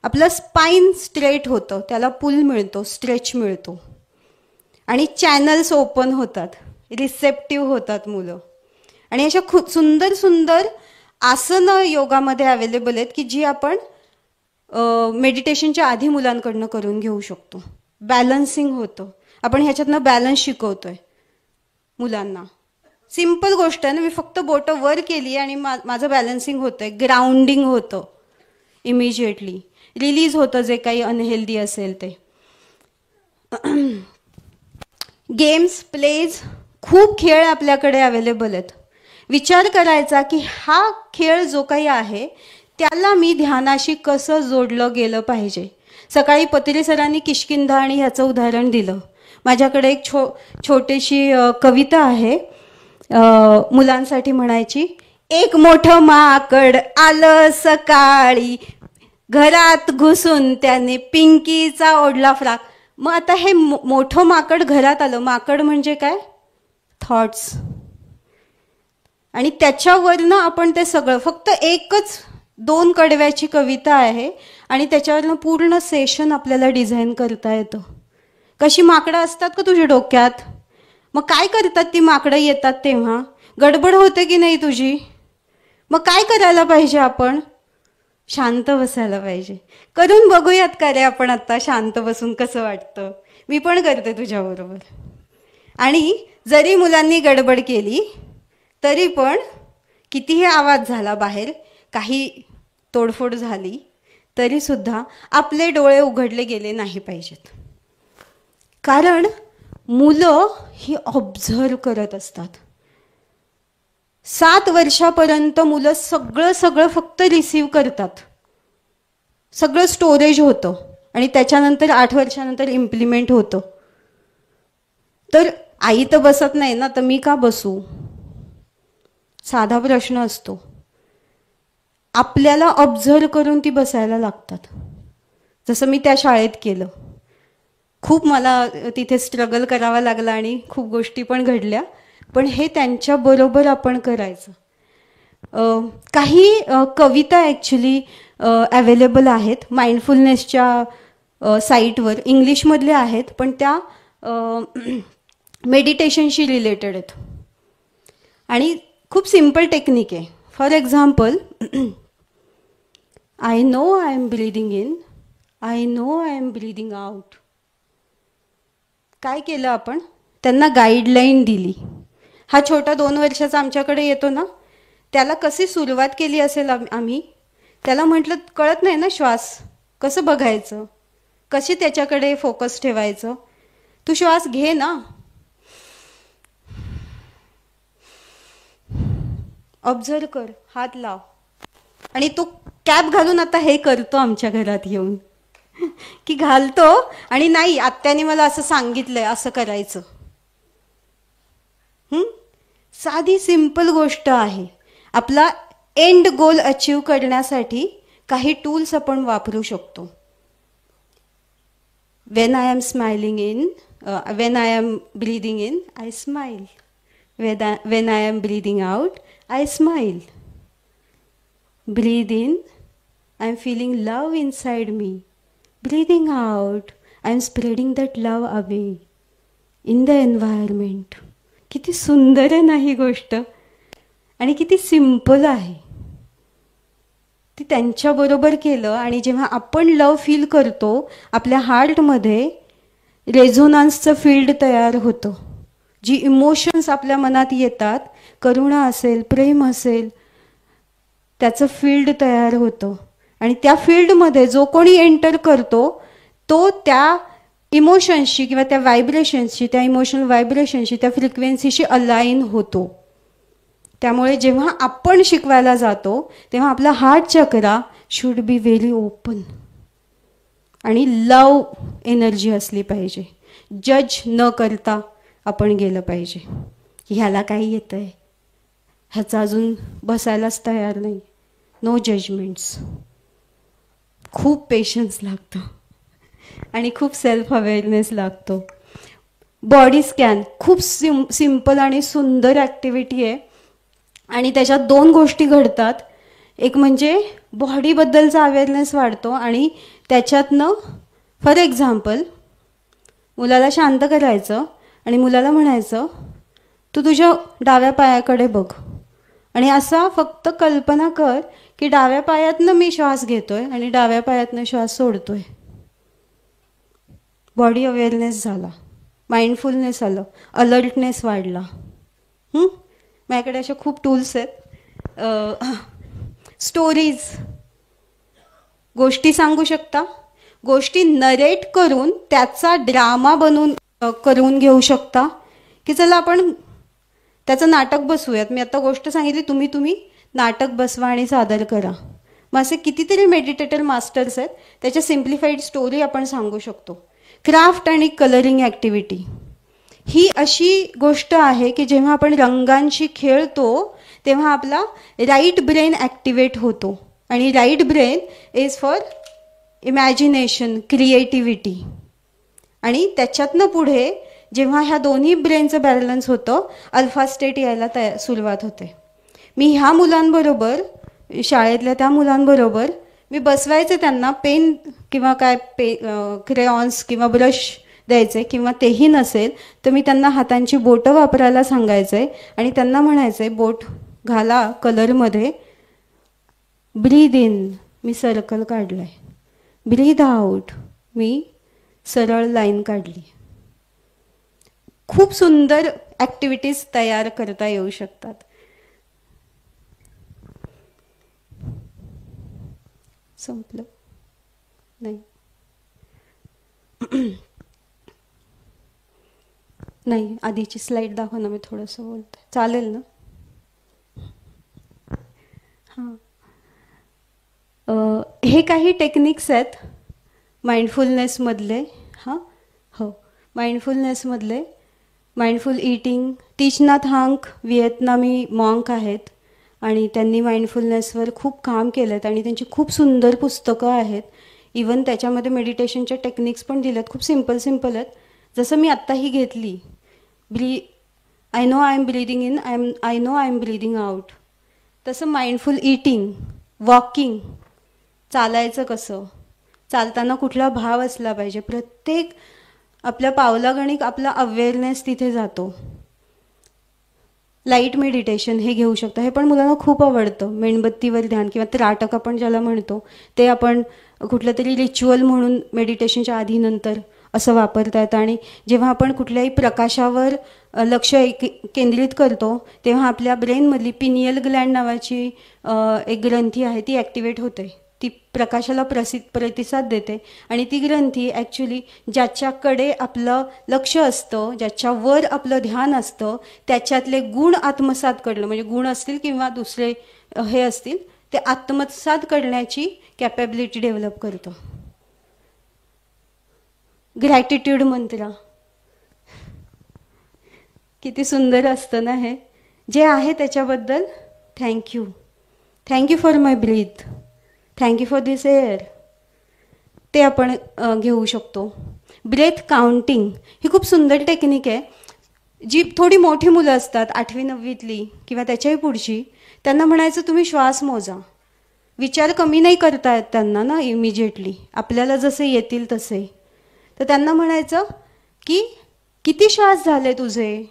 आपलं स्पाइन स्ट्रेट होतं, त्याला पुल मिळतो, स्ट्रेच मिळतो आणि चॅनल्स ओपन होतात, रिसेप्टिव्ह होतात मुलं. आणि अशा खूप सुंदर सुंदर आसनं योगामध्ये अवेलेबल आहेत की जी आपण मेडिटेशनच्या आधी मुलांकडनं करून घेऊ शकतो. बॅलन्सिंग होतं. आपण ह्याच्यातनं बॅलन्स शिकवतोय मुलांना. सिम्पल गोष्ट आहे ना. मी फक्त बोटं वर केली आणि माझं बॅलन्सिंग होतंय, ग्राउंडिंग होतं इमिजिएटली. रिलीज होतं जे काही अनहेल्दी असेल ते. गेम्स, प्लेज, खूप खेळ आपल्याकडे अवेलेबल आहेत. विचार करायचा की हा खेळ जो काही आहे त्याला मी ध्यानाशी कसं जोडलं गेलं पाहिजे. सकाळी पत्रे सरांनी किष्किंधा आणि ह्याचं उदाहरण दिलं. माझ्याकडे एक छोटीशी कविता आहे मुलांसाठी म्हणायची. एक मोठं माकड आलं सकाळी, घरात घुसून त्याने पिंकीचा ओढला फ्राक. मग आता हे मोठं माकड घरात आलं. माकड म्हणजे काय? थॉट्स. आणि त्याच्यावरनं आपण ते सगळं, फक्त एकच 2 कडव्याची कविता आहे आणि त्याच्यावरनं पूर्ण सेशन आपल्याला डिझाईन करता येतं. कशी माकडं असतात का तुझ्या डोक्यात? मग काय करतात ती माकडं येतात तेव्हा? गडबड होते की नाही तुझी? मग काय करायला पाहिजे आपण? शांत बसायला पाहिजे. करून बघूयात का रे आपण आता शांत बसून कसं वाटतं? मी पण करते तुझ्याबरोबर. आणि जरी मुलांनी गडबड केली तरी पण कितीही आवाज झाला बाहेर, काही तोडफोड झाली तरी सुद्धा आपले डोळे उघडले गेले नाही पाहिजेत. कारण मुलं ही ऑब्झर्व करत असतात. 7 वर्षापर्यंत मुलं सगळं फक्त रिसीव्ह करतात. सगळं स्टोरेज होतं आणि त्याच्यानंतर 8 वर्षानंतर इम्प्लिमेंट होतं. तर आई तर बसत नाही ना, तर मी का बसू? साधा प्रश्न असतो. आपल्याला ऑब्झर्व करून ती बसायला लागतात. जसं मी त्या शाळेत केलं. खूप मला तिथे स्ट्रगल करावा लागला आणि खूप गोष्टी पण घडल्या, पण हे त्यांच्याबरोबर आपण करायचं. काही कविता ॲक्च्युली अवेलेबल आहेत माइंडफुलनेसच्या साईटवर. इंग्लिशमधल्या आहेत पण त्या मेडिटेशनशी रिलेटेड आहेत आणि खूप सिम्पल टेक्निक आहे. For example, I know I am breathing in, I know I am breathing out. काय केलं आपण? त्यांना गाईडलाईन दिली. हा छोटा 2 वर्षाचा आमच्याकडे येतो ना, त्याला कशी सुरुवात केली असेल आम्ही? त्याला म्हटलं कळत नाही ना श्वास कसं बघायचं, कशी त्याच्याकडे फोकस ठेवायचं. तू श्वास घे ना, ऑब्झर्व कर, हात लाव. आणि तो कॅप घालून आता हे करतो आमच्या घरात येऊन की घालतो आणि नाही आत्याने मला असं सांगितलंय असं करायचं. साधी सिंपल गोष्ट आहे. आपला एंड गोल अचीव करण्यासाठी काही टूल्स आपण वापरू शकतो. When I am smiling in, when I am breathing in, I smile. When I am breathing out, I smile. Breathe in, I am feeling love inside me. Breathing out, I am spreading that love away in the environment. किती सुंदर आहे ना ही गोष्ट आणि किती simple आहे. ती त्यांच्याबरोबर केलं आणि जेव्हा आपण लव फील करतो आपल्या हार्टमध्ये रेझोनान्सचं फील्ड तयार होतं. जी इमोशन्स आपल्या मनात येतात, करुणा असेल, प्रेम असेल, त्याचं फील्ड तयार होतं आणि त्या फील्डमध्ये जो कोणी एंटर करतो तो त्या इमोशन्सशी किंवा त्या व्हायब्रेशन्सशी, त्या इमोशनल व्हायब्रेशनशी, त्या फ्रिक्वेन्सीशी अलाइन होतो. त्यामुळे जेव्हा आपण शिकवायला जातो तेव्हा आपला heart chakra should be very open आणि लव एनर्जी असली पाहिजे. जज न करता आपण गेलं पाहिजे की ह्याला काही येतंय, ह्याचा अजून बसायलाच तयार नाही. No judgements. खूप पेशन्स लागतो आणि खूप सेल्फ अवेअरनेस लागतो. बॉडी स्कॅन खूप सिंपल आणि सुंदर ॲक्टिव्हिटी आहे आणि त्याच्यात 2 गोष्टी घडतात. एक म्हणजे बॉडीबद्दलचा अवेअरनेस वाढतो आणि त्याच्यातनं फॉर एक्झाम्पल मुलाला शांत करायचं आणि मुलाला म्हणायचं तू तुझ्या डाव्या पायाकडे बघ आणि असा फक्त कल्पना कर की डाव्या पायातनं मी श्वास घेतोय आणि डाव्या पायातनं श्वास सोडतोय. बॉडी अवेअरनेस झाला, माइंडफुलनेस आलं, अलर्टनेस वाढला. माझ्याकडे अशा खूप टूल्स आहेत. स्टोरीज गोष्टी सांगू शकता, गोष्टी नरेट करून त्याचा ड्रामा बनवून करून घेऊ शकता, की चला आपण त्याचं नाटक बसवूयात. मी आता गोष्ट सांगितली, तुम्ही नाटक बसवा आणि सादर करा. मग असे कितीतरी मेडिटेटर मास्टर्स आहेत, त्याच्या सिम्प्लिफाईड स्टोरी आपण सांगू शकतो. क्राफ्ट आणि कलरिंग ॲक्टिव्हिटी ही अशी गोष्ट आहे की जेव्हा आपण रंगांशी खेळतो तेव्हा आपला राईट ब्रेन ॲक्टिवेट होतो. आणि right brain is for imagination, creativity. आणि त्याच्यातनं पुढे जेव्हा ह्या दोन्ही ब्रेनचं बॅलन्स होतं, अल्फा स्टेट यायला सुरुवात होते. मी ह्या मुलांबरोबर, शाळेतल्या त्या मुलांबरोबर मी बसवायचे, त्यांना पेन किंवा काय क्रेयॉन्स किंवा ब्रश द्यायचे, किंवा तेही नसेल तर मी त्यांना हातांची बोटं वापरायला सांगायचे आणि त्यांना म्हणायचे बोट घाला कलरमध्ये. ब्रीद इन, मी सर्कल काढलंय. ब्रीद आउट, मी सरळ लाईन काढली. खूप सुंदर ॲक्टिव्हिटीज तयार करता येऊ शकतात. संपलं नाही नाही, आधीची स्लाइड दाखव ना, मी थोडंसं बोलते, चालेल ना? हां, हे काही टेक्निक्स आहेत माइंडफुलनेसमधले. हां हो, माइंडफुलनेसमधले. माइंडफुल ईटिंग, टीच नाथ हांग व्हिएतनामी मॉन्क आहेत आणि त्यांनी माइंडफुलनेसवर खूप काम केलं आहेत आणि त्यांची खूप सुंदर पुस्तकं आहेत. इवन त्याच्यामध्ये मेडिटेशनच्या टेक्निक्स पण दिल्यात, खूप सिम्पल आहेत. जसं मी आत्ताही घेतली, I know I am breathing in, I know I am breathing out. तसं माइंडफुल ईटिंग, वॉकिंग, चालायचं कसं, चालताना कुठला भाव असला पाहिजे, प्रत्येक आपल्या पावलागणिक आपला अवेअरनेस तिथे जातो. लाईट मेडिटेशन हे घेऊ शकतो, हे पण मुलांना खूप आवडतं. मेणबत्तीवर ध्यान किंवा त्राटक आपण ज्याला म्हणतो ते आपण कुठलं तरी रिच्युअल म्हणून मेडिटेशनच्या आधी नंतर असं वापरता येतं. आणि जेव्हा आपण कुठल्याही प्रकाशावर लक्ष केंद्रित करतो तेव्हा आपल्या ब्रेनमधली पिनियल ग्लँड नावाची एक ग्रंथी आहे, ती ॲक्टिवेट होते. ती प्रकाशाला प्रतिसाद देते आणि ती ग्रंथी ॲक्च्युली ज्याच्याकडे आपलं लक्ष असतं, ज्याच्यावर आपलं ध्यान असतं, त्याच्यातले गुण आत्मसात करणं, म्हणजे गुण असतील किंवा दुसरे हे असतील, ते आत्मसात करण्याची कॅपॅबिलिटी डेव्हलप करतं. ग्रॅटिट्यूड मंत्र किती सुंदर असतं ना हे. जे आहे त्याच्याबद्दल thank you, thank you for my breath, thank you for this air, ते आपण घेऊ शकतो. ब्रेथ काउंटिंग ही खूप सुंदर टेक्निक आहे. जी थोडी मोठी मुलं असतात, 8वी 9वीतली किंवा त्याच्याही पुढची, त्यांना म्हणायचं तुम्ही श्वास मोजा. विचार कमी नाही करता येत त्यांना ना इमिजिएटली, आपल्याला जसे येतील तसे. तर त्यांना म्हणायचं की किती श्वास झाले तुझे,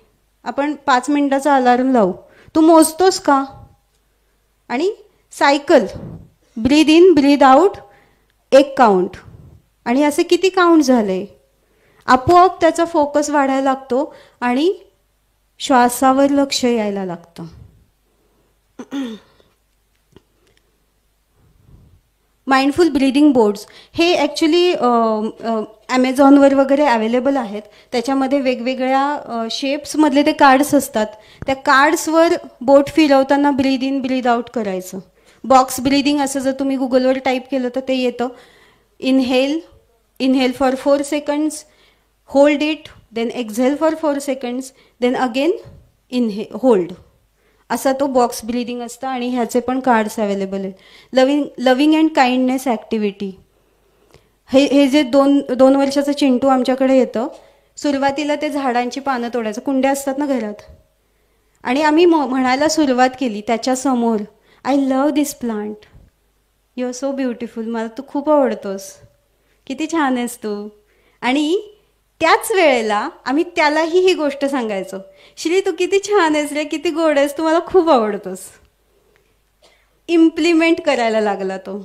आपण 5 मिनिटाचा अलार्म लावू, तू मोजतोस का? आणि cycle, breathe in breathe out, 1 count, आणि असे किती काउंट झाले. आपोआप त्याचा फोकस वाढायला लागतो आणि श्वासावर लक्ष यायला लागतं. माइंडफुल ब्रीदिंग बोर्ड्स हे ॲक्च्युली ॲमेझॉनवर वगैरे अवेलेबल आहेत. त्याच्यामध्ये वेगवेगळ्या शेप्समधले ते कार्ड्स असतात. त्या कार्ड्सवर बोट फिरवताना ब्रीद इन ब्रीद आउट करायचं. बॉक्स ब्रीदिंग असं जर तुम्ही गुगलवर टाईप केलं तर ते येतं. Inhale for 4 seconds, hold it, then exhale for 4 seconds, then again hold, असा तो बॉक्स ब्रीदिंग असतं. आणि ह्याचे पण कार्ड्स अवेलेबल आहेत. लविंग अँड काइंडनेस ॲक्टिव्हिटी, हे जे 2 वर्षाचं चिंटू आमच्याकडे येतं, सुरुवातीला ते झाडांची पानं तोडायचं, कुंड्या असतात ना घरात, आणि आम्ही म्हणायला सुरुवात केली त्याच्यासमोर, I love this plant, you are so beautiful, मला तू खूप आवडतोस, किती छान आहेस तू. आणि त्याच वेळेला आम्ही त्यालाही ही गोष्ट सांगायचो, श्री तू किती छान आहेस रे, किती गोड आहेस, तू मला खूप आवडतोस. इम्प्लिमेंट करायला लागला तो.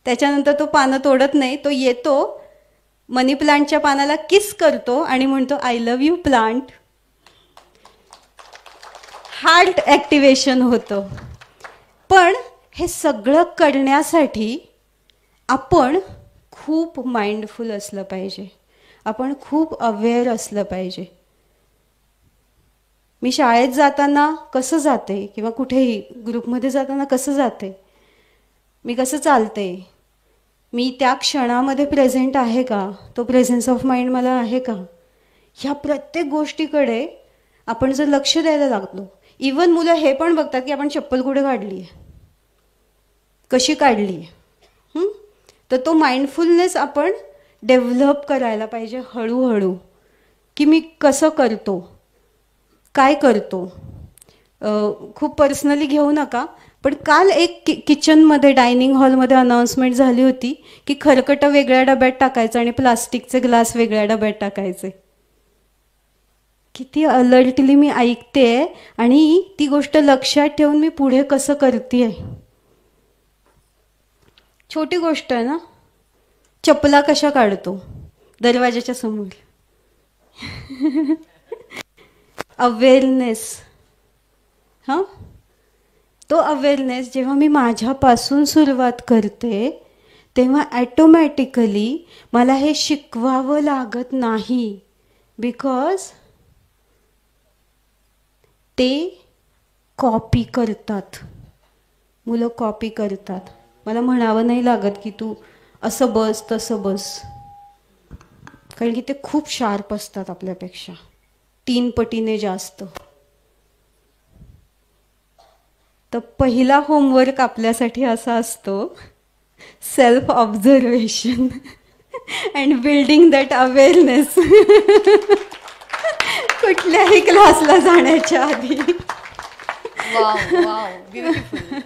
त्याच्यानंतर तो पानं तोडत नाही, तो येतो, मनी प्लांटच्या पानाला किस करतो आणि म्हणतो I love you plant. Heart activation होतं. पण हे सगळं करण्यासाठी आपण खूप माइंडफुल असलं पाहिजे, आपण खूप अवेअर असलं पाहिजे. मी शाळेत जाताना कसं जाते किंवा कुठेही ग्रुपमध्ये जाताना कसं जाते, मी कसं चालते, मी त्या क्षणामध्ये प्रेझेंट आहे का, तो प्रेझेन्स ऑफ माइंड मला आहे का, ह्या प्रत्येक गोष्टीकडे आपण जर लक्ष द्यायला लागलो. इवन मुलं हे पण बघतात की आपण चप्पल कुठे काढली आहे, कशी काढली आहे. तर तो माइंडफुलनेस आपण डेव्हलप करायला पाहिजे हळूहळू, की मी कसं करतो, काय करतो. खूप पर्सनली घेऊ नका, पण काल एक किचनमध्ये डायनिंग हॉलमध्ये अनाउन्समेंट झाली होती की खरकटं वेगळ्या डब्यात टाकायचं आणि प्लास्टिकचे ग्लास वेगळ्या डब्यात टाकायचे. किती अलर्टली मी ऐकते आणि ती गोष्ट लक्षात ठेवून मी पुढे कसं करते. छोटी गोष्ट आहे ना, चपला कशा काढतो दरवाजाच्या समोर. अवेअरनेस, हां, तो अवेअरनेस जेव्हा मी माझ्यापासून सुरुवात करते तेव्हा ॲटोमॅटिकली मला हे शिकवावं लागत नाही. बिकॉज ते कॉपी करतात, मुलं कॉपी करतात. मला म्हणावं नाही लागत की तू असं बस तसं बस, कारण की ते खूप शार्प असतात आपल्यापेक्षा 3 पटीने जास्त. तर पहिला होमवर्क आपल्यासाठी असा असतो, self observation and building that awareness. कुठल्याही क्लासला जाण्याच्या आधी. Wow wow, beautiful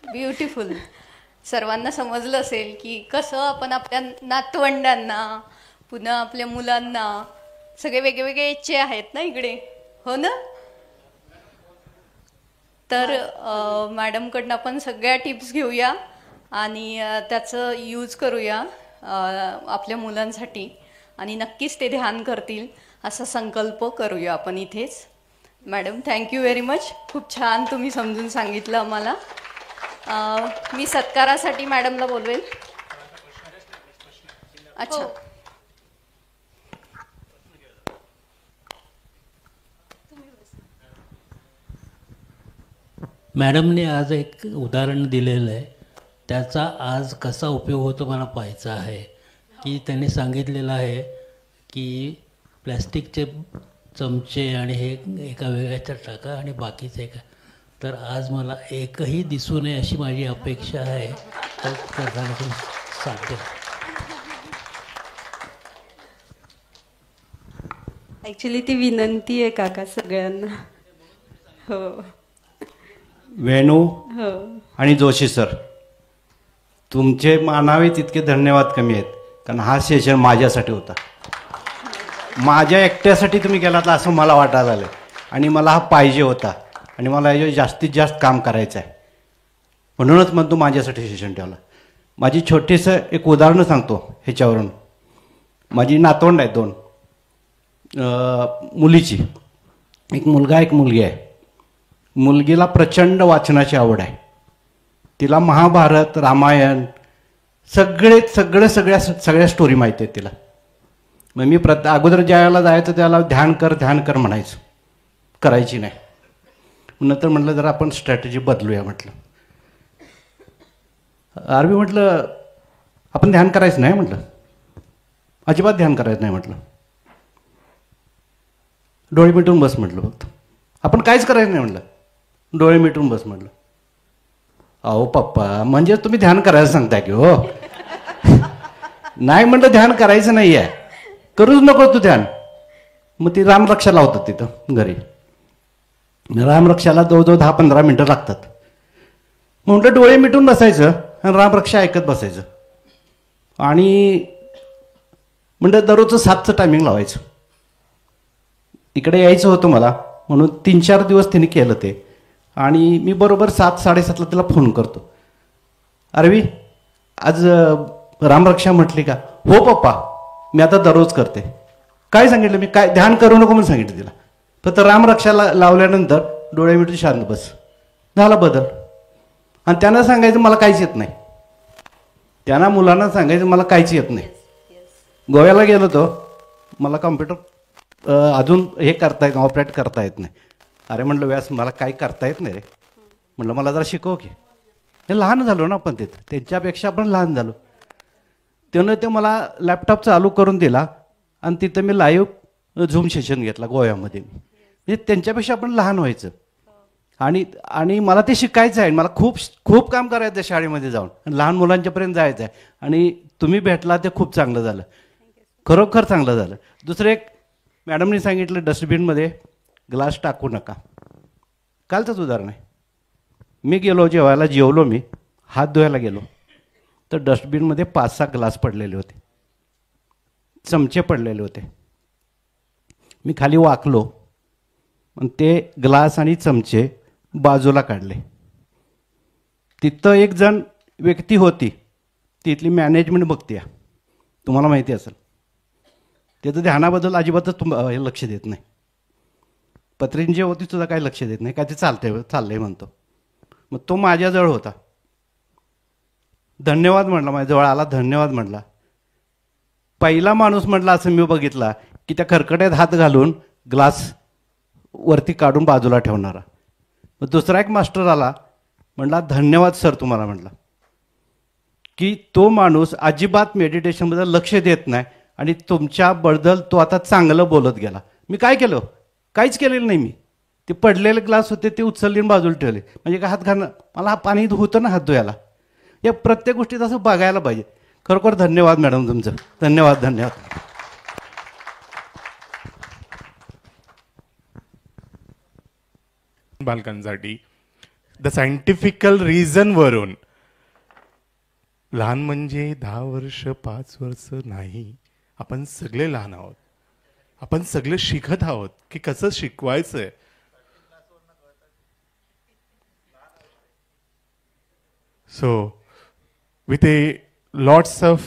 beautiful. सर्वांना समजलं असेल की कसं आपण आपल्या नातवंडांना, पुन्हा आपल्या मुलांना, सगळे वेगवेगळे इच्छे आहेत ना इकडे, हो ना. तर मॅडमकडनं आपण सगळ्या टिप्स घेऊया आणि त्याचं यूज करूया आपल्या मुलांसाठी, आणि नक्कीच ते ध्यान करतील असा संकल्प करूया आपण इथेच. Madam, thank you very much. खूप छान तुम्ही समजून सांगितलं आम्हाला. मी सत्कारासाठी मॅडमला बोलवेल. अच्छा, मॅडमने आज एक उदाहरण दिलेलं आहे, त्याचा आज कसा उपयोग होतो मला पाहायचा आहे. की त्यांनी सांगितलेलं आहे की प्लॅस्टिकचे चमचे आणि हे एका वेगळ्याच्या टाका आणि बाकीचे एका. तर आज मला एकही दिसू नये अशी माझी अपेक्षा आहे. तर सांगते. ॲक्च्युली ती विनंती आहे काका सगळ्यांना. हो वेणू हो आणि जोशी सर, तुमचे मानावे तितके धन्यवाद कमी आहेत, कारण हा सेशन माझ्यासाठी होता. माझ्या एकट्यासाठी तुम्ही केलात असं मला वाटायला आलं, आणि मला हा पाहिजे होता, आणि मला याच्यावर जास्तीत जास्त काम करायचं आहे, म्हणूनच मग तू माझ्यासाठी सेशन ठेवला. माझी छोटीसं एक उदाहरणं सांगतो ह्याच्यावरून. माझी नातवंड आहेत 2 मुलीची, एक मुलगा एक मुलगी आहे. मुलगीला प्रचंड वाचनाची आवड आहे. तिला महाभारत, रामायण सगळ्या स्टोरी माहिती आहेत तिला. मग मी अगोदर ज्यावेळेला जायचं त्याला ध्यान कर म्हणायचं, करायची नाही. नंतर म्हटलं जरा आपण स्ट्रॅटेजी बदलूया. म्हटलं आरवी, म्हटलं आपण ध्यान करायचं नाही, म्हटलं अजिबात ध्यान करायचं नाही. म्हटलं डोळे मिटून बस, म्हटलं फक्त आपण काहीच करायचं नाही. म्हटलं डोळे मिटून बस. म्हटलं अहो पप्पा, म्हणजे तुम्ही ध्यान करायला सांगताय की हो. नाही म्हटलं ध्यान करायचं नाही आहे, करूच नको तू ध्यान. मग ती रामरक्षा लावतात तिथं घरी. रामरक्षाला जवळजवळ 10-15 मिनटं लागतात. म्हटलं डोळे मिटून बसायचं आणि रामरक्षा ऐकत बसायचं. आणि म्हणजे दररोजचं 7चं टायमिंग लावायचं. इकडे यायचं होतं मला, म्हणून 3-4 दिवस तिने केलं ते. आणि मी बरोबर 7-7:30ला तिला फोन करतो, अरवी आज रामरक्षा म्हटली का? हो पप्पा, मी आता दररोज करते. काय सांगितलं मी? काय ध्यान करू नको म्हणून सांगितलं तिला. फक्त रामरक्षाला लावल्यानंतर डोळे मिटून शांत बस, झाला बदल. आणि त्यांना सांगायचं मला काहीच येत नाही. त्यांना मुलांना सांगायचं मला काहीच येत नाही. गोव्याला गेलो तो, मला कॉम्प्युटर अजून हे करता येत ऑपरेट करता येत नाही. अरे म्हटलं व्यास मला काही करता येत नाही रे, म्हटलं मला जरा शिकव की. हे लहान झालो ना आपण तिथं, त्यांच्यापेक्षा आपण लहान झालो. त्यानं ते मला लॅपटॉप चालू करून दिला आणि तिथं मी लाईव्ह झूम सेशन घेतला गोव्यामध्ये. म्हणजे त्यांच्यापेक्षा आपण लहान व्हायचं. आणि मला ते शिकायचं आहे. मला खूप खूप काम करायचं आहे शाळेमध्ये जाऊन, लहान मुलांच्यापर्यंत जायचं आहे. आणि तुम्ही भेटला ते खूप चांगलं झालं, खरोखर चांगलं झालं. दुसरं एक मॅडमनी सांगितलं डस्टबिनमध्ये ग्लास टाकू नका. कालचंच उदाहरण आहे. मी गेलो जेवायला, जेवलो, मी हात धुवायला गेलो तर डस्टबिनमध्ये 5-6 ग्लास पडलेले होते, चमचे पडलेले होते. मी खाली वाकलो आणि ते ग्लास आणि चमचे बाजूला काढले. तिथं एक जण व्यक्ती होती, तिथली मॅनेजमेंट बघते, तुम्हाला माहिती असेल. त्याचं ध्यानाबद्दल अजिबातच हे लक्ष देत नाही. पत्रींची होती सुद्धा काही लक्ष देत नाही, काय ते चाललंय म्हणतो. मग तो माझ्याजवळ होता, धन्यवाद म्हटला, माझ्याजवळ आला, धन्यवाद म्हटला. पहिला माणूस म्हटला असं मी बघितला की त्या खरकट्यात हात घालून ग्लास वरती काढून बाजूला ठेवणारा. मग दुसरा एक मास्टर आला, म्हटला धन्यवाद सर तुम्हाला, म्हटला की तो माणूस अजिबात मेडिटेशनबद्दल लक्ष देत नाही आणि तुमच्याबद्दल तो आता चांगलं बोलत गेला. मी काय केलं? काहीच केलेलं नाही. मी ते पडलेले ग्लास होते ते उचलले बाजूला ठेवले. म्हणजे का हात घालणं, मला पाणी होतं ना हात धुवायला. या प्रत्येक गोष्टीत असं बघायला पाहिजे. खरोखर धन्यवाद मॅडम तुमचं, धन्यवाद धन्यवाद. बालकांसाठी द सायंटिफिकल रिझन वरून लहान म्हणजे 10 वर्ष 5 वर्ष नाही, आपण सगळे लहान आहोत. आपण सगळे शिकत आहोत की कसं शिकवायचंय. So with a lots of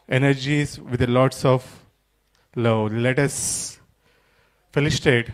energies, with a lots of love, let us felicitate